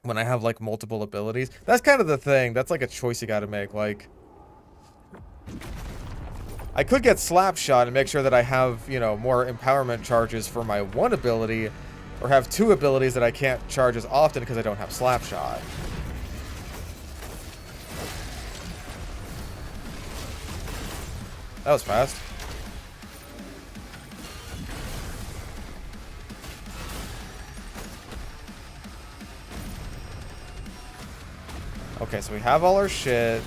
when I have, like, multiple abilities. That's kind of the thing. That's, like, a choice you gotta make. Like, I could get Slapshot and make sure that I have, you know, more empowerment charges for my one ability, or have 2 abilities that I can't charge as often because I don't have Slapshot. That was fast. Okay, so we have all our shit.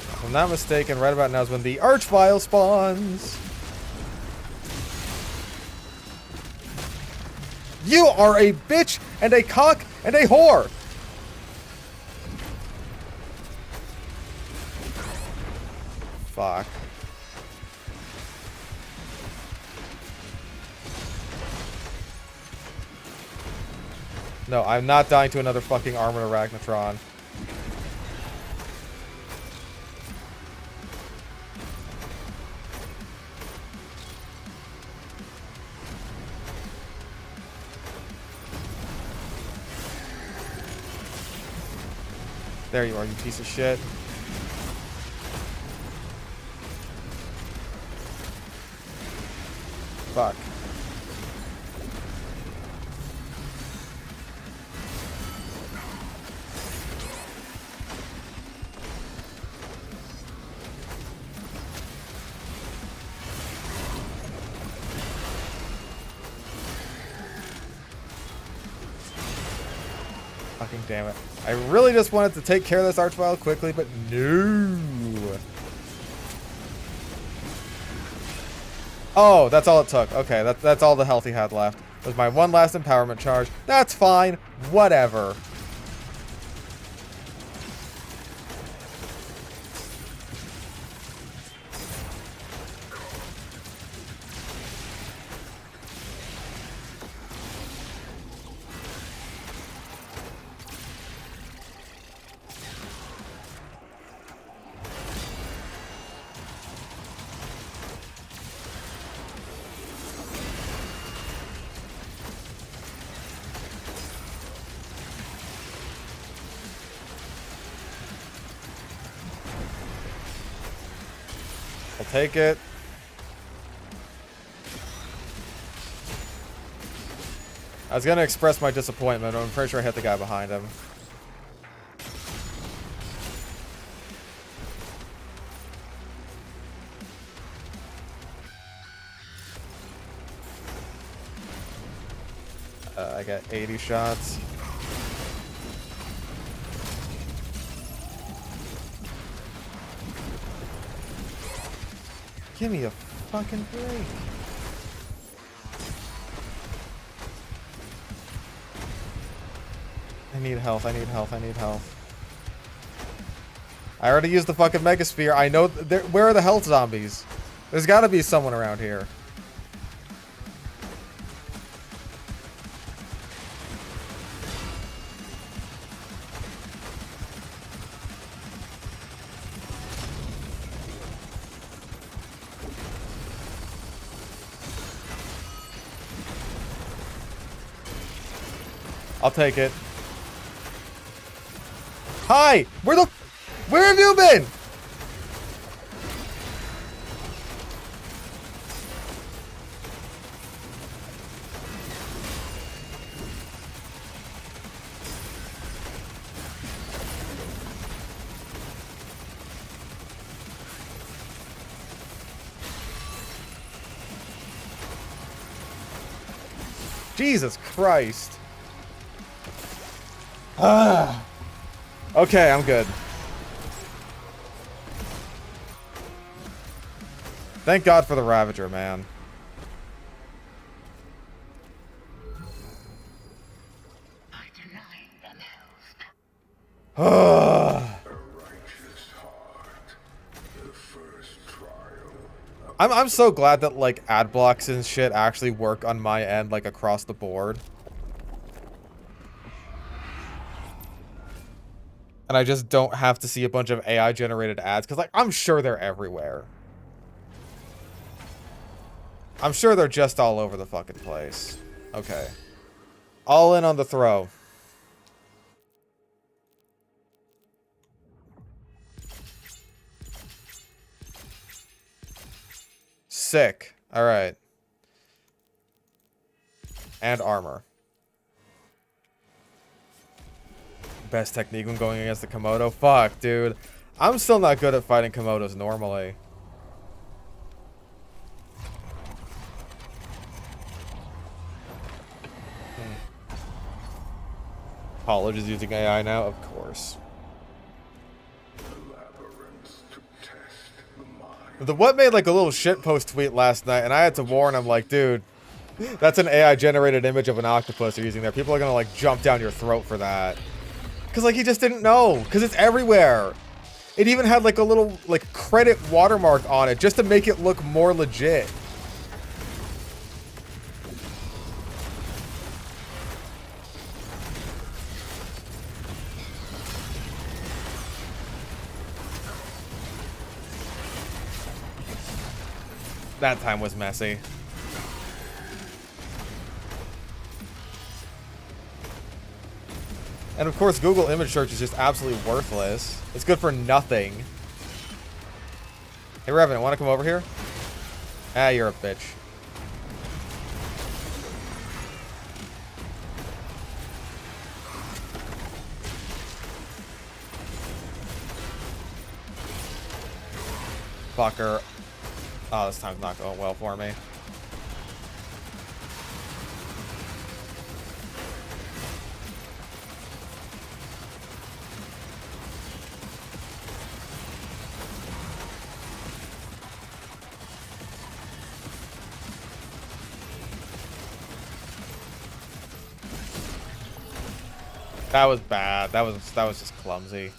If I'm not mistaken, right about now is when the Archvile spawns. You are a bitch and a cock and a whore. Fuck. No, I'm not dying to another fucking Armored Arachnotron. There you are, you piece of shit. Fuck. Fucking damn it. I really just wanted to take care of this Archvile quickly, but no. Oh, that's all it took. Okay, that's all the health he had left. It was my one last empowerment charge. That's fine. Whatever. I'll take it. I was gonna express my disappointment, but I'm pretty sure I hit the guy behind him. I got 80 shots. Give me a fucking break. I need health, I need health, I need health. I already used the fucking Megasphere. I know. Where are the health zombies? There's gotta be someone around here. I'll take it. Hi! Where have you been? Jesus Christ. Okay, I'm good. Thank God for the Ravager, man. I deny them health. I'm A righteous heart. The first trial. so glad that like ad blocks and shit actually work on my end, like across the board. And I just don't have to see a bunch of AI generated ads, because like I'm sure they're everywhere. I'm sure they're just all over the fucking place. Okay. All in on the throw. Sick. Alright. And armor. Best technique when going against the Komodo? Fuck, dude. I'm still not good at fighting Komodos normally. College is using AI now? Of course. The what made like a little shitpost tweet last night, and I had to warn him, like, dude, that's an AI generated image of an octopus you're using there. People are gonna like jump down your throat for that. Cause like he just didn't know, cause it's everywhere. It even had like a little like credit watermark on it just to make it look more legit. That time was messy. And of course, Google image search is just absolutely worthless. It's good for nothing. Hey, Revenant, want to come over here? Ah, you're a bitch. Fucker. Oh, this time's not going well for me. That was bad. That was just clumsy.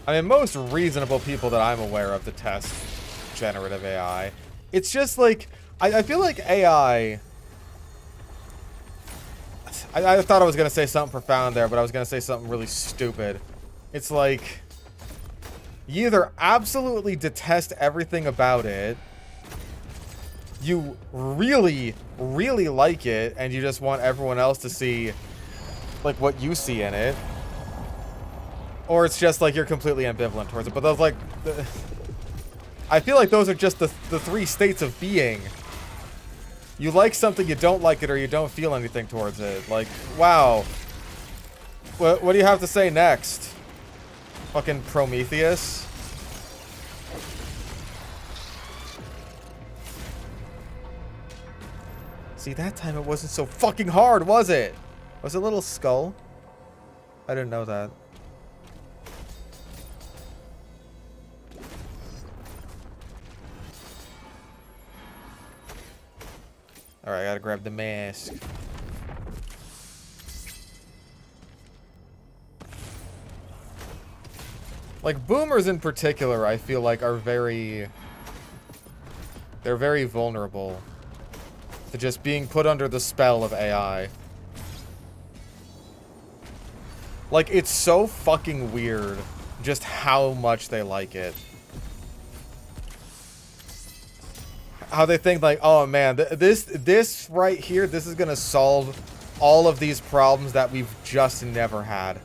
I mean, most reasonable people that I'm aware of to test generative AI, it's just like, I feel like AI... I thought I was going to say something profound there, but I was going to say something really stupid. It's like, you either absolutely detest everything about it, you really, really like it, and you just want everyone else to see, like, what you see in it, or it's just like you're completely ambivalent towards it. But those, like, I feel like those are just the three states of being. You like something, you don't like it, or you don't feel anything towards it. Like, wow. What do you have to say next? Fucking Prometheus? See, that time it wasn't so fucking hard, was it? Was it Little Skull? I didn't know that. Alright, I gotta grab the mask. Like, boomers in particular, I feel like are very... They're very vulnerable to just being put under the spell of AI. Like, it's so fucking weird just how much they like it. How they think like, oh man, this right here, this is gonna solve all of these problems that we've just never had.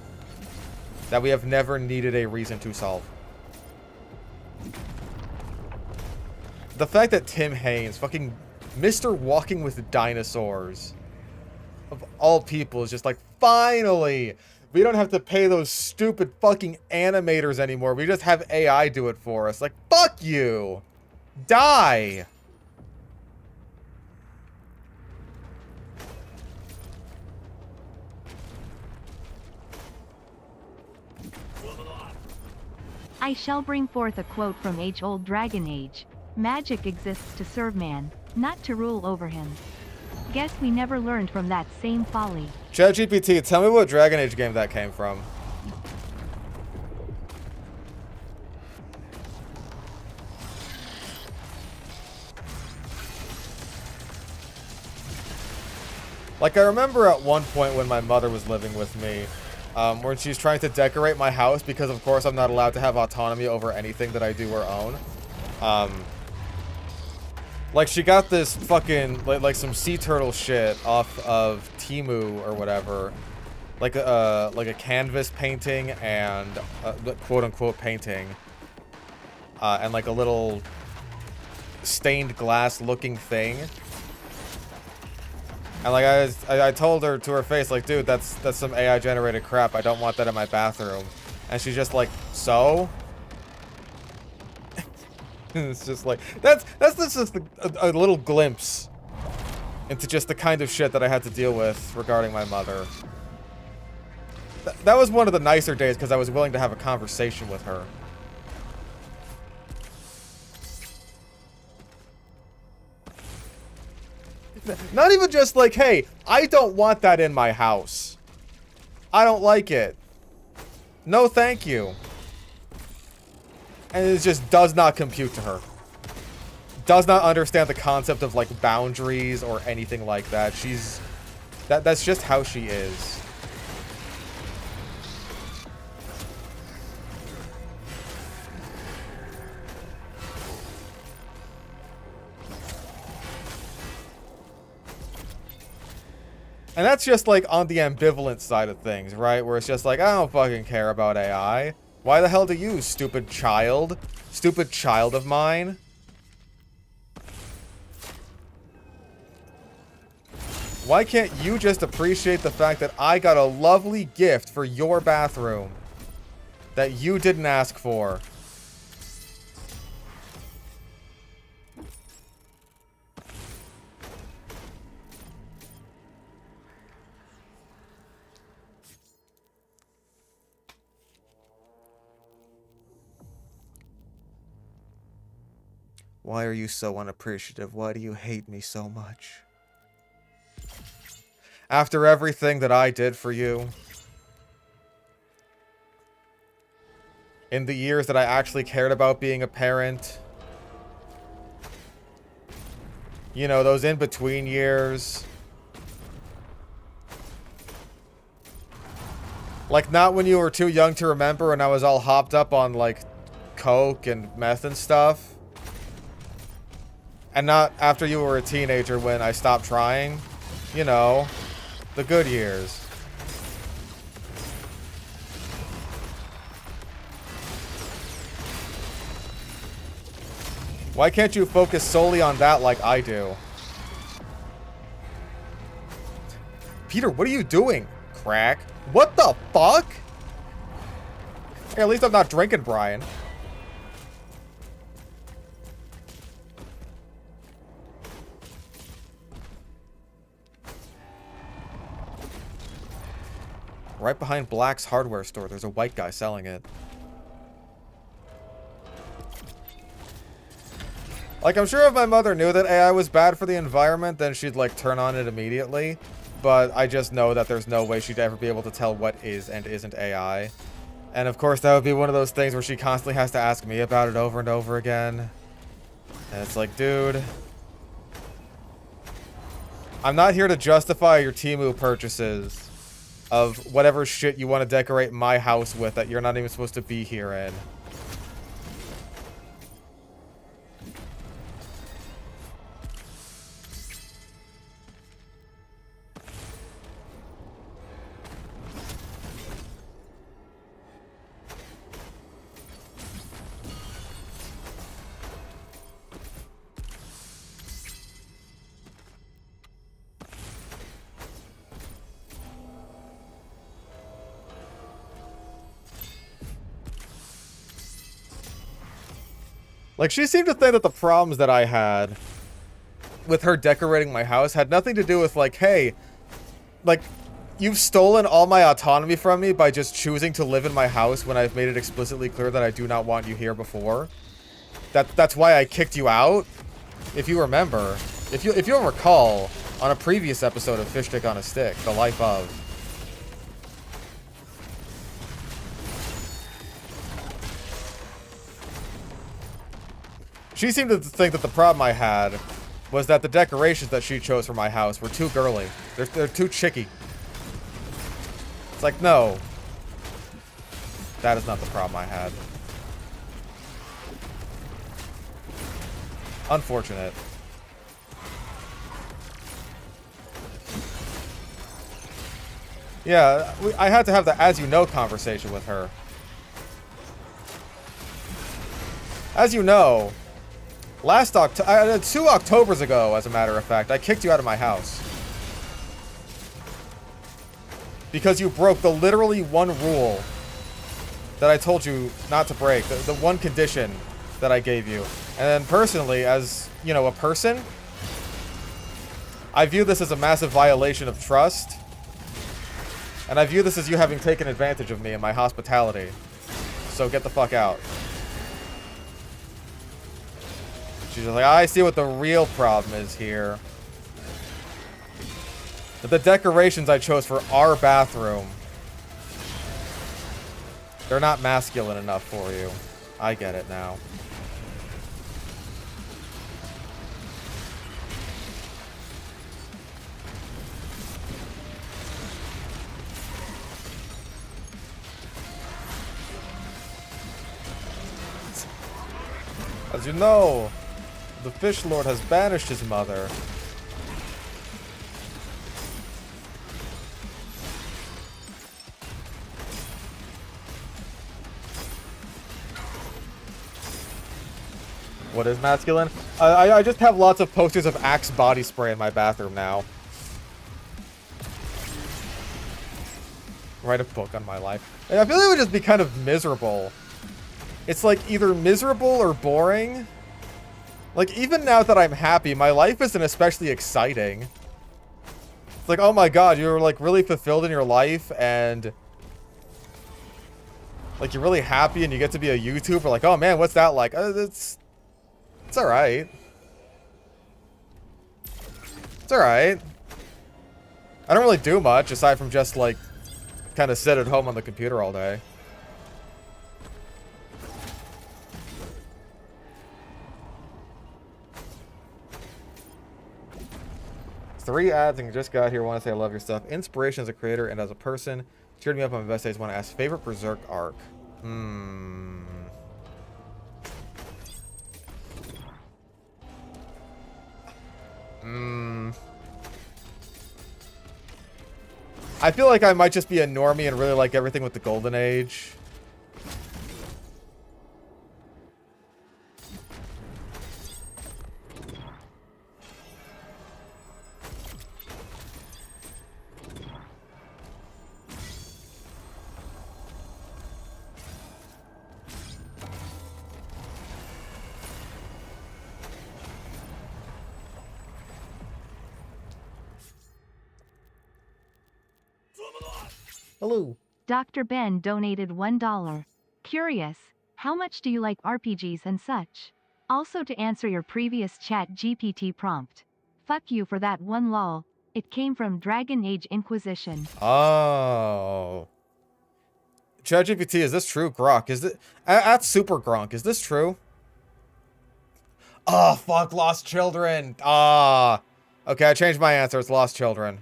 That we have never needed a reason to solve. The fact that Tim Haynes, fucking Mr. Walking with Dinosaurs, of all people, is just like, finally, we don't have to pay those stupid fucking animators anymore. We just have AI do it for us. Like, fuck you! Die! I shall bring forth a quote from age-old Dragon Age. Magic exists to serve man, not to rule over him. Guess we never learned from that same folly. ChatGPT, tell me what Dragon Age game that came from. Like, I remember at one point when my mother was living with me, when she's trying to decorate my house, because of course I'm not allowed to have autonomy over anything that I do or own. Like, she got this fucking, like some sea turtle shit off of Temu or whatever. Like a canvas painting and quote-unquote painting. And like a little stained glass looking thing. And like I told her to her face, like, dude, that's some AI generated crap. I don't want that in my bathroom. And she's just like, so? It's just like, that's just a little glimpse into just the kind of shit that I had to deal with regarding my mother. That was one of the nicer days because I was willing to have a conversation with her. Not even just like, hey, I don't want that in my house. I don't like it. No, thank you. And it just does not compute to her. Does not understand the concept of, like, boundaries or anything like that. That's just how she is. And that's just like on the ambivalent side of things, right? Where it's just like, I don't fucking care about AI. Why the hell do you, stupid child? Stupid child of mine? Why can't you just appreciate the fact that I got a lovely gift for your bathroom that you didn't ask for? Why are you so unappreciative? Why do you hate me so much? After everything that I did for you, in the years that I actually cared about being a parent, you know, those in-between years. Like, not when you were too young to remember and I was all hopped up on, like, coke and meth and stuff. And not after you were a teenager when I stopped trying. You know, the good years. Why can't you focus solely on that like I do? Peter, what are you doing? Crack. What the fuck? Hey, at least I'm not drinking, Brian. Right behind Black's hardware store, there's a white guy selling it. Like, I'm sure if my mother knew that AI was bad for the environment, then she'd, like, turn on it immediately. But I just know that there's no way she'd ever be able to tell what is and isn't AI. And, of course, that would be one of those things where she constantly has to ask me about it over and over again. And it's like, dude, I'm not here to justify your Temu purchases of whatever shit you want to decorate my house with that you're not even supposed to be here in. Like, she seemed to think that the problems that I had with her decorating my house had nothing to do with, like, hey, like, you've stolen all my autonomy from me by just choosing to live in my house when I've made it explicitly clear that I do not want you here before. That's why I kicked you out. If you remember, if you'll recall, on a previous episode of Fish Stick on a Stick, The Life of, she seemed to think that the problem I had was that the decorations that she chose for my house were too girly. They're too chicky. It's like, no. That is not the problem I had. Unfortunate. Yeah, I had to have the as you know conversation with her. As you know, last 2 Octobers ago, as a matter of fact, I kicked you out of my house. Because you broke the literally one rule that I told you not to break. The one condition that I gave you. And then personally, as, you know, a person, I view this as a massive violation of trust. And I view this as you having taken advantage of me and my hospitality. So get the fuck out. She's just like, I see what the real problem is here. That the decorations I chose for our bathroom, they're not masculine enough for you. I get it now. As you know, the Fish Lord has banished his mother. What is masculine? I just have lots of posters of Axe body spray in my bathroom now. Write a book on my life. And I feel like it would just be kind of miserable. It's like either miserable or boring. Like, even now that I'm happy, my life isn't especially exciting. It's like, oh my god, you're like really fulfilled in your life and like you're really happy and you get to be a YouTuber. Like, oh man, what's that like? It's alright. It's alright. I don't really do much aside from just like kind of sit at home on the computer all day. Three ads and just got here. Want to say I love your stuff. Inspiration as a creator and as a person. Cheered me up on my best days. Want to ask favorite Berserk arc. I feel like I might just be a normie and really like everything with the Golden Age. Hello. Dr. Ben donated $1. Curious, how much do you like RPGs and such? Also to answer your previous chat GPT prompt. Fuck you for that one lol. It came from Dragon Age Inquisition. Oh. ChatGPT, is this true? Grok, is it at Super Gronk? Is this true? Oh, fuck, Lost Children. Ah. Okay, I changed my answer. It's Lost Children.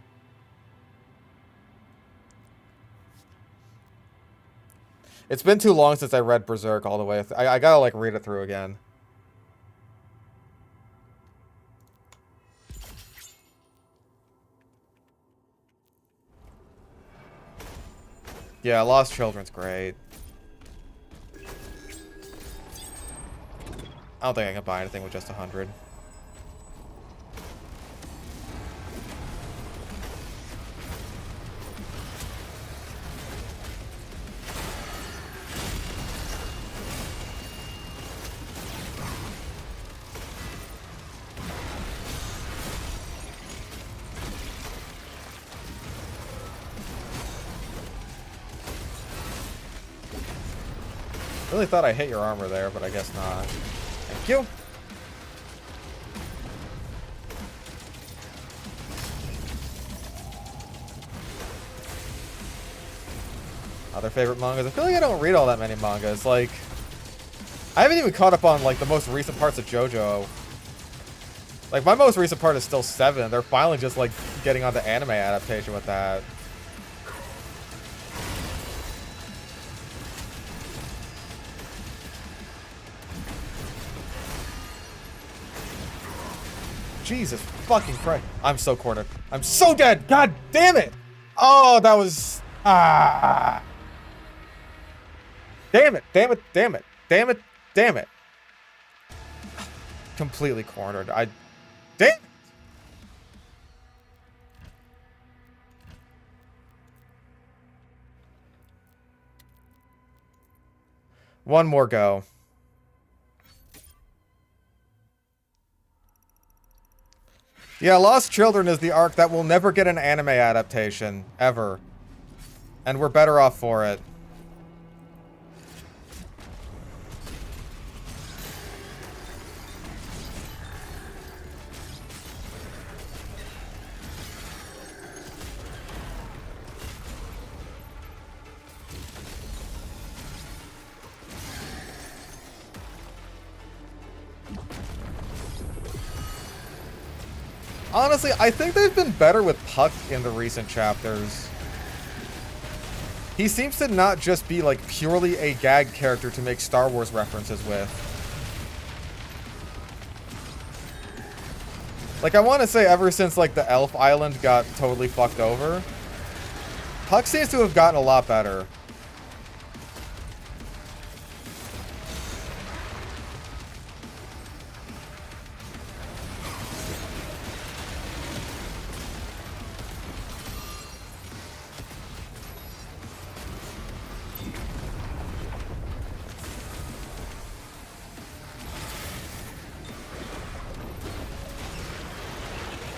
It's been too long since I read Berserk all the way. I gotta, like, read it through again. Yeah, Lost Children's great. I don't think I can buy anything with just 100. I really thought I hit your armor there, but I guess not. Thank you. Other favorite mangas? I feel like I don't read all that many mangas. Like, I haven't even caught up on, like, the most recent parts of JoJo. Like, my most recent part is still 7. They're finally just, like, getting on the anime adaptation with that. Jesus fucking Christ. I'm so cornered. I'm so dead. God damn it. Oh, that was... Ah. Damn it. Damn it. Damn it. Damn it. Damn it. Completely cornered. Damn it. One more go. Yeah, Lost Children is the arc that will never get an anime adaptation, ever. And we're better off for it. Honestly, I think they've been better with Puck in the recent chapters. He seems to not just be, like, purely a gag character to make Star Wars references with. Like, I want to say ever since, like, the Elf Island got totally fucked over, Puck seems to have gotten a lot better.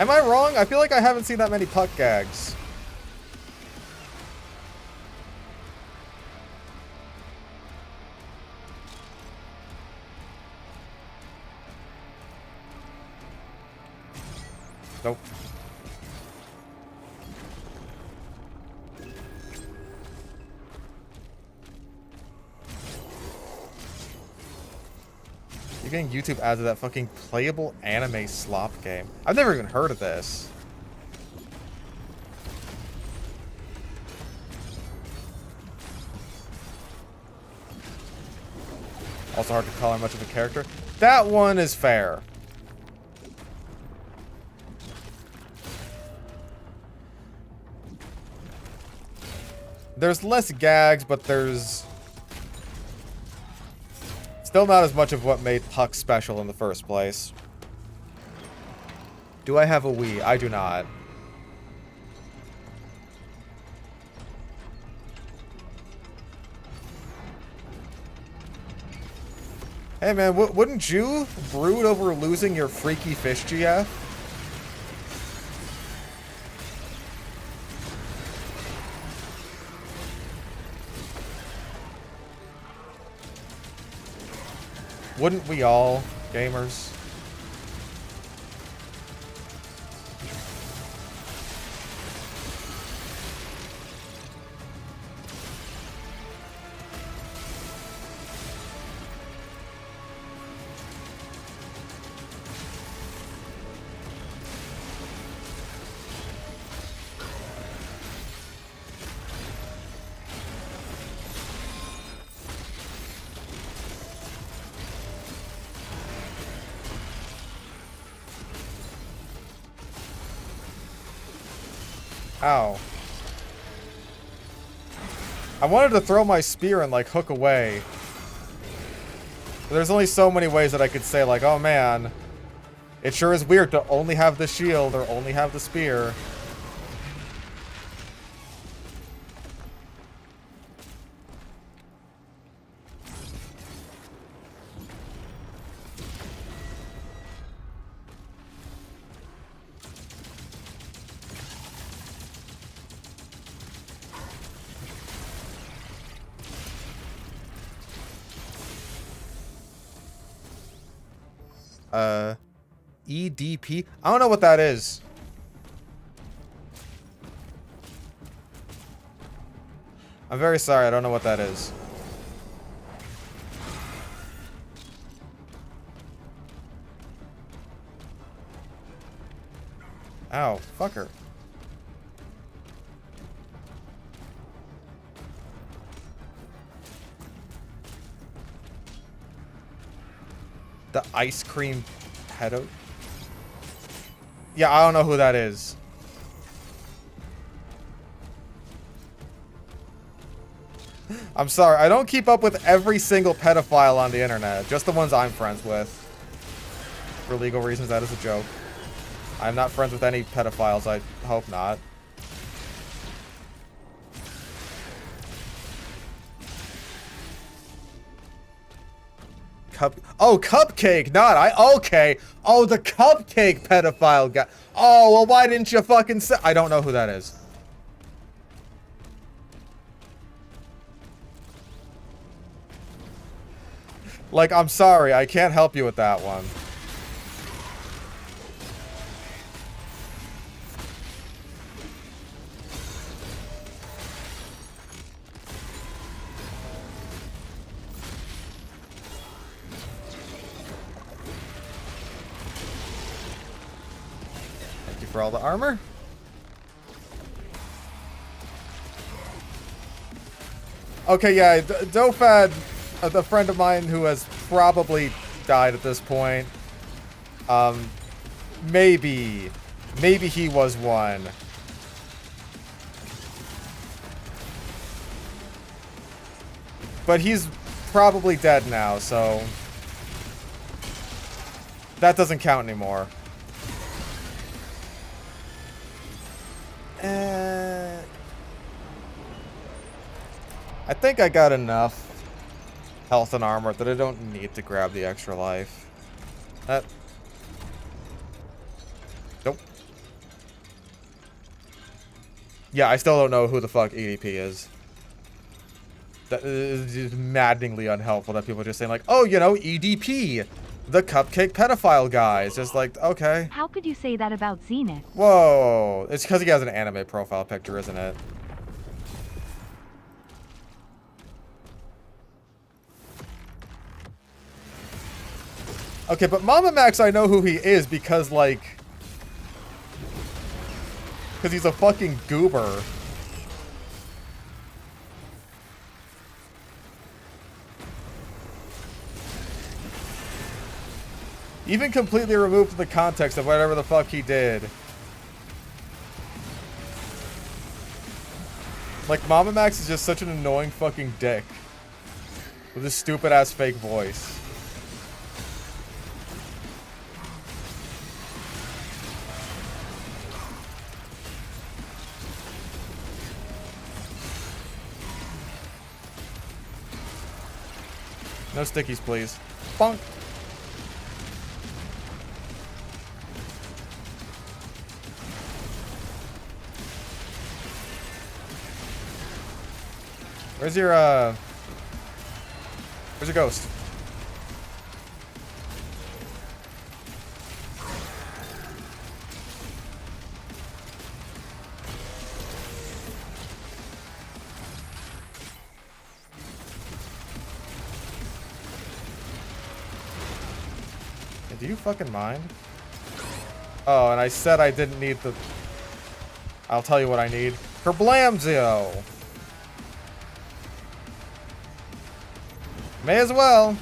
Am I wrong? I feel like I haven't seen that many Puck gags. Nope. You're getting YouTube ads of that fucking playable anime slop game. I've never even heard of this. Also hard to call her much of a character. That one is fair. There's less gags, but there's still not as much of what made Puck special in the first place. Do I have a Wii? I do not. Hey man, wouldn't you brood over losing your freaky fish GF? Wouldn't we all, gamers? Ow. I wanted to throw my spear and, like, hook away. But there's only so many ways that I could say, like, oh man, it sure is weird to only have the shield or only have the spear. EDP? I don't know what that is. I'm very sorry, I don't know what that is. Ow, fucker. The ice cream pedo? Yeah, I don't know who that is. I'm sorry, I don't keep up with every single pedophile on the internet. Just the ones I'm friends with. For legal reasons, that is a joke. I'm not friends with any pedophiles, I hope not. Oh, Cupcake, not I. Okay. Oh, the Cupcake pedophile guy. Oh, well, why didn't you fucking say? I don't know who that is. Like, I'm sorry, I can't help you with that one. For all the armor. Okay, yeah, Dofad, a friend of mine who has probably died at this point. Maybe he was one. But he's probably dead now, so that doesn't count anymore. I think I got enough health and armor that I don't need to grab the extra life. Nope. Yeah, I still don't know who the fuck EDP is. That is just maddeningly unhelpful that people are just saying like, oh, you know, EDP, the cupcake pedophile guy. It's just like, okay. How could you say that about Zenith? Whoa. It's because he has an anime profile picture, isn't it? Okay, but Mama Max, I know who he is because, like... because he's a fucking goober. Even completely removed the context of whatever the fuck he did. Like, Mama Max is just such an annoying fucking dick. With his stupid ass fake voice. No stickies, please. Bonk. Where's your ghost? Do you fucking mind? Oh, and I said I didn't need the... I'll tell you what I need. Kerblamzio! May as well.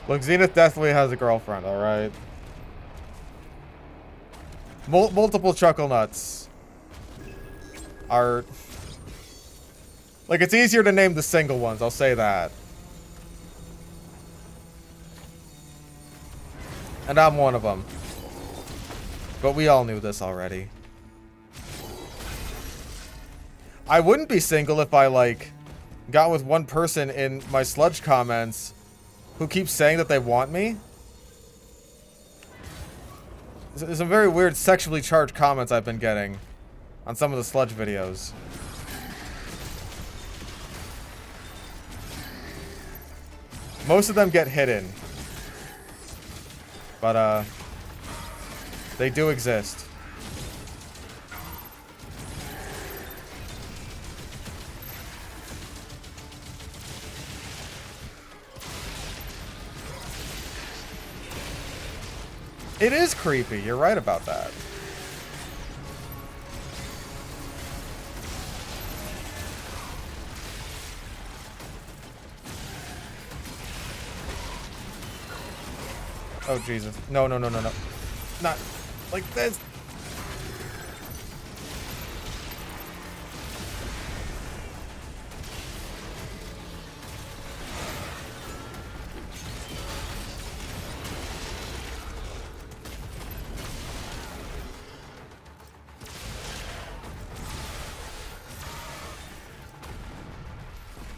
Look, Zenith definitely has a girlfriend, alright? Multiple chuckle nuts are... like, it's easier to name the single ones, I'll say that. And I'm one of them. But we all knew this already. I wouldn't be single if I, like, got with one person in my sludge comments who keeps saying that they want me. There's some very weird sexually charged comments I've been getting on some of the sludge videos. Most of them get hidden. But, they do exist. It is creepy. You're right about that. Oh, Jesus. No, no, no, no, no. Not like this.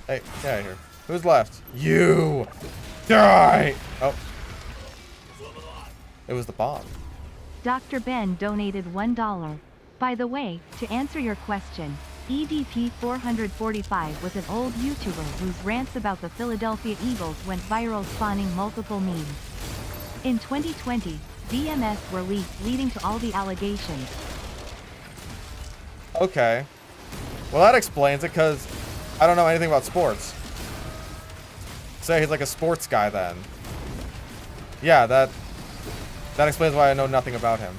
Hey, get out of here. Who's left? You! Die! Oh. It was the bomb. Dr. Ben donated $1. By the way, to answer your question, EDP 445 was an old YouTuber whose rants about the Philadelphia Eagles went viral, spawning multiple memes. In 2020, DMS were leaked, leading to all the allegations. Okay. Well, that explains it, because I don't know anything about sports. So he's like a sports guy then. Yeah, that explains why I know nothing about him.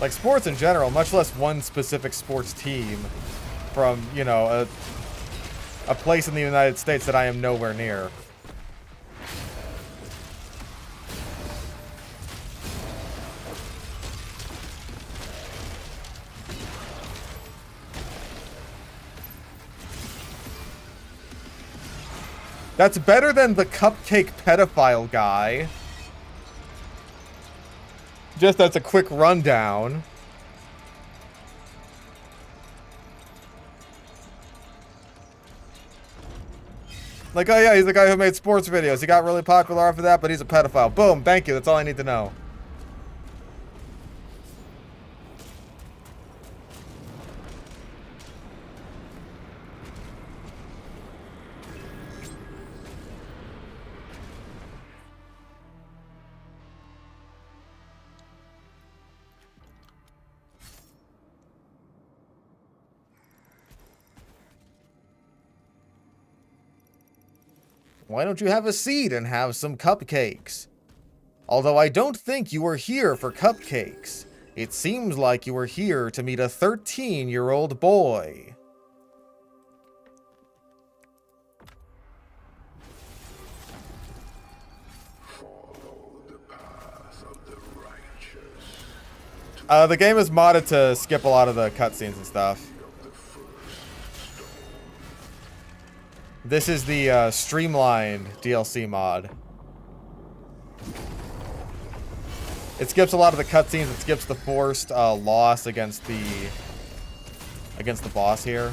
Like, sports in general, much less one specific sports team from, you know, a place in the United States that I am nowhere near. That's better than the cupcake pedophile guy. Just as a quick rundown. Like, oh yeah, he's the guy who made sports videos. He got really popular after that, but he's a pedophile. Boom, thank you. That's all I need to know. Why don't you have a seat and have some cupcakes? Although I don't think you were here for cupcakes. It seems like you were here to meet a 13-year-old boy. Follow the path of the righteous. The game is modded to skip a lot of the cutscenes and stuff. This is the streamlined DLC mod. It skips a lot of the cutscenes. It skips the forced loss against the boss here.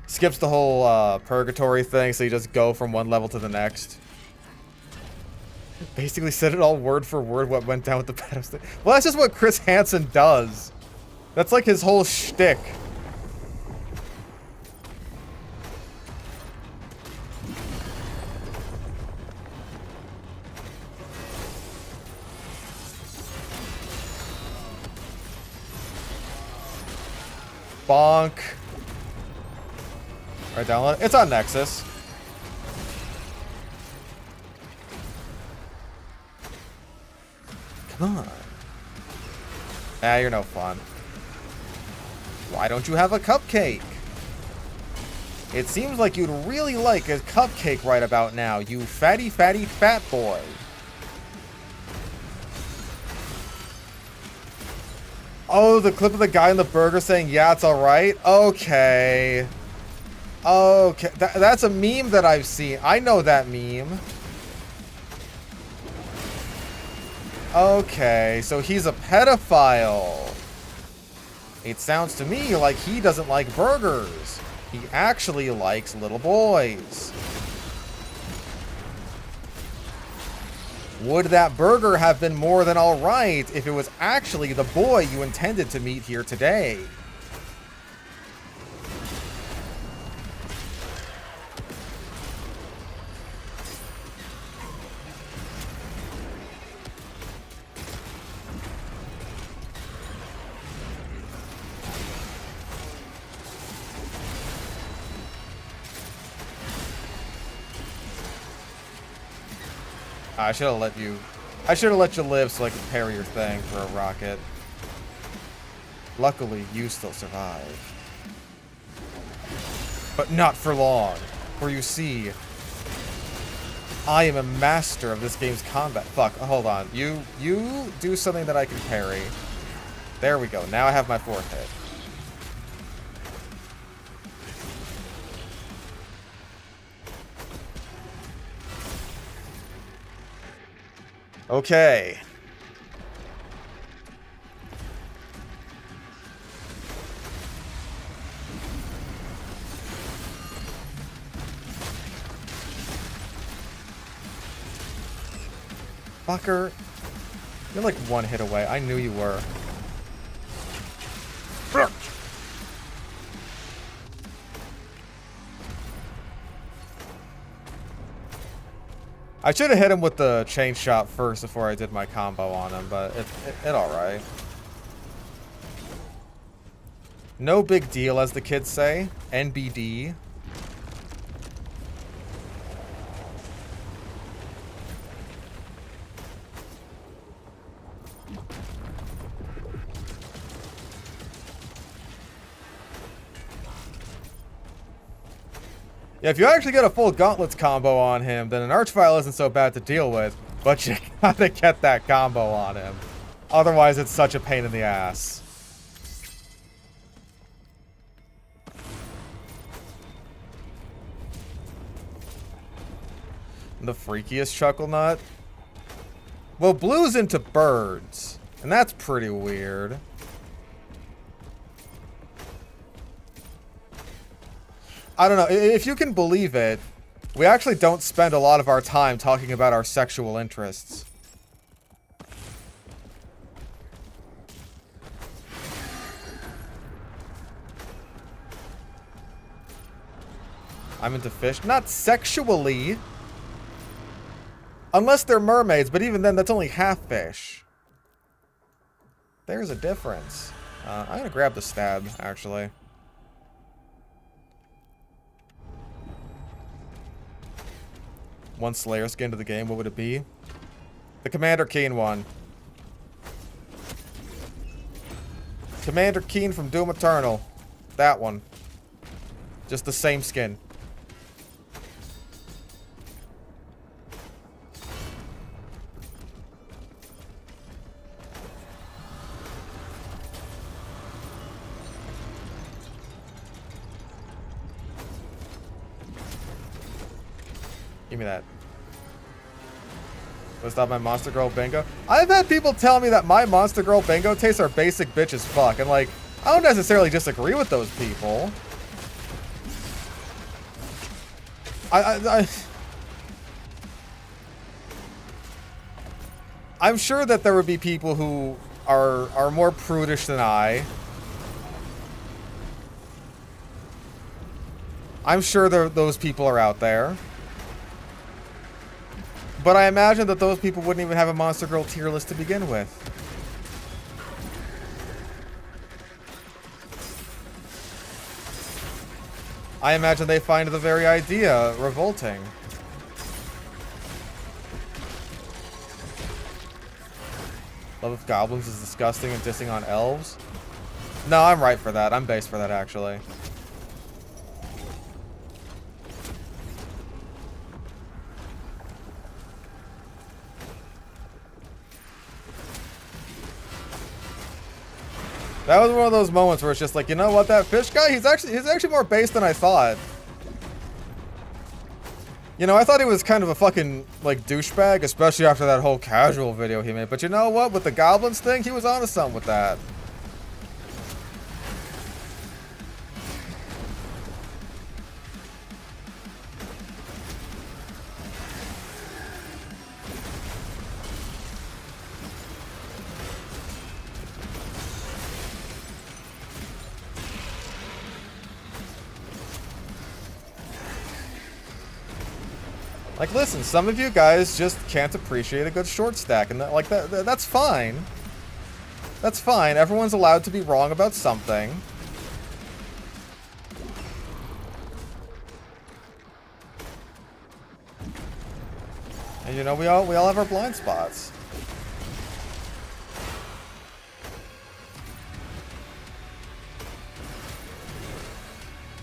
Skips the whole purgatory thing, so you just go from one level to the next. Basically said it all word for word what went down with the pedestal. Well, that's just what Chris Hansen does. That's like his whole shtick. Bonk. Alright, download. It's on Nexus. Come on. Ah, you're no fun. Why don't you have a cupcake? It seems like you'd really like a cupcake right about now, you fatty, fatty, fat boy. Oh, the clip of the guy in the burger saying, yeah, it's alright? Okay. Okay. That's a meme that I've seen. I know that meme. Okay, so he's a pedophile. It sounds to me like he doesn't like burgers. He actually likes little boys. Would that burger have been more than alright if it was actually the boy you intended to meet here today? I should have let you live so I could parry your thing for a rocket. Luckily, you still survive. But not for long. For you see, I am a master of this game's combat. Fuck, hold on. You do something that I can parry. There we go. Now I have my fourth hit. Okay. Fucker. You're like one hit away. I knew you were. I should have hit him with the chain shot first before I did my combo on him, but it alright. No big deal, as the kids say. NBD. Yeah, if you actually get a full gauntlets combo on him, then an Archvile isn't so bad to deal with, but you gotta get that combo on him. Otherwise, it's such a pain in the ass. The freakiest Chuckle Nut? Well, Blue's into birds, and that's pretty weird. I don't know, if you can believe it, we actually don't spend a lot of our time talking about our sexual interests. I'm into fish. Not sexually. Unless they're mermaids, but even then, that's only half fish. There's a difference. I'm gonna grab the stab, actually. One Slayer skin to the game, what would it be? The Commander Keen one. Commander Keen from Doom Eternal. That one. Just the same skin. Give me that. Was that my Monster Girl bingo? I've had people tell me that my Monster Girl bingo tastes are basic bitch as fuck. And like, I don't necessarily disagree with those people. I'm sure that there would be people who are more prudish than I. I'm sure those people are out there. But I imagine that those people wouldn't even have a Monster Girl tier list to begin with. I imagine they find the very idea revolting. Love of goblins is disgusting and dissing on elves. No, I'm right for that. I'm based for that, actually. That was one of those moments where it's just like, you know what, that fish guy, he's actually more based than I thought. You know, I thought he was kind of a fucking, like, douchebag, especially after that whole casual video he made. But you know what, with the goblins thing, he was onto something with that. Like, listen, some of you guys just can't appreciate a good short stack, and that's fine. That's fine. Everyone's allowed to be wrong about something. And you know, we all have our blind spots.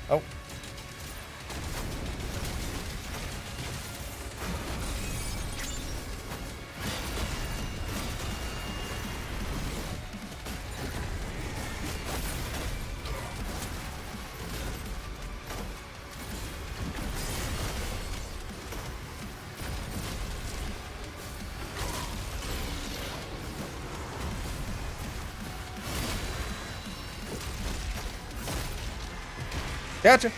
Oh. Gotcha.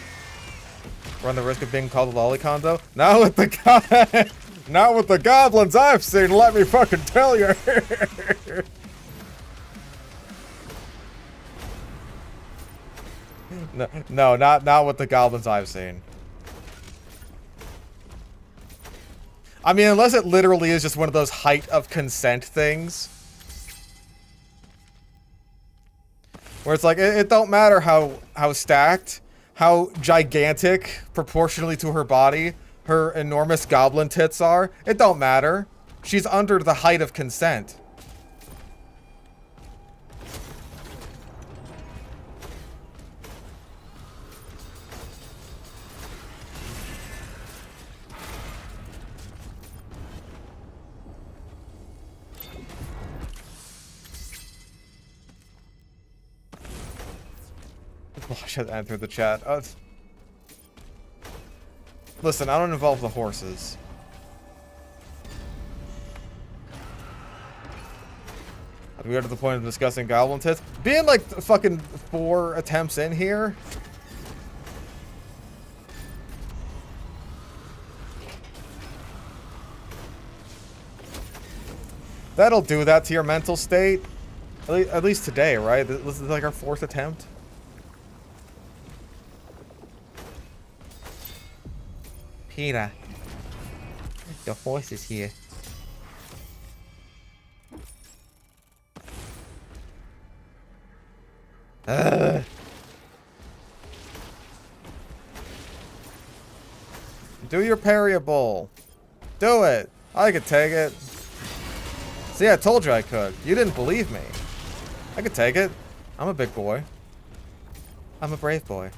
Run the risk of being called a lolicon, though? Not with the Not with the goblins I've seen, let me fucking tell you. No, not with the goblins I've seen. I mean, unless it literally is just one of those height of consent things. Where it's like, it don't matter how stacked, how gigantic, proportionally to her body, her enormous goblin tits are. It don't matter. She's under the height of consent. Oh, I should enter the chat. Listen, I don't involve the horses. We got to the point of discussing goblin tits. Being like fucking 4 attempts in here. That'll do that to your mental state. At least today, right? This is like our 4th attempt. Peter, your horse is here. Do your parryable. Do it. I could take it. See, I told you I could. You didn't believe me. I could take it. I'm a big boy. I'm a brave boy.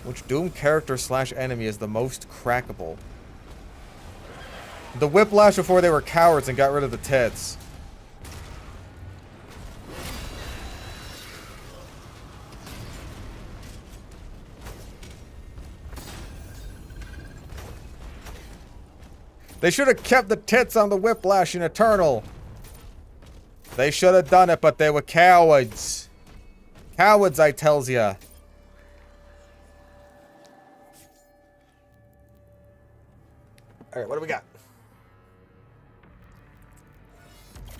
Which Doom character / enemy is the most crackable? The Whiplash before they were cowards and got rid of the tits. They should have kept the tits on the Whiplash in Eternal. They should have done it, but they were cowards. Cowards, I tells ya. Alright, what do we got?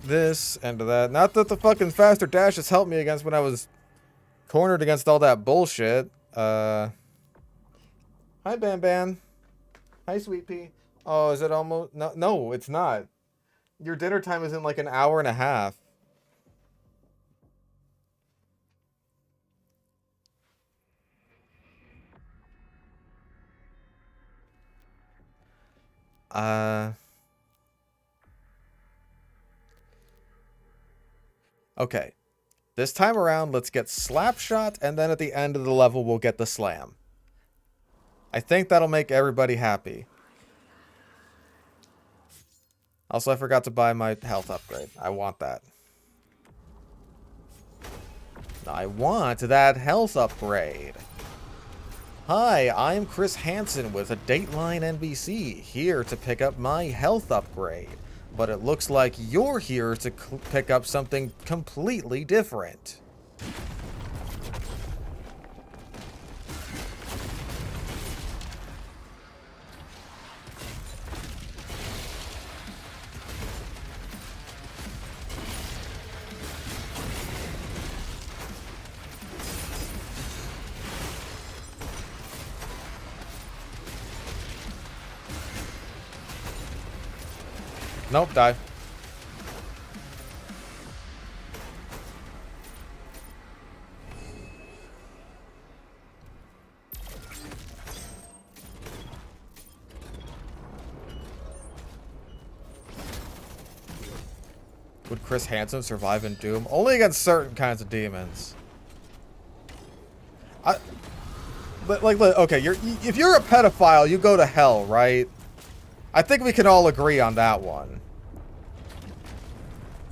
This and that. Not that the fucking faster dash has helped me against when I was cornered against all that bullshit. Hi, Ban Ban. Hi, Sweet Pea. Oh, is it almost? No, it's not. Your dinner time is in like an hour and a half. Okay. This time around, let's get Slapshot, and then at the end of the level, we'll get the Slam. I think that'll make everybody happy. Also, I forgot to buy my health upgrade. I want that. I want that health upgrade. Hi, I'm Chris Hansen with a Dateline NBC, here to pick up my health upgrade. But it looks like you're here to pick up something completely different. Nope, die. Would Chris Hansen survive in Doom? Only against certain kinds of demons. Okay, if you're a pedophile, you go to hell, right? I think we can all agree on that one.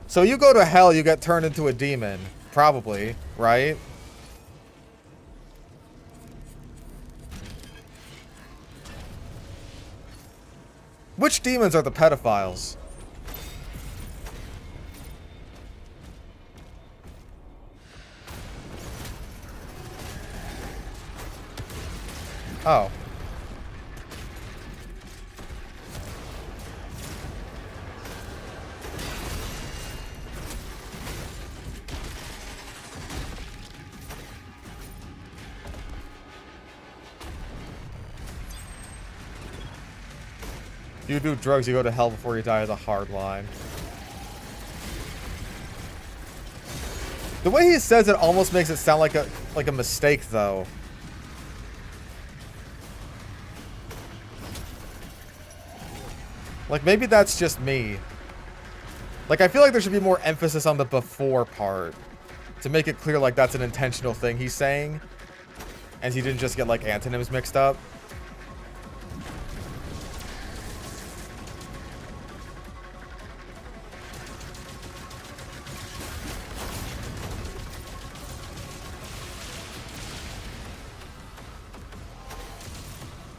So you go to hell, you get turned into a demon. Probably, right? Which demons are the pedophiles? Oh. You do drugs, you go to hell before you die is a hard line. The way he says it almost makes it sound like a mistake, though. Like, maybe that's just me. Like, I feel like there should be more emphasis on the before part to make it clear, like, that's an intentional thing he's saying. And he didn't just get, like, antonyms mixed up.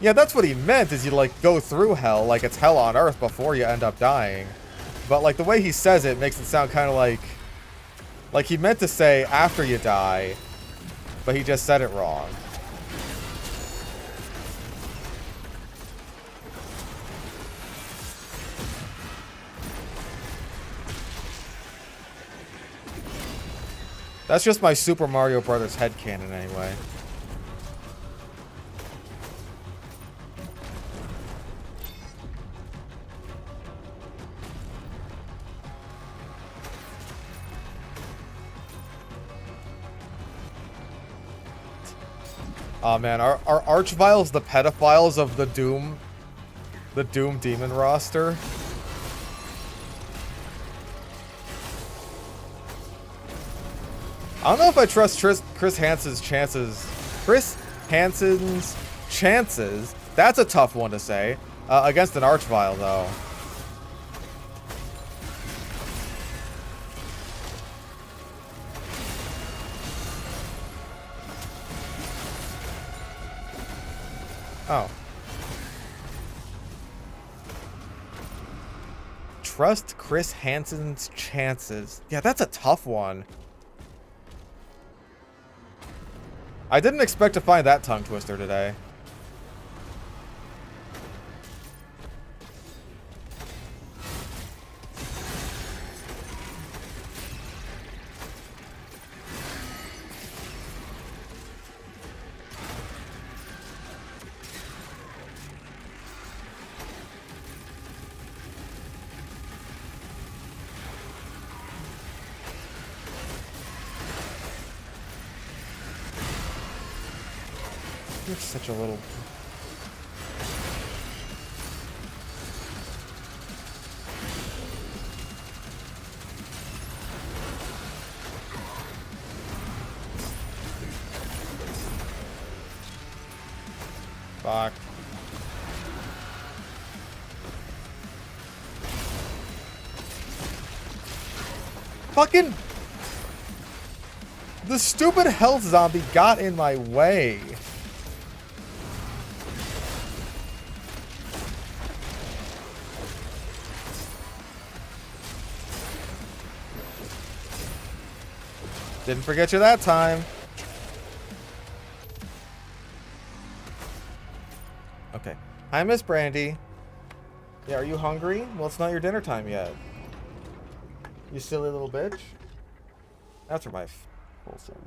Yeah, that's what he meant, is you, like, go through hell, like it's hell on earth before you end up dying. But, like, the way he says it makes it sound kind of like he meant to say after you die, but he just said it wrong. That's just my Super Mario Brothers headcanon anyway. Oh man, are Archviles the pedophiles of the Doom Demon roster? I don't know if I trust Chris Hansen's chances. Chris Hansen's chances. That's a tough one to say. Against an Archvile, though. Oh. Trust Chris Hansen's chances. Yeah, that's a tough one. I didn't expect to find that tongue twister today. You're such a little... Fuck. Fucking... The stupid health zombie got in my way. Didn't forget you that time. Okay. Hi, Miss Brandy. Yeah, are you hungry? Well, it's not your dinner time yet. You silly little bitch. That's where my full series.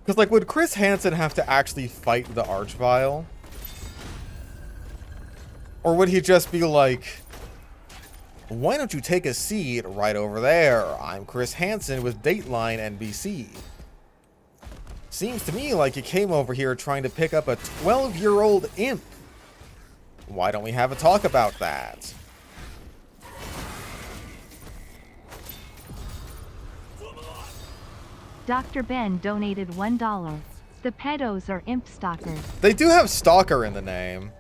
Because, like, would Chris Hansen have to actually fight the Archvile? Or would he just be like, why don't you take a seat right over there? I'm Chris Hansen with Dateline NBC. Seems to me like you came over here trying to pick up a 12-year-old imp. Why don't we have a talk about that? Dr. Ben donated $1. The pedos are imp stalkers. They do have stalker in the name.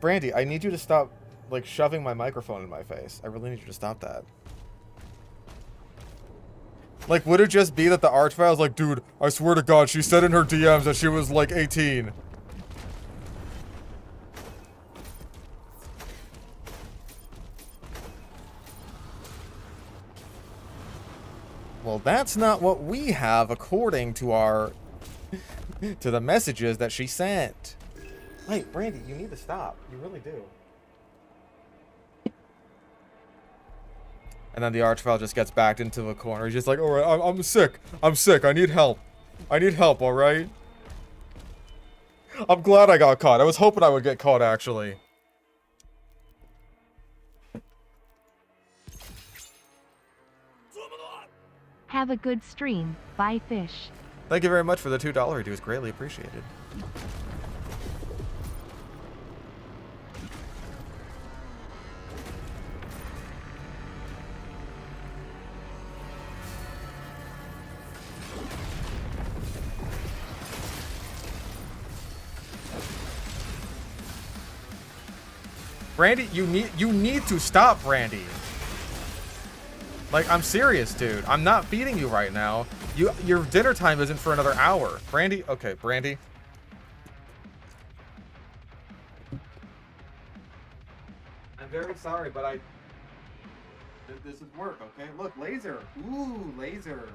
Brandy, I need you to stop, like, shoving my microphone in my face. I really need you to stop that. Like, would it just be that the Archvile's like, dude, I swear to God, she said in her DMs that she was, like, 18. Well, that's not what we have according to our... to the messages that she sent. Wait, Brandy, you need to stop. You really do. And then the Archvile just gets backed into a corner. He's just like, alright, I'm sick. I'm sick. I need help. I need help, alright? I'm glad I got caught. I was hoping I would get caught, actually. Have a good stream. Bye, fish. Thank you very much for the $2 reduce. Greatly appreciated. Brandy, you need to stop, Brandy. Like, I'm serious, dude. I'm not beating you right now. Your dinner time isn't for another hour. Brandy? Okay, Brandy. I'm very sorry, but this is work, okay? Look, laser. Ooh, laser.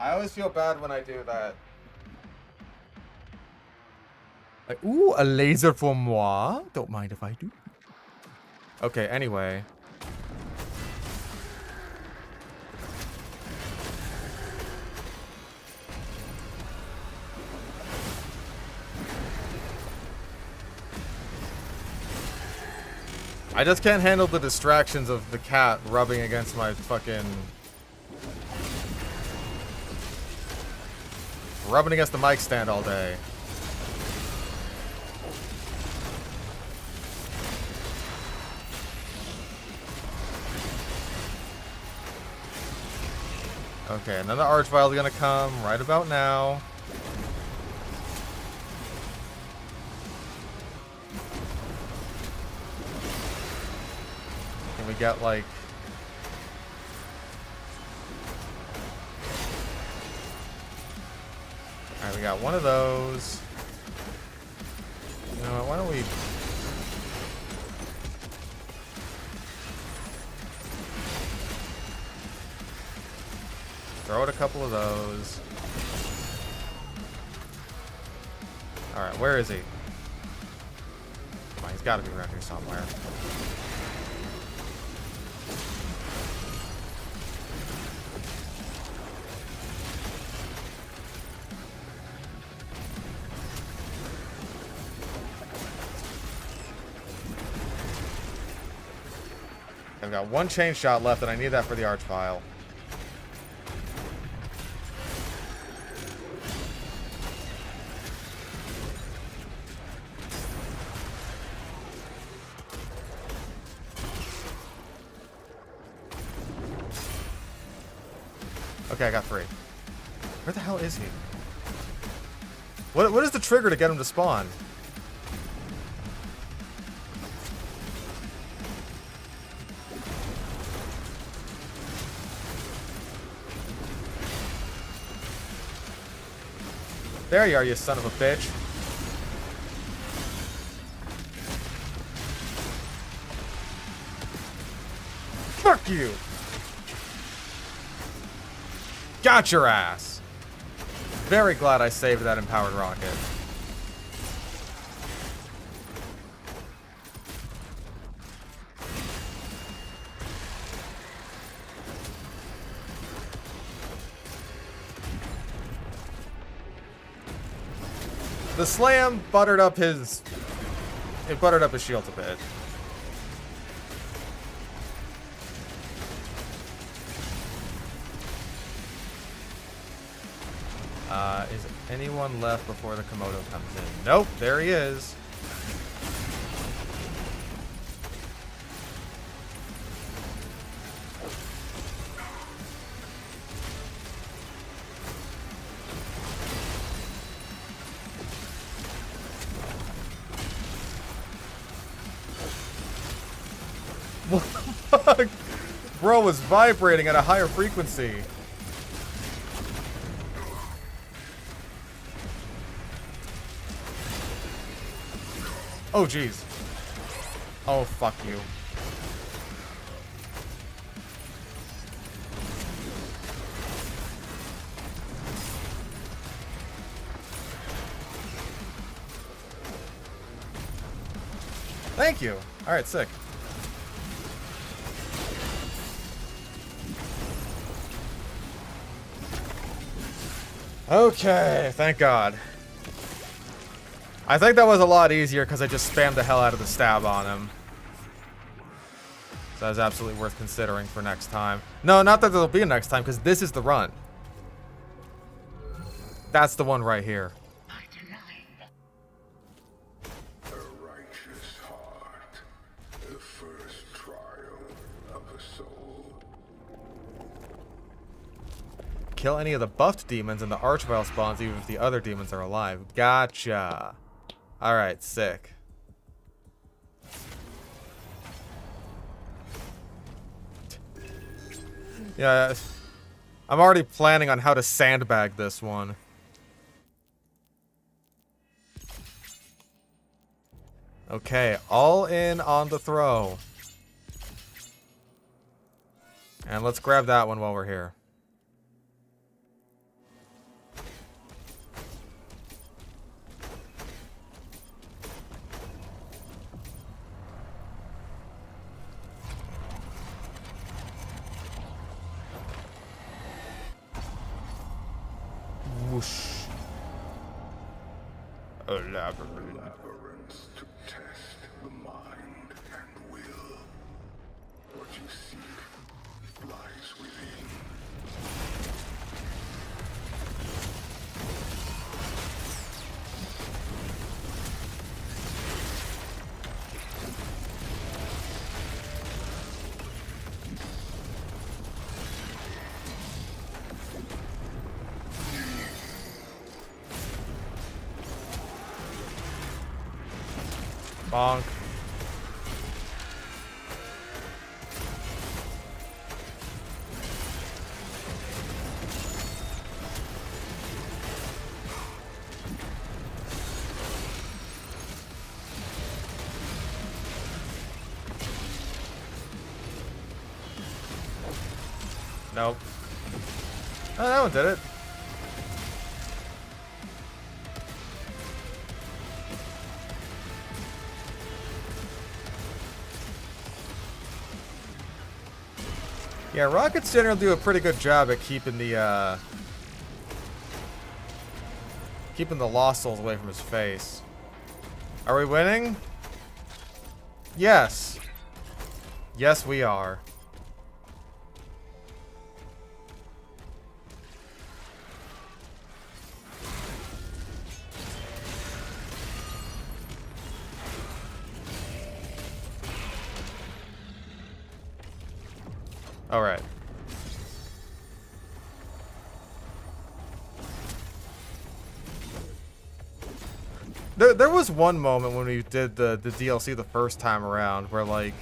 I always feel bad when I do that. Like, ooh, a laser for moi. Don't mind if I do. Okay, anyway. I just can't handle the distractions of the cat rubbing against my fucking... rubbing against the mic stand all day. Okay, and then the Archvile is gonna come right about now. And we get like... Alright, we got one of those. You know what, why don't we... throw out a couple of those. Alright, where is he? Come on, he's gotta be around here somewhere. I've got one chain shot left, and I need that for the Archvile. Okay, I got 3. Where the hell is he? What is the trigger to get him to spawn? There you are, you son of a bitch. Fuck you! Got your ass! Very glad I saved that empowered rocket. The slam buttered up his... it buttered up his shield a bit. Is anyone left before the Komodo comes in? Nope, there he is. What the fuck? Bro was vibrating at a higher frequency. Oh, jeez. Oh, fuck you. Thank you. All right, sick. Okay, thank God. I think that was a lot easier because I just spammed the hell out of the stab on him. So that was absolutely worth considering for next time. No, not that there'll be a next time, because this is the run. That's the one right here. A righteous heart, the first trial of the soul. Kill any of the buffed demons and the Archvile spawns even if the other demons are alive. Gotcha. Alright, sick. Yeah, I'm already planning on how to sandbag this one. Okay, all in on the throw. And let's grab that one while we're here. Whoosh. A labyrinth. Labyrinths to test the mind and will. What you seek lies within. Bonk. Nope. Oh, that one did it. Yeah, rockets generally do a pretty good job at keeping the Lost Souls away from his face. Are we winning? Yes. Yes, we are. All right. There was one moment when we did the DLC the first time around where, like,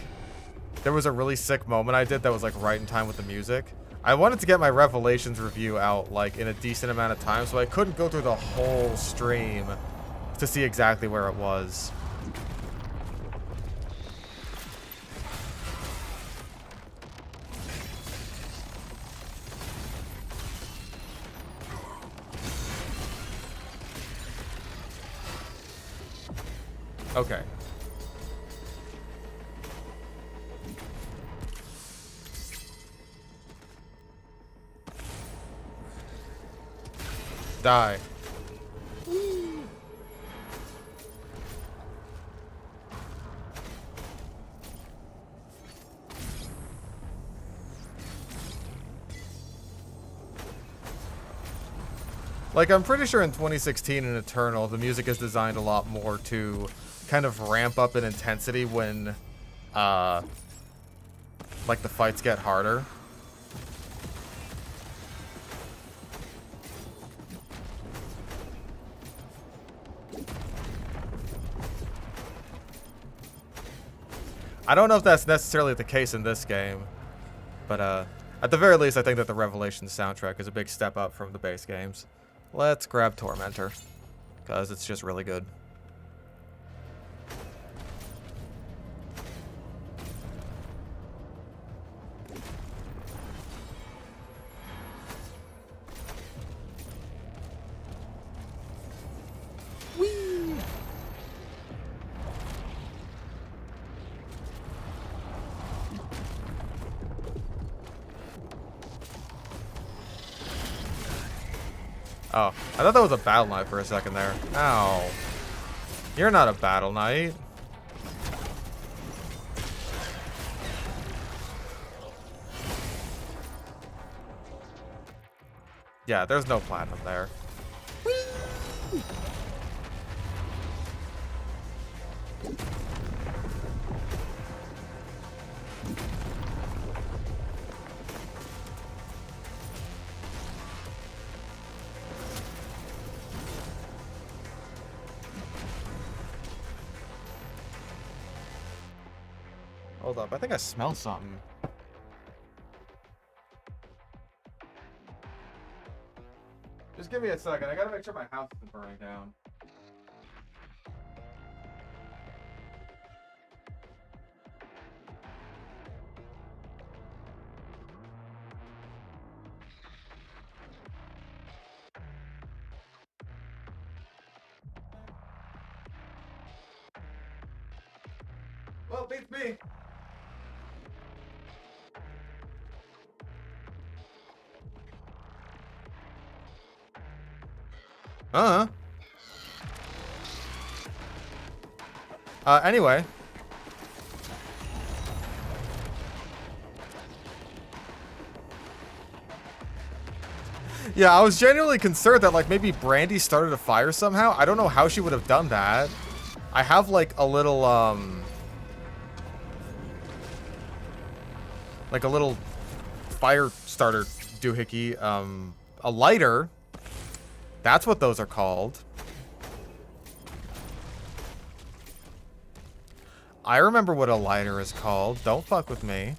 there was a really sick moment I did that was, like, right in time with the music. I wanted to get my Revelations review out, like, in a decent amount of time, so I couldn't go through the whole stream to see exactly where it was. Okay. Die. Like, I'm pretty sure in 2016 in Eternal, the music is designed a lot more to kind of ramp up in intensity when, like, the fights get harder. I don't know if that's necessarily the case in this game, but at the very least, I think that the Revelations soundtrack is a big step up from the base games. Let's grab Tormentor, because it's just really good. Oh, I thought that was a battle knight for a second there. Ow. You're not a battle knight. Yeah, there's no platinum there. Hold up, I think I smell something. Just give me a second. I gotta make sure my house isn't burning down. Well, beats me. Anyway. Yeah, I was genuinely concerned that, like, maybe Brandy started a fire somehow. I don't know how she would have done that. I have, like, a little, like a little fire starter doohickey, a lighter. That's what those are called. I remember what a lighter is called. Don't fuck with me.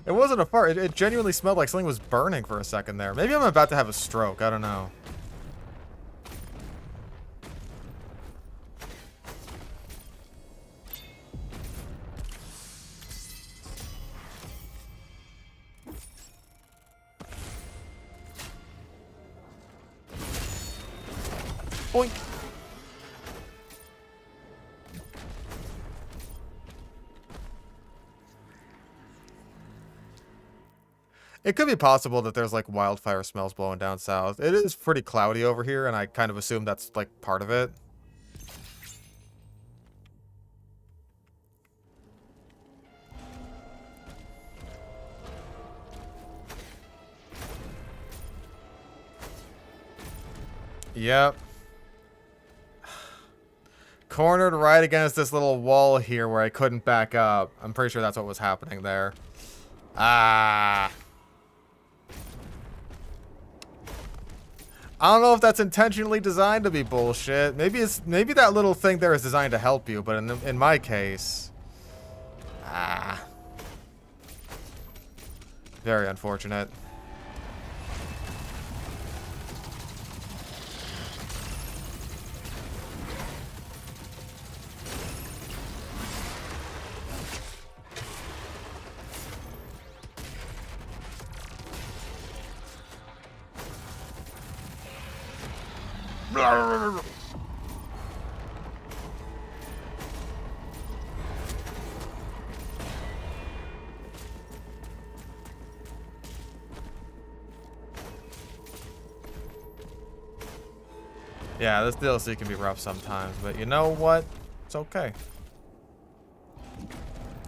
It wasn't a fart. It genuinely smelled like something was burning for a second there. Maybe I'm about to have a stroke. I don't know. Boink. It could be possible that there's like wildfire smells blowing down south. It is pretty cloudy over here, and I kind of assume that's like part of it. Yep. Cornered right against this little wall here where I couldn't back up. I'm pretty sure that's what was happening there. Ah. I don't know if that's intentionally designed to be bullshit. Maybe that little thing there is designed to help you, but in my case, very unfortunate. Yeah, this DLC can be rough sometimes, but you know what? It's okay.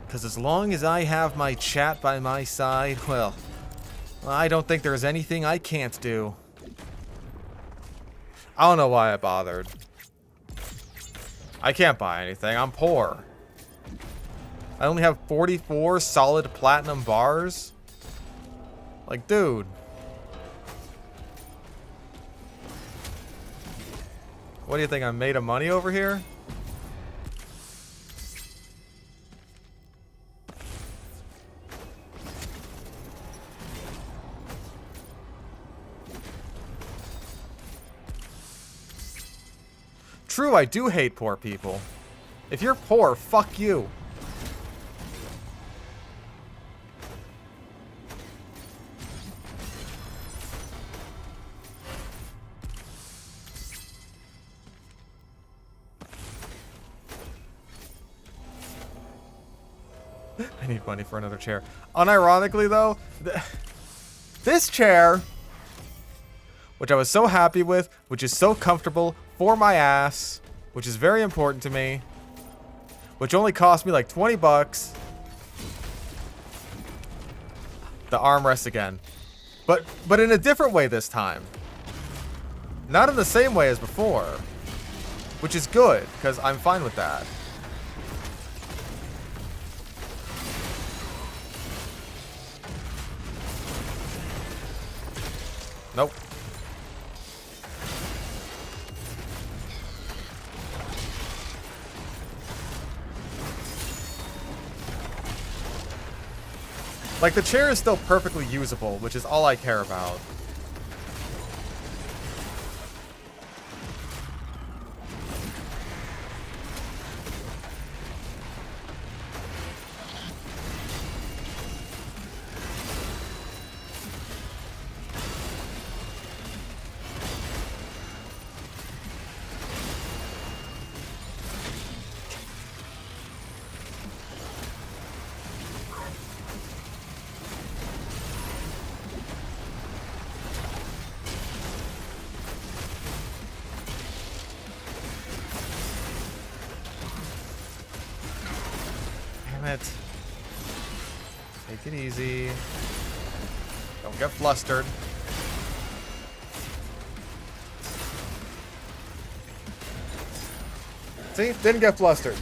Because as long as I have my chat by my side, well, I don't think there's anything I can't do. I don't know why I bothered. I can't buy anything. I'm poor. I only have 44 solid platinum bars. Like, dude. What do you think? I'm made of money over here? True, I do hate poor people. If you're poor, fuck you. I need money for another chair. Unironically, though, this chair, which I was so happy with, which is so comfortable for my ass, which is very important to me, which only cost me like 20 bucks. The armrest again. But in a different way this time. Not in the same way as before. Which is good, because I'm fine with that. Nope. Like, the chair is still perfectly usable, which is all I care about. It. Take it easy. Don't get flustered. See? Didn't get flustered.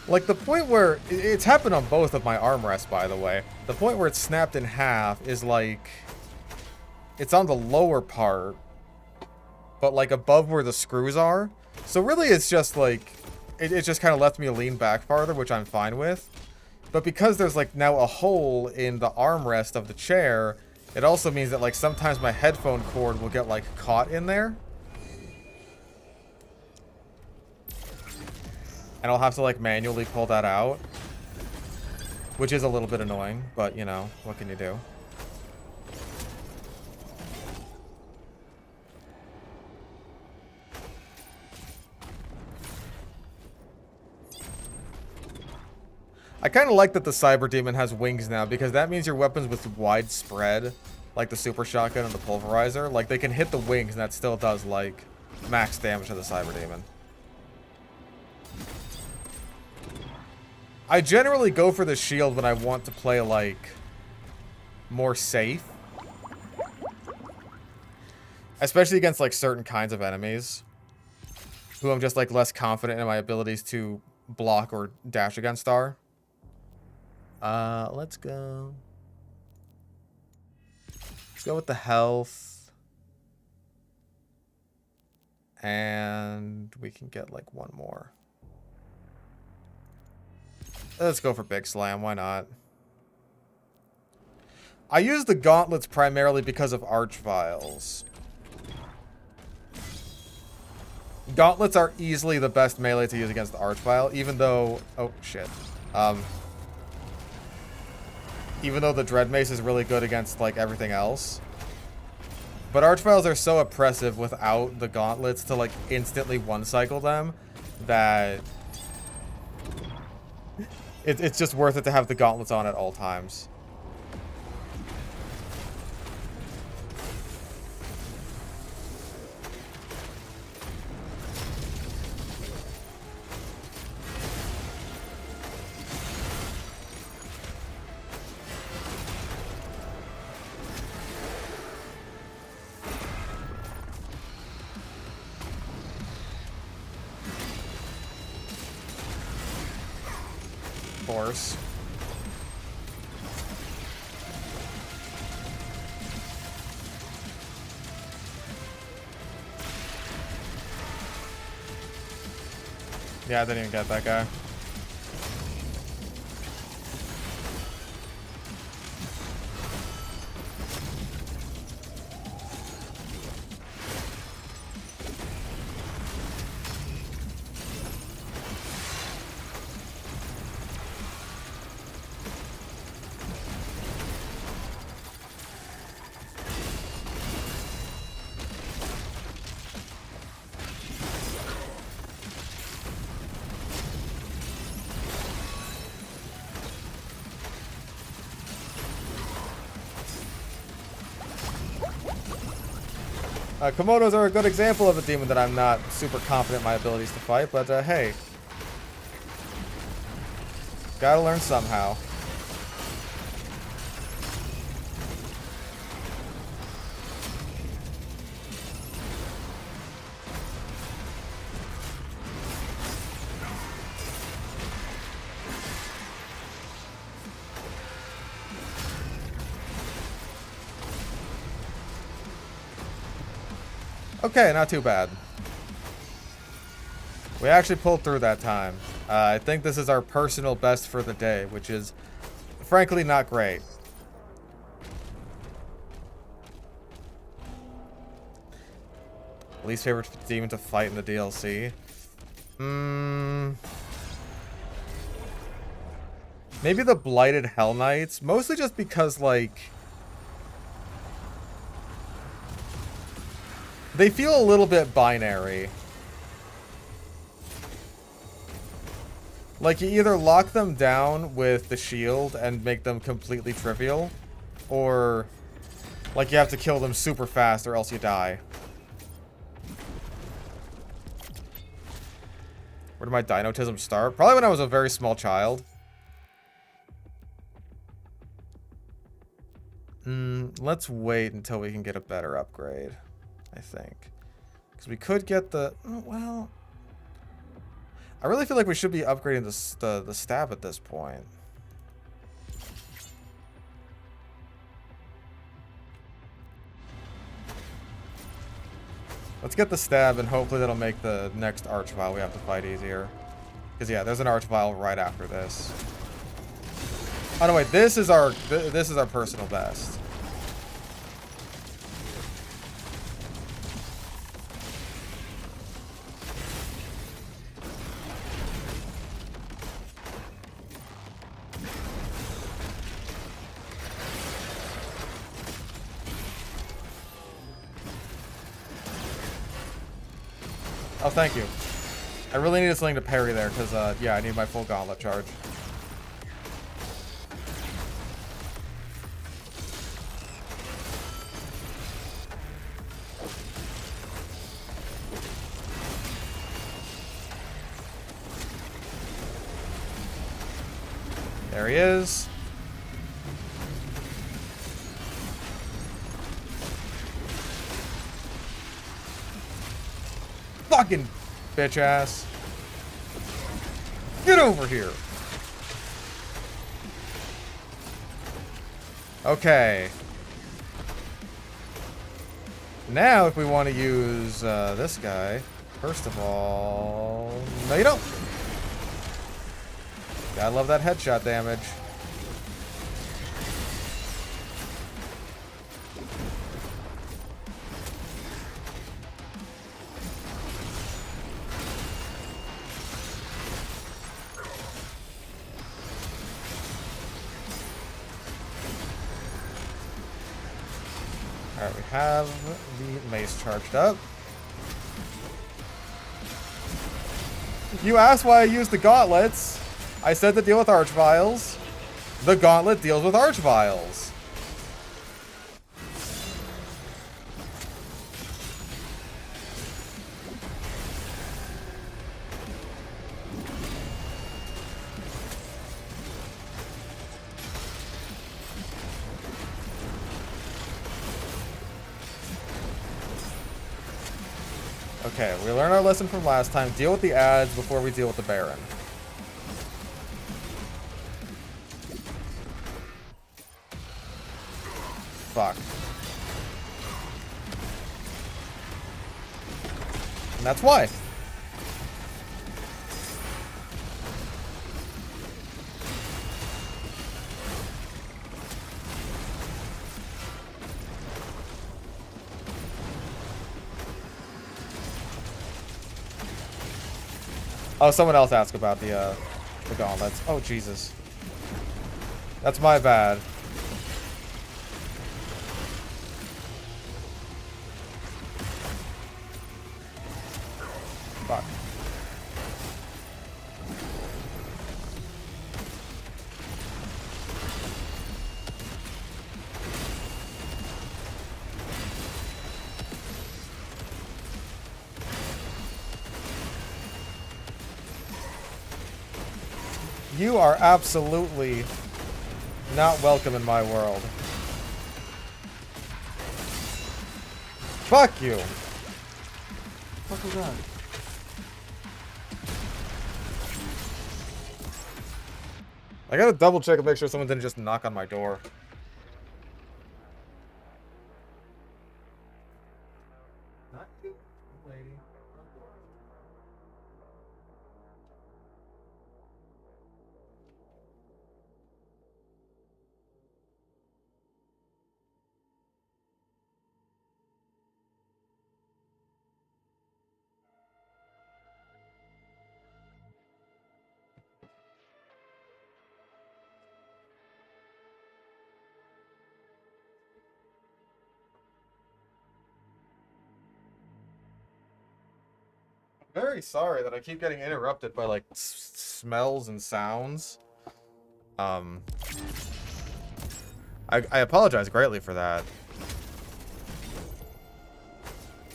Like, the point where... It's happened on both of my armrests, by the way. The point where it's snapped in half is like... It's on the lower part, but like above where the screws are. So really it's just like, it just kind of left me lean back farther, which I'm fine with. But because there's like now a hole in the armrest of the chair, it also means that like sometimes my headphone cord will get like caught in there. And I'll have to like manually pull that out. Which is a little bit annoying, but you know, what can you do? I kind of like that the Cyber Demon has wings now, because that means your weapons with wide spread, like the Super Shotgun and the Pulverizer, like they can hit the wings and that still does like max damage to the Cyber Demon. I generally go for the shield when I want to play like more safe. Especially against like certain kinds of enemies who I'm just like less confident in my abilities to block or dash against are. Let's go. Let's go with the health. And we can get like one more. Let's go for Big Slam, why not? I use the gauntlets primarily because of Archviles. Gauntlets are easily the best melee to use against the Archvile, even though... Oh, shit. Even though the Dread Mace is really good against, like, everything else. But Archviles are so oppressive without the gauntlets to, like, instantly one-cycle them that... It's just worth it to have the gauntlets on at all times. Force. Yeah, I didn't even get that guy. Komodos are a good example of a demon that I'm not super confident in my abilities to fight, but hey. Gotta learn somehow. Okay, not too bad. We actually pulled through that time. I think this is our personal best for the day, which is frankly not great. Least favorite demon to fight in the DLC. Maybe the Blighted Hell Knights, mostly just because like they feel a little bit binary. Like, you either lock them down with the shield and make them completely trivial, or, like, you have to kill them super fast or else you die. Where did my dinotism start? Probably when I was a very small child. Let's wait until we can get a better upgrade, I think. Because we could get the... well... I really feel like we should be upgrading the stab at this point. Let's get the stab, and hopefully that'll make the next Archvile we have to fight easier. Because yeah, there's an Archvile right after this. Oh no, wait, this is our personal best. Oh, thank you. I really needed something to parry there, because, yeah, I need my full gauntlet charge. There he is. Fucking bitch ass. Get over here. Okay. Now if we want to use this guy, first of all... No, you don't. Gotta love that headshot damage. Alright, we have the mace charged up. You asked why I used the gauntlets. I said to deal with Archviles. The gauntlet deals with Archviles. Okay, we learned our lesson from last time. Deal with the ads before we deal with the Baron. Fuck. And that's why. Oh, someone else asked about the gauntlets. Oh, Jesus. That's my bad. Fuck. You are absolutely not welcome in my world. Fuck you! What was that? I gotta double check and make sure someone didn't just knock on my door. Not you, lady. Very sorry that I keep getting interrupted by like smells and sounds. I apologize greatly for that.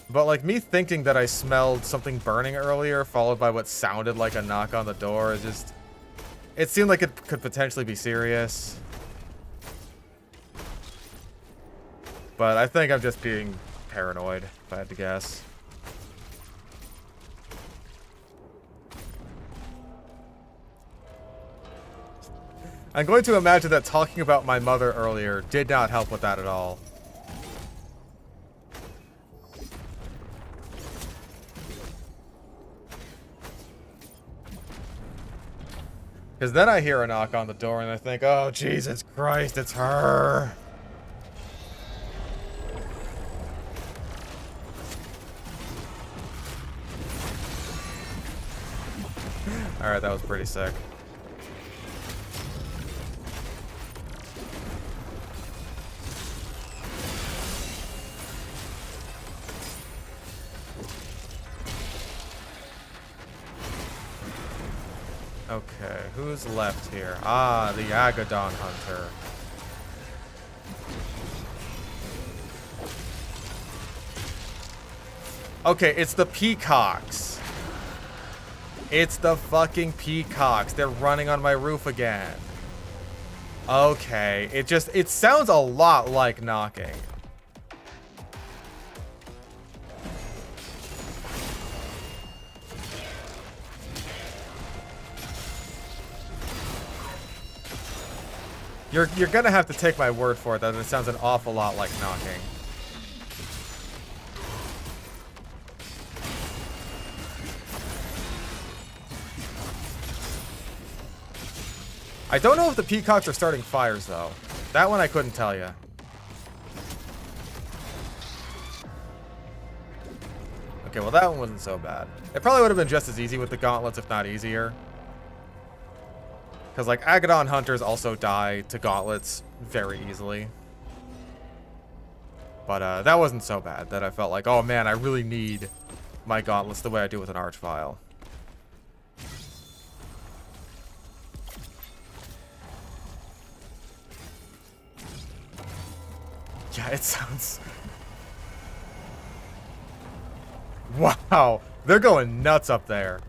But like me thinking that I smelled something burning earlier, followed by what sounded like a knock on the door, is just... It seemed like it could potentially be serious. But I think I'm just being paranoid, if I had to guess. I'm going to imagine that talking about my mother earlier did not help with that at all. Because then I hear a knock on the door and I think, oh, Jesus Christ, it's her. Alright, that was pretty sick. Okay, who's left here? Ah, the Agadon Hunter. Okay, it's the peacocks. It's the fucking peacocks. They're running on my roof again. Okay, it sounds a lot like knocking. You're gonna have to take my word for it that it sounds an awful lot like knocking. I don't know if the peacocks are starting fires though. That one I couldn't tell you. Okay, well that one wasn't so bad. It probably would have been just as easy with the gauntlets, if not easier. Because, like, Agadon Hunters also die to gauntlets very easily. But, that wasn't so bad that I felt like, oh man, I really need my gauntlets the way I do with an Archvile. Yeah, it sounds... Wow, they're going nuts up there.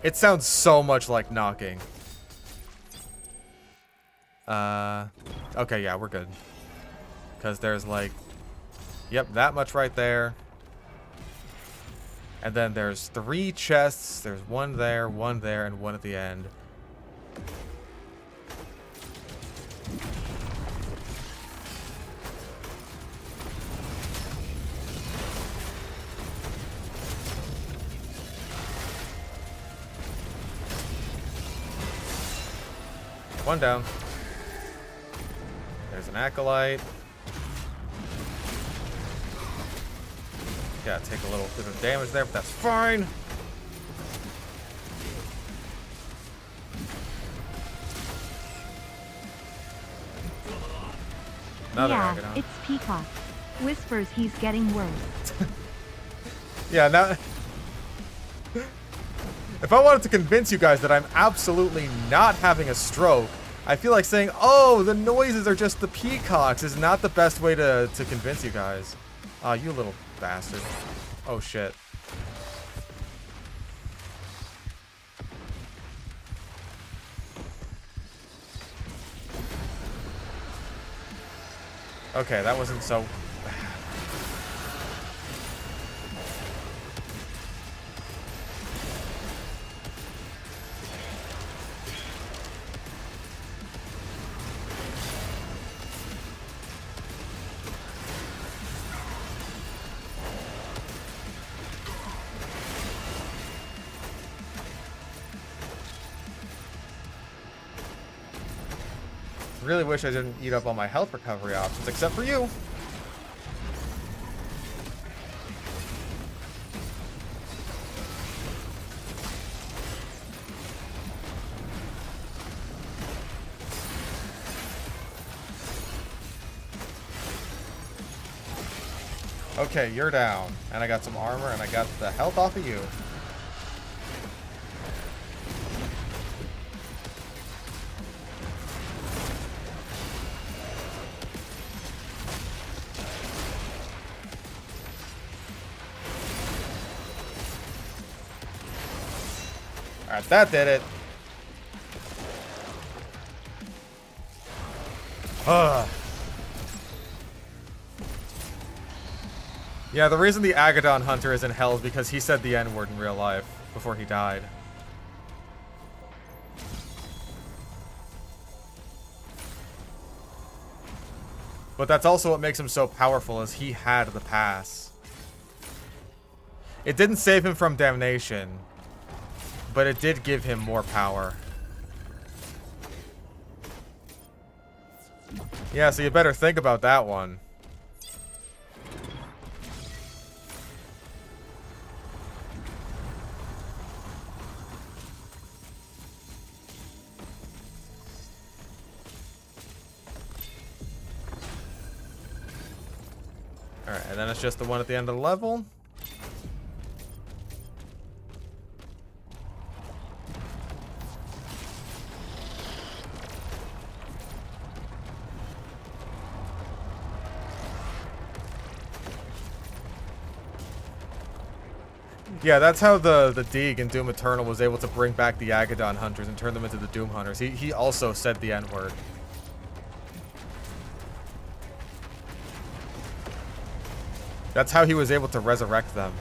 It sounds so much like knocking. Okay, yeah, we're good. Because there's like... Yep, that much right there. And then there's 3 chests. There's one there, and one at the end. One down. There's an Acolyte. Gotta take a little bit of damage there, but that's fine. Another yeah, Agadon. it's Peacock. Whispers he's getting worse. Yeah, now... If I wanted to convince you guys that I'm absolutely not having a stroke, I feel like saying, oh, the noises are just the peacocks is not the best way to convince you guys. Ah, you little bastard. Oh, shit. Okay, that wasn't so... Really wish I didn't eat up all my health recovery options, except for you. Okay, you're down. And I got some armor, and I got the health off of you. Alright, that did it. Ugh. Yeah, the reason the Agadon Hunter is in hell is because he said the N-word in real life before he died. But that's also what makes him so powerful, is he had the pass. It didn't save him from damnation, but it did give him more power. Yeah, so you better think about that one. Alright, and then it's just the one at the end of the level. Yeah, that's how the Deeg in Doom Eternal was able to bring back the Agadon Hunters and turn them into the Doom Hunters. He also said the N-word. That's how he was able to resurrect them.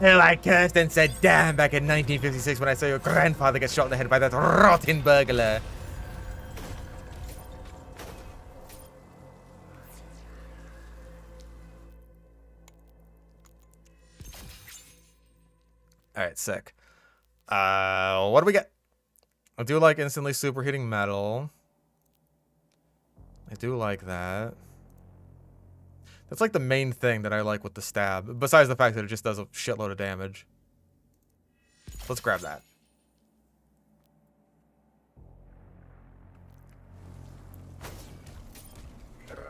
Oh, I cursed and said, damn, back in 1956 when I saw your grandfather get shot in the head by that rotten burglar. Alright, sick. What do we get? I do like instantly superheating metal. I do like that. That's like the main thing that I like with the stab, besides the fact that it just does a shitload of damage. Let's grab that.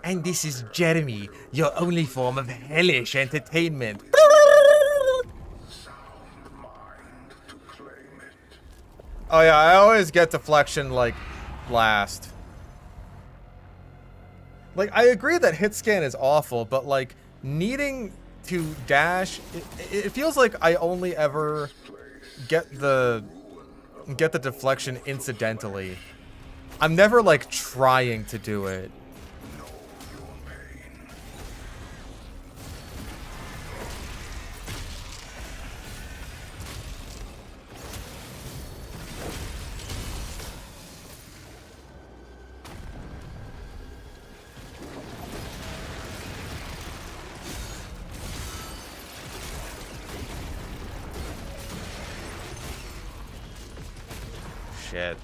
And this is Jeremy, your only form of hellish entertainment. Oh yeah, I always get deflection like last. Like, I agree that hit scan is awful, but like needing to dash, it feels like I only ever get the deflection incidentally. I'm never like trying to do it. Shit.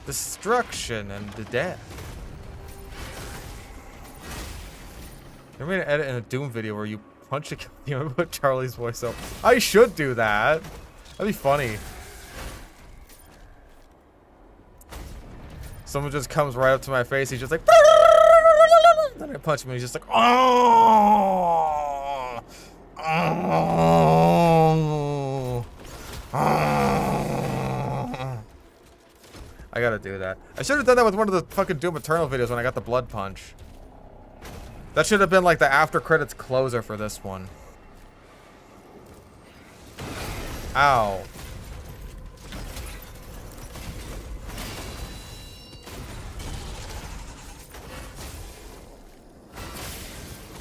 Destruction and the death. I'm gonna edit in a Doom video where you punch a you know, put Charlie's voice up. I should do that. That'd be funny. Someone just comes right up to my face. He's just like, then I punch him and he's just like, oh, oh, oh. I gotta do that. I should have done that with one of the fucking Doom Eternal videos when I got the blood punch. That should have been like the after credits closer for this one. Ow.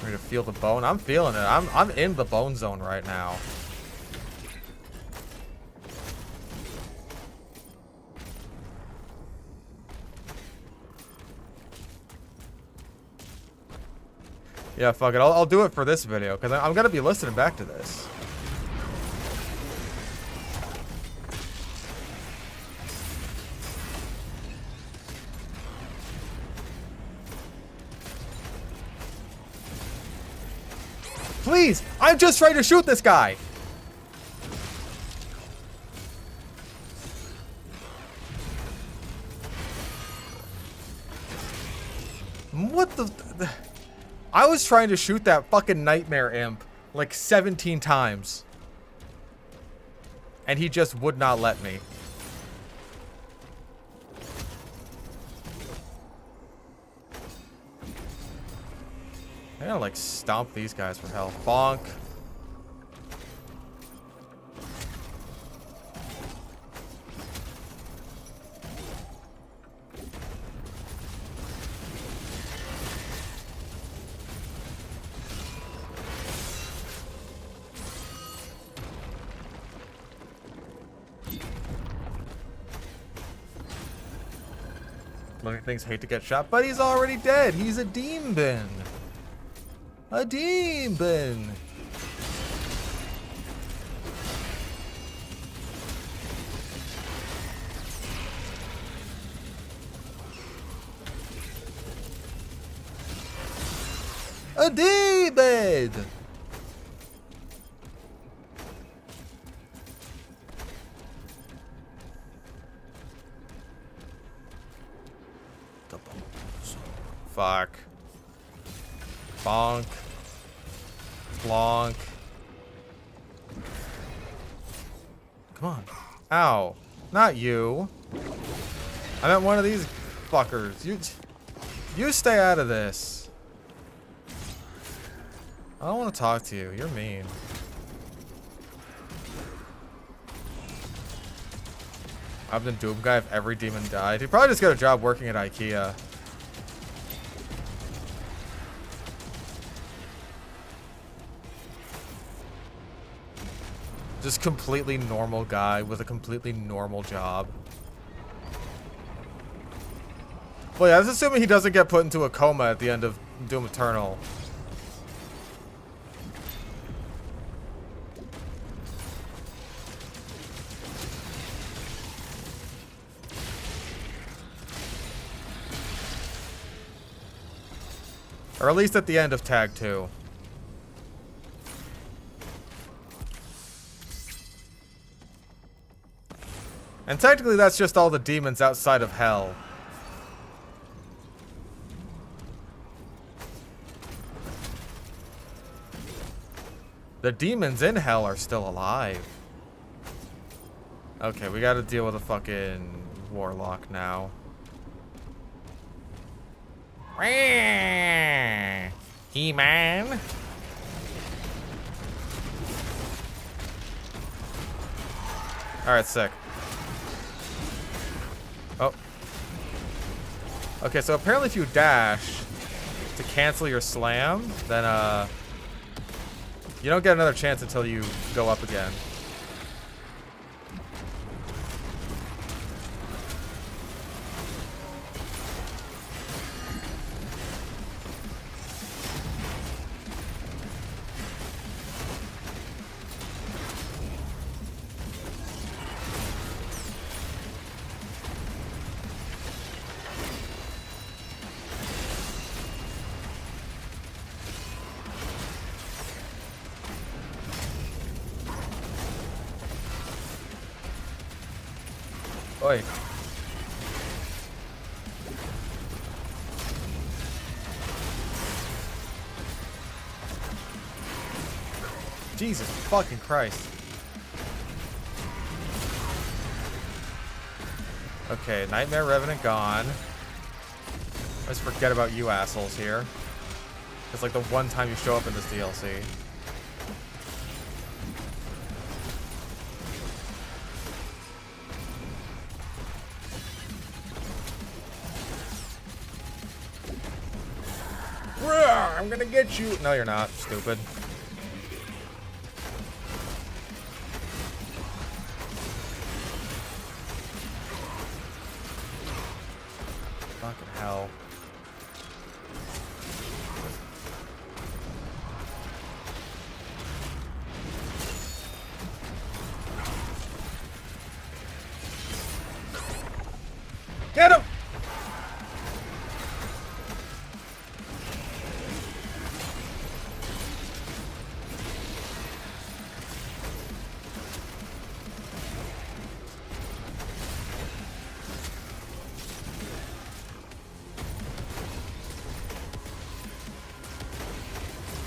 Ready to feel the bone? I'm feeling it. I'm in the bone zone right now. Yeah, fuck it. I'll do it for this video because I'm gonna be listening back to this. Please! I'm just trying to shoot this guy! What the... I was trying to shoot that fucking nightmare imp like 17 times. And he just would not let me. I gotta like stomp these guys for hell. Bonk. Living things hate to get shot, but he's already dead. He's a demon. A demon. A demon. Fuck. Bonk. Plonk. Come on. Ow. Not you. I meant one of these fuckers. You stay out of this. I don't want to talk to you. You're mean. I've been Doom guy if every demon died. He probably just got a job working at IKEA. Just completely normal guy with a completely normal job. Well, yeah, that's assuming he doesn't get put into a coma at the end of Doom Eternal. Or at least at the end of Tag 2. And technically that's just all the demons outside of hell. The demons in hell are still alive. Okay, we gotta deal with a fucking warlock now. He-Man. Alright, sick. Oh. Okay, so apparently if you dash to cancel your slam, then you don't get another chance until you go up again. Oi. Jesus fucking Christ. Okay, Nightmare Revenant gone. Let's forget about you assholes here. It's like the one time you show up in this DLC. I'm gonna get you. No, you're not, stupid. Fucking hell. Get him!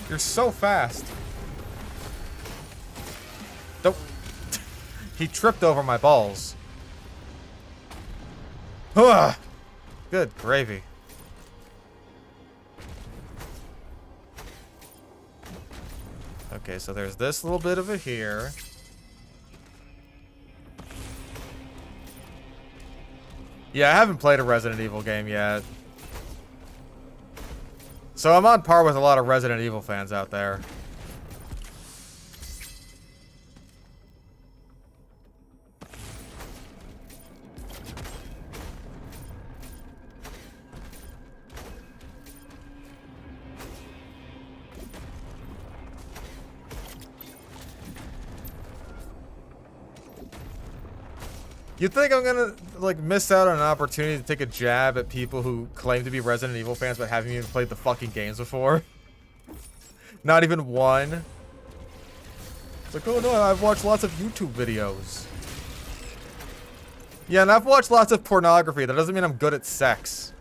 You're so fast. Don't. He tripped over my balls. Ugh. Good gravy. Okay, so there's this little bit of it here. Yeah, I haven't played a Resident Evil game yet. So I'm on par with a lot of Resident Evil fans out there. You think I'm gonna like miss out on an opportunity to take a jab at people who claim to be Resident Evil fans but haven't even played the fucking games before? Not even one. It's like, oh no, I've watched lots of YouTube videos. Yeah, and I've watched lots of pornography. That doesn't mean I'm good at sex.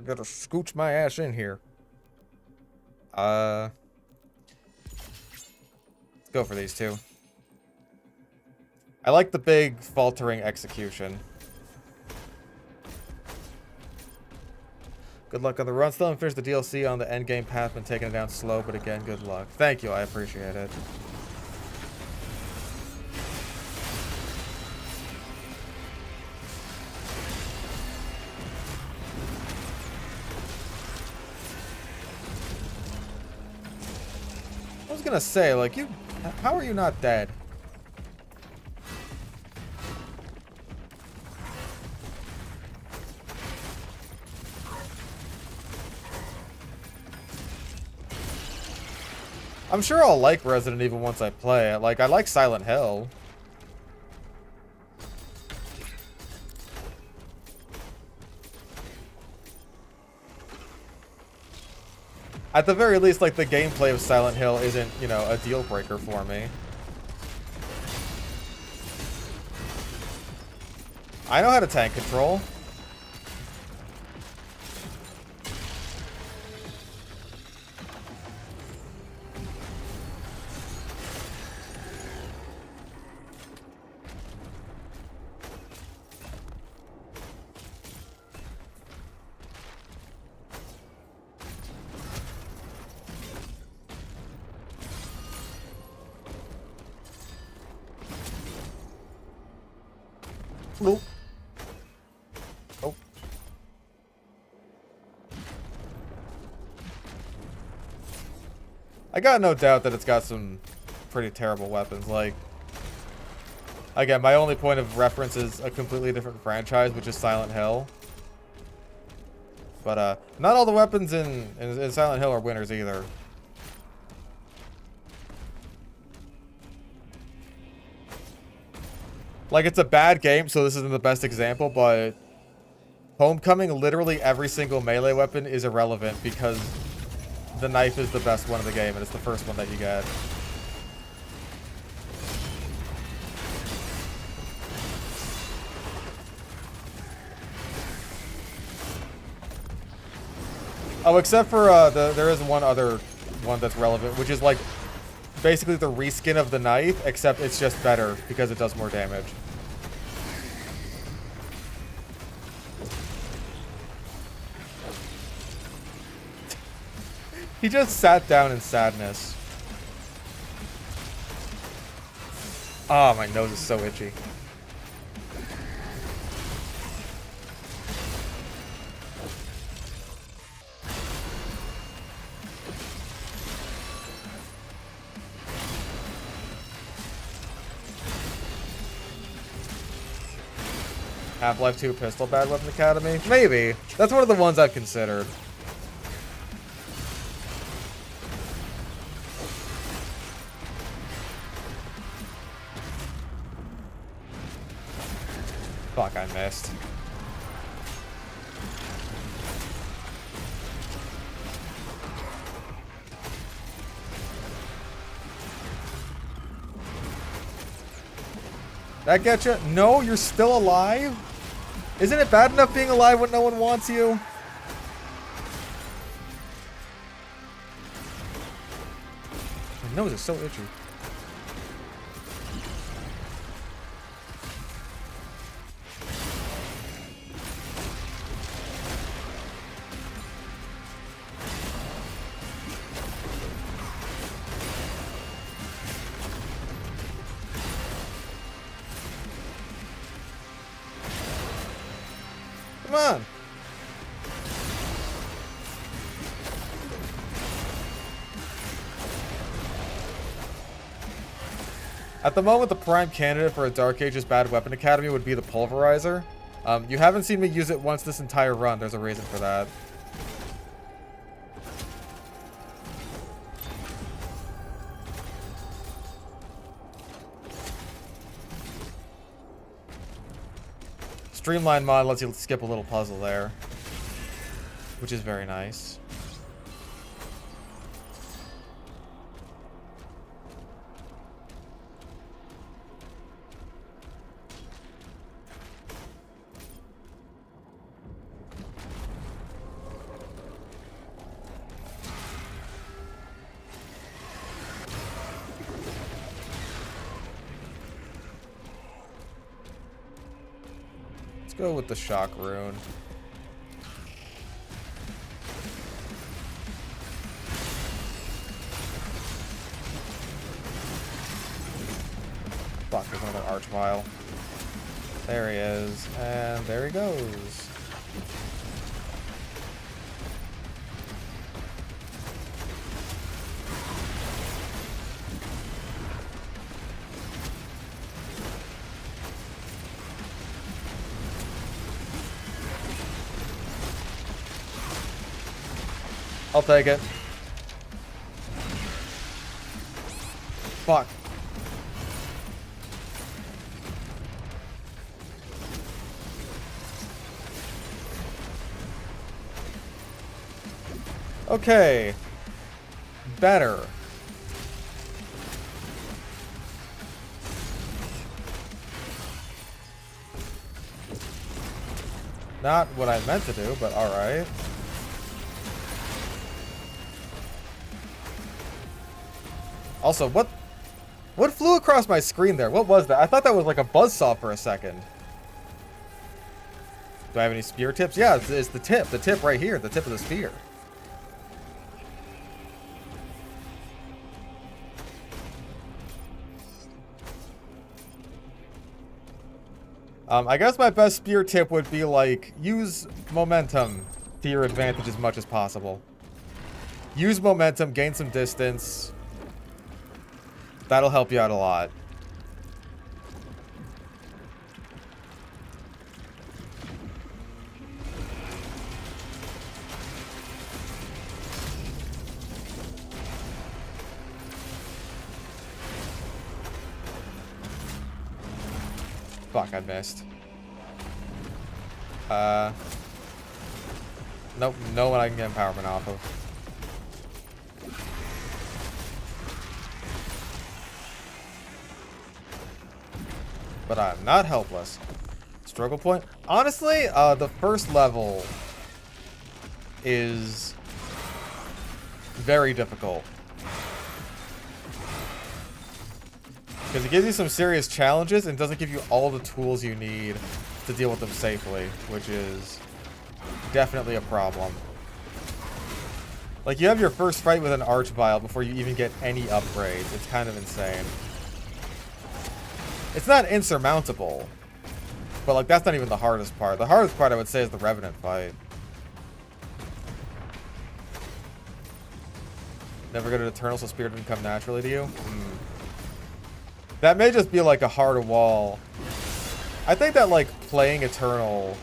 Gotta scooch my ass in here. Let's go for these two. I like the big faltering execution. Good luck on the run. Still haven't finished the DLC on the endgame path. Been taking it down slow, but again, good luck. Thank you. I appreciate it. I was gonna say, like, how are you not dead? I'm sure I'll like Resident Evil once I play it. Like, I like Silent Hill. At the very least, like, the gameplay of Silent Hill isn't, you know, a deal breaker for me. I know how to tank control. Nope. Oh. I got no doubt that it's got some pretty terrible weapons. Like, again, my only point of reference is a completely different franchise, which is Silent Hill. But not all the weapons in Silent Hill are winners either. Like, it's a bad game, so this isn't the best example, but Homecoming, literally every single melee weapon is irrelevant because the knife is the best one in the game, and it's the first one that you get. Oh, except for there is one other one that's relevant, which is like basically the reskin of the knife, except it's just better because it does more damage. He just sat down in sadness. Oh, my nose is so itchy. Half-Life 2 Pistol Bad Weapon Academy? Maybe. That's one of the ones I've considered. Fuck, I missed. That get you? No, you're still alive? Isn't it bad enough being alive when no one wants you? My nose is so itchy. Come on. At the moment, the prime candidate for a Dark Ages Bad Weapon Academy would be the Pulverizer. You haven't seen me use it once this entire run. There's a reason for that. Streamline mod lets you skip a little puzzle there, which is very nice. Let's go with the shock rune. Fuck, there's another Archvile. There he is, and there he goes. I'll take it. Fuck. Okay. Better. Not what I meant to do, but alright. Also, what flew across my screen there? What was that? I thought that was like a buzzsaw for a second. Do I have any spear tips? Yeah, it's the tip right here, the tip of the spear. I guess my best spear tip would be like, use momentum to your advantage as much as possible. Use momentum, gain some distance. That'll help you out a lot. Fuck, I missed. Nope, no one I can get empowerment off of. But I'm not helpless. Struggle point? Honestly, the first level is Very difficult. Because it gives you some serious challenges and doesn't give you all the tools you need to deal with them safely, which is definitely a problem. Like, you have your first fight with an Archvile before you even get any upgrades. It's kind of insane. It's not insurmountable, but, like, that's not even the hardest part. The hardest part, I would say, is the Revenant fight. Never go to Eternal, so Spirit didn't come naturally to you? That may just be, like, a harder wall. I think that, like, playing Eternal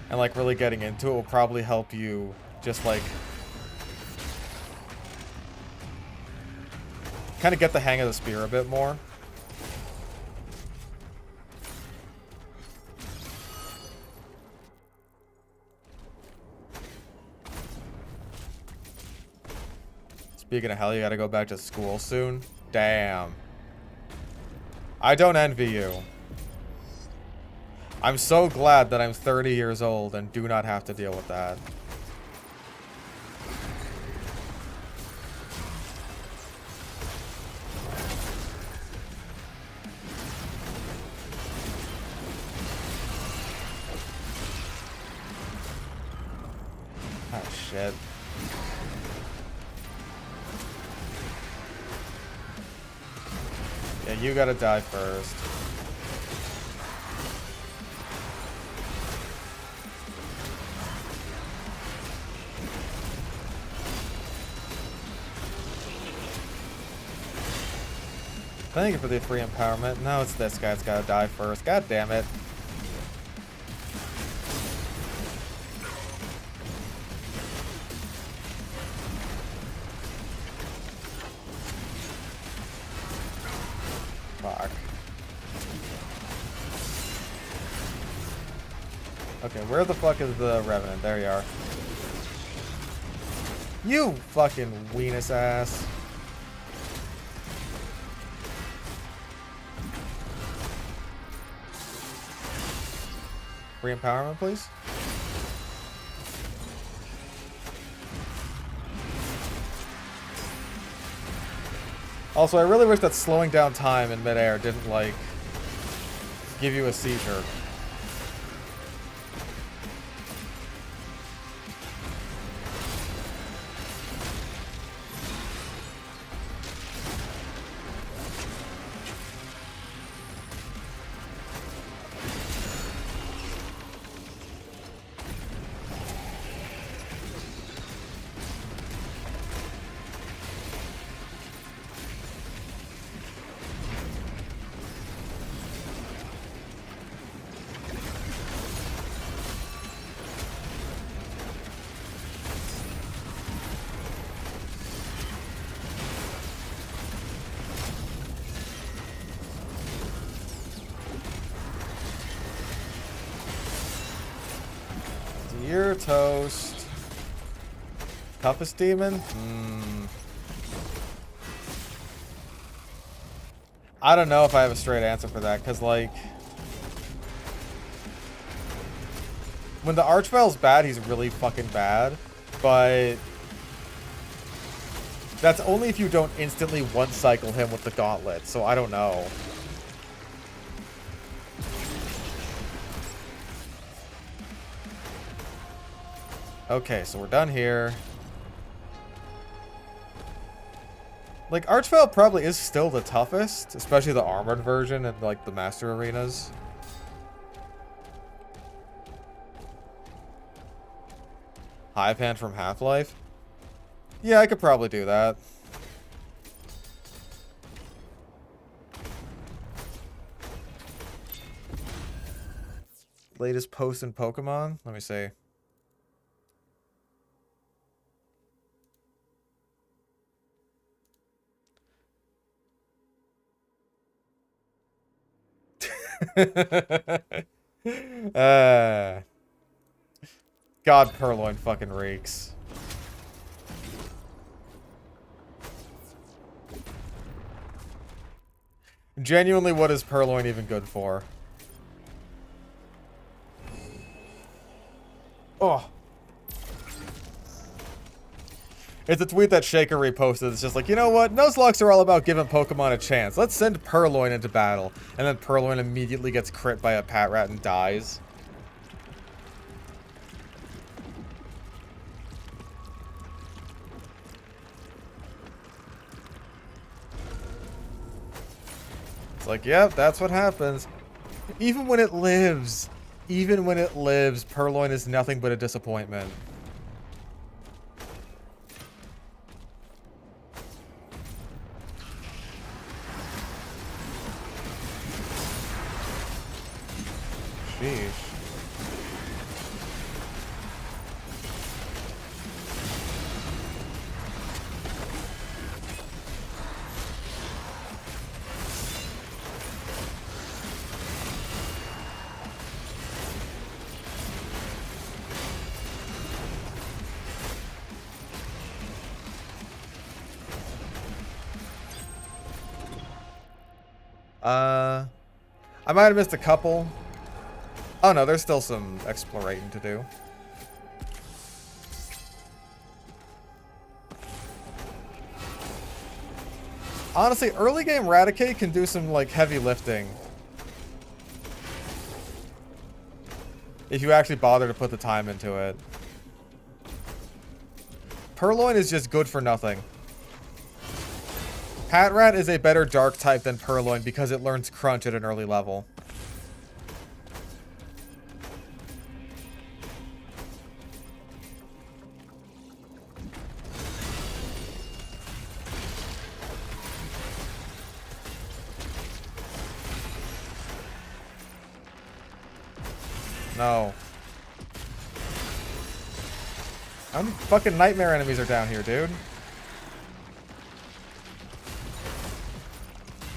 and, like, really getting into it will probably help you just, like, kind of get the hang of the spear a bit more. Speaking of hell, you gotta go back to school soon? Damn. I don't envy you. I'm so glad that I'm 30 years old and do not have to deal with that. Oh, shit. Yeah, you gotta die first. Thank you for the free empowerment. No, it's this guy that's gotta die first. God damn it. Fuck. Okay, where the fuck is the Revenant? There you are. You fucking weenus ass. Free empowerment, please. Also, I really wish that slowing down time in midair didn't, like, give you a seizure. You're toast. Toughest demon? I don't know if I have a straight answer for that, because, like, when the Archvile's bad, he's really fucking bad, but that's only if you don't instantly one-cycle him with the gauntlet, so I don't know. Okay, so we're done here. Like, Archvile probably is still the toughest, especially the armored version and, like, the Master Arenas. Hive Hand from Half-Life? Yeah, I could probably do that. Latest post in Pokemon? Let me see. God, Purloin fucking reeks. Genuinely, what is Purloin even good for? Oh. It's a tweet that Shaker reposted. It's just like, you know what? Nuzlocke are all about giving Pokemon a chance. Let's send Purloin into battle. And then Purloin immediately gets crit by a Patrat and dies. It's like, yep, that's what happens. Even when it lives, Purloin is nothing but a disappointment. Sheesh. I might have missed a couple. Oh no, there's still some explorating to do. Honestly, early game Raticate can do some like heavy lifting. If you actually bother to put the time into it. Purloin is just good for nothing. Patrat is a better dark type than Purloin because it learns Crunch at an early level. No. How many fucking nightmare enemies are down here, dude?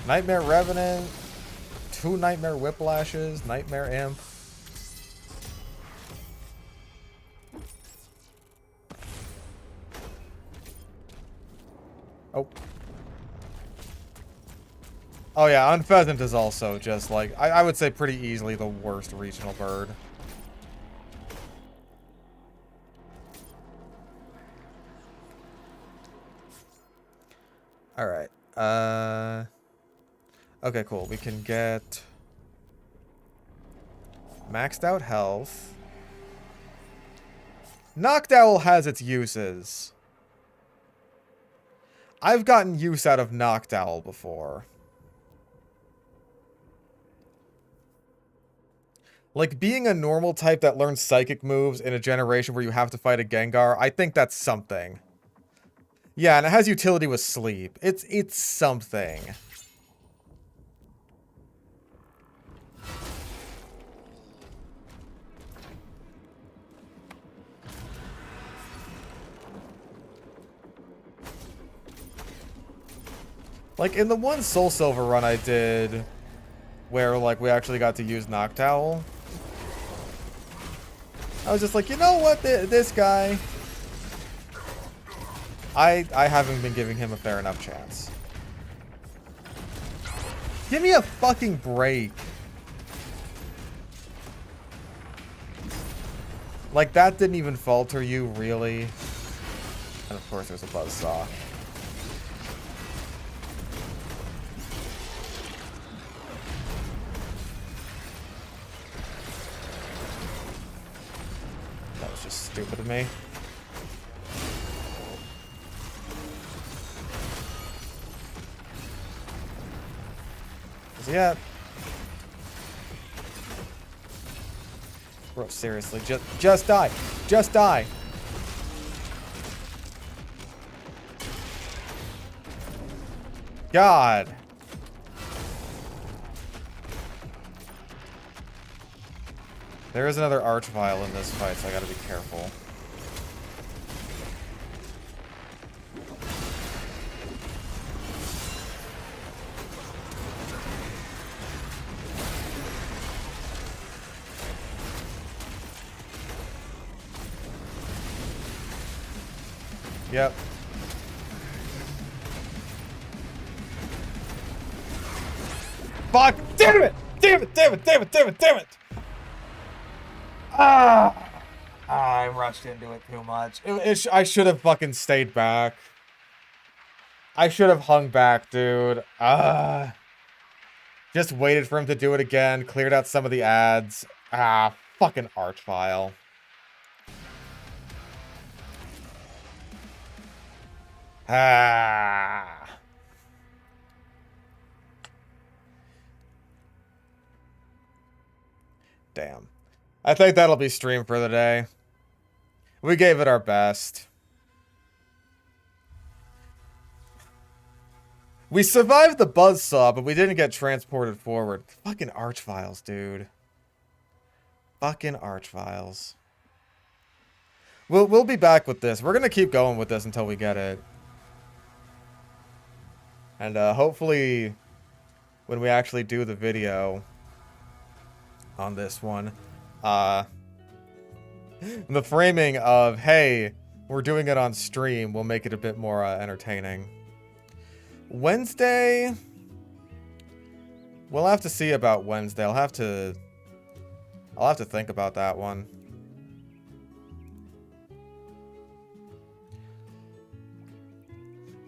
Nightmare Revenant, 2 Nightmare Whiplashes, Nightmare Imp. Oh. Oh yeah, Unpheasant is also just like, I would say pretty easily the worst regional bird. Alright, okay, cool. We can get maxed out health. Noctowl has its uses. I've gotten use out of Noctowl before. Like, being a normal type that learns psychic moves in a generation where you have to fight a Gengar, I think that's something. Yeah, and it has utility with sleep. It's something. Like, in the one Soul Silver run I did, where, like, we actually got to use Noctowl, I was just like, you know what, this guy, I haven't been giving him a fair enough chance. Give me a fucking break. Like, that didn't even falter you, really? And of course there's a Buzzsaw. That was just stupid of me. Is he at? Bro, seriously, just die. Just die. God. There is another Archvile in this fight, so I gotta be careful. Yep. Fuck! Damn it! Damn it! Damn it! Damn it! Damn it! Damn it! Ah! I rushed into it too much. I should have fucking stayed back. I should have hung back, dude. Just waited for him to do it again. Cleared out some of the ads. Fucking Archvile. Damn. I think that'll be stream for the day. We gave it our best. We survived the buzzsaw, but we didn't get transported forward. Fucking Archviles, dude. Fucking Archviles. We'll be back with this. We're gonna keep going with this until we get it. And hopefully when we actually do the video on this one, the framing of, hey, we're doing it on stream will make it a bit more entertaining. Wednesday, we'll have to see about Wednesday. I'll have to think about that one.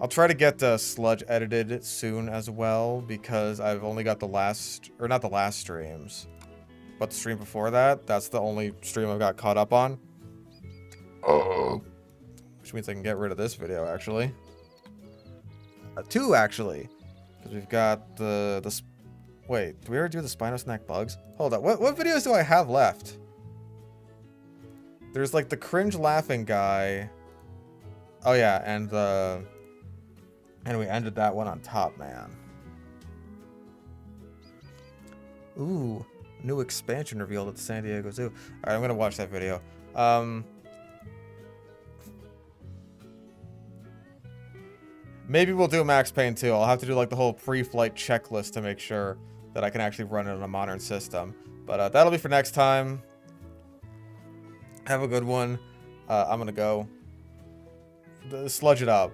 I'll try to get Sludge edited soon as well, because I've only got the last, or not the last streams, but the stream before that. That's the only stream I've got caught up on. Which means I can get rid of this video, actually. Two, actually. Because we've got the... Wait, do we already do the Spinosnack bugs? Hold up, what videos do I have left? There's like the cringe laughing guy. Oh yeah, and we ended that one on Top Man. Ooh, new expansion revealed at the San Diego Zoo. Alright, I'm gonna watch that video. Maybe we'll do Max Payne 2. I'll have to do like the whole pre-flight checklist to make sure that I can actually run it on a modern system. But that'll be for next time. Have a good one. I'm gonna go sludge it up.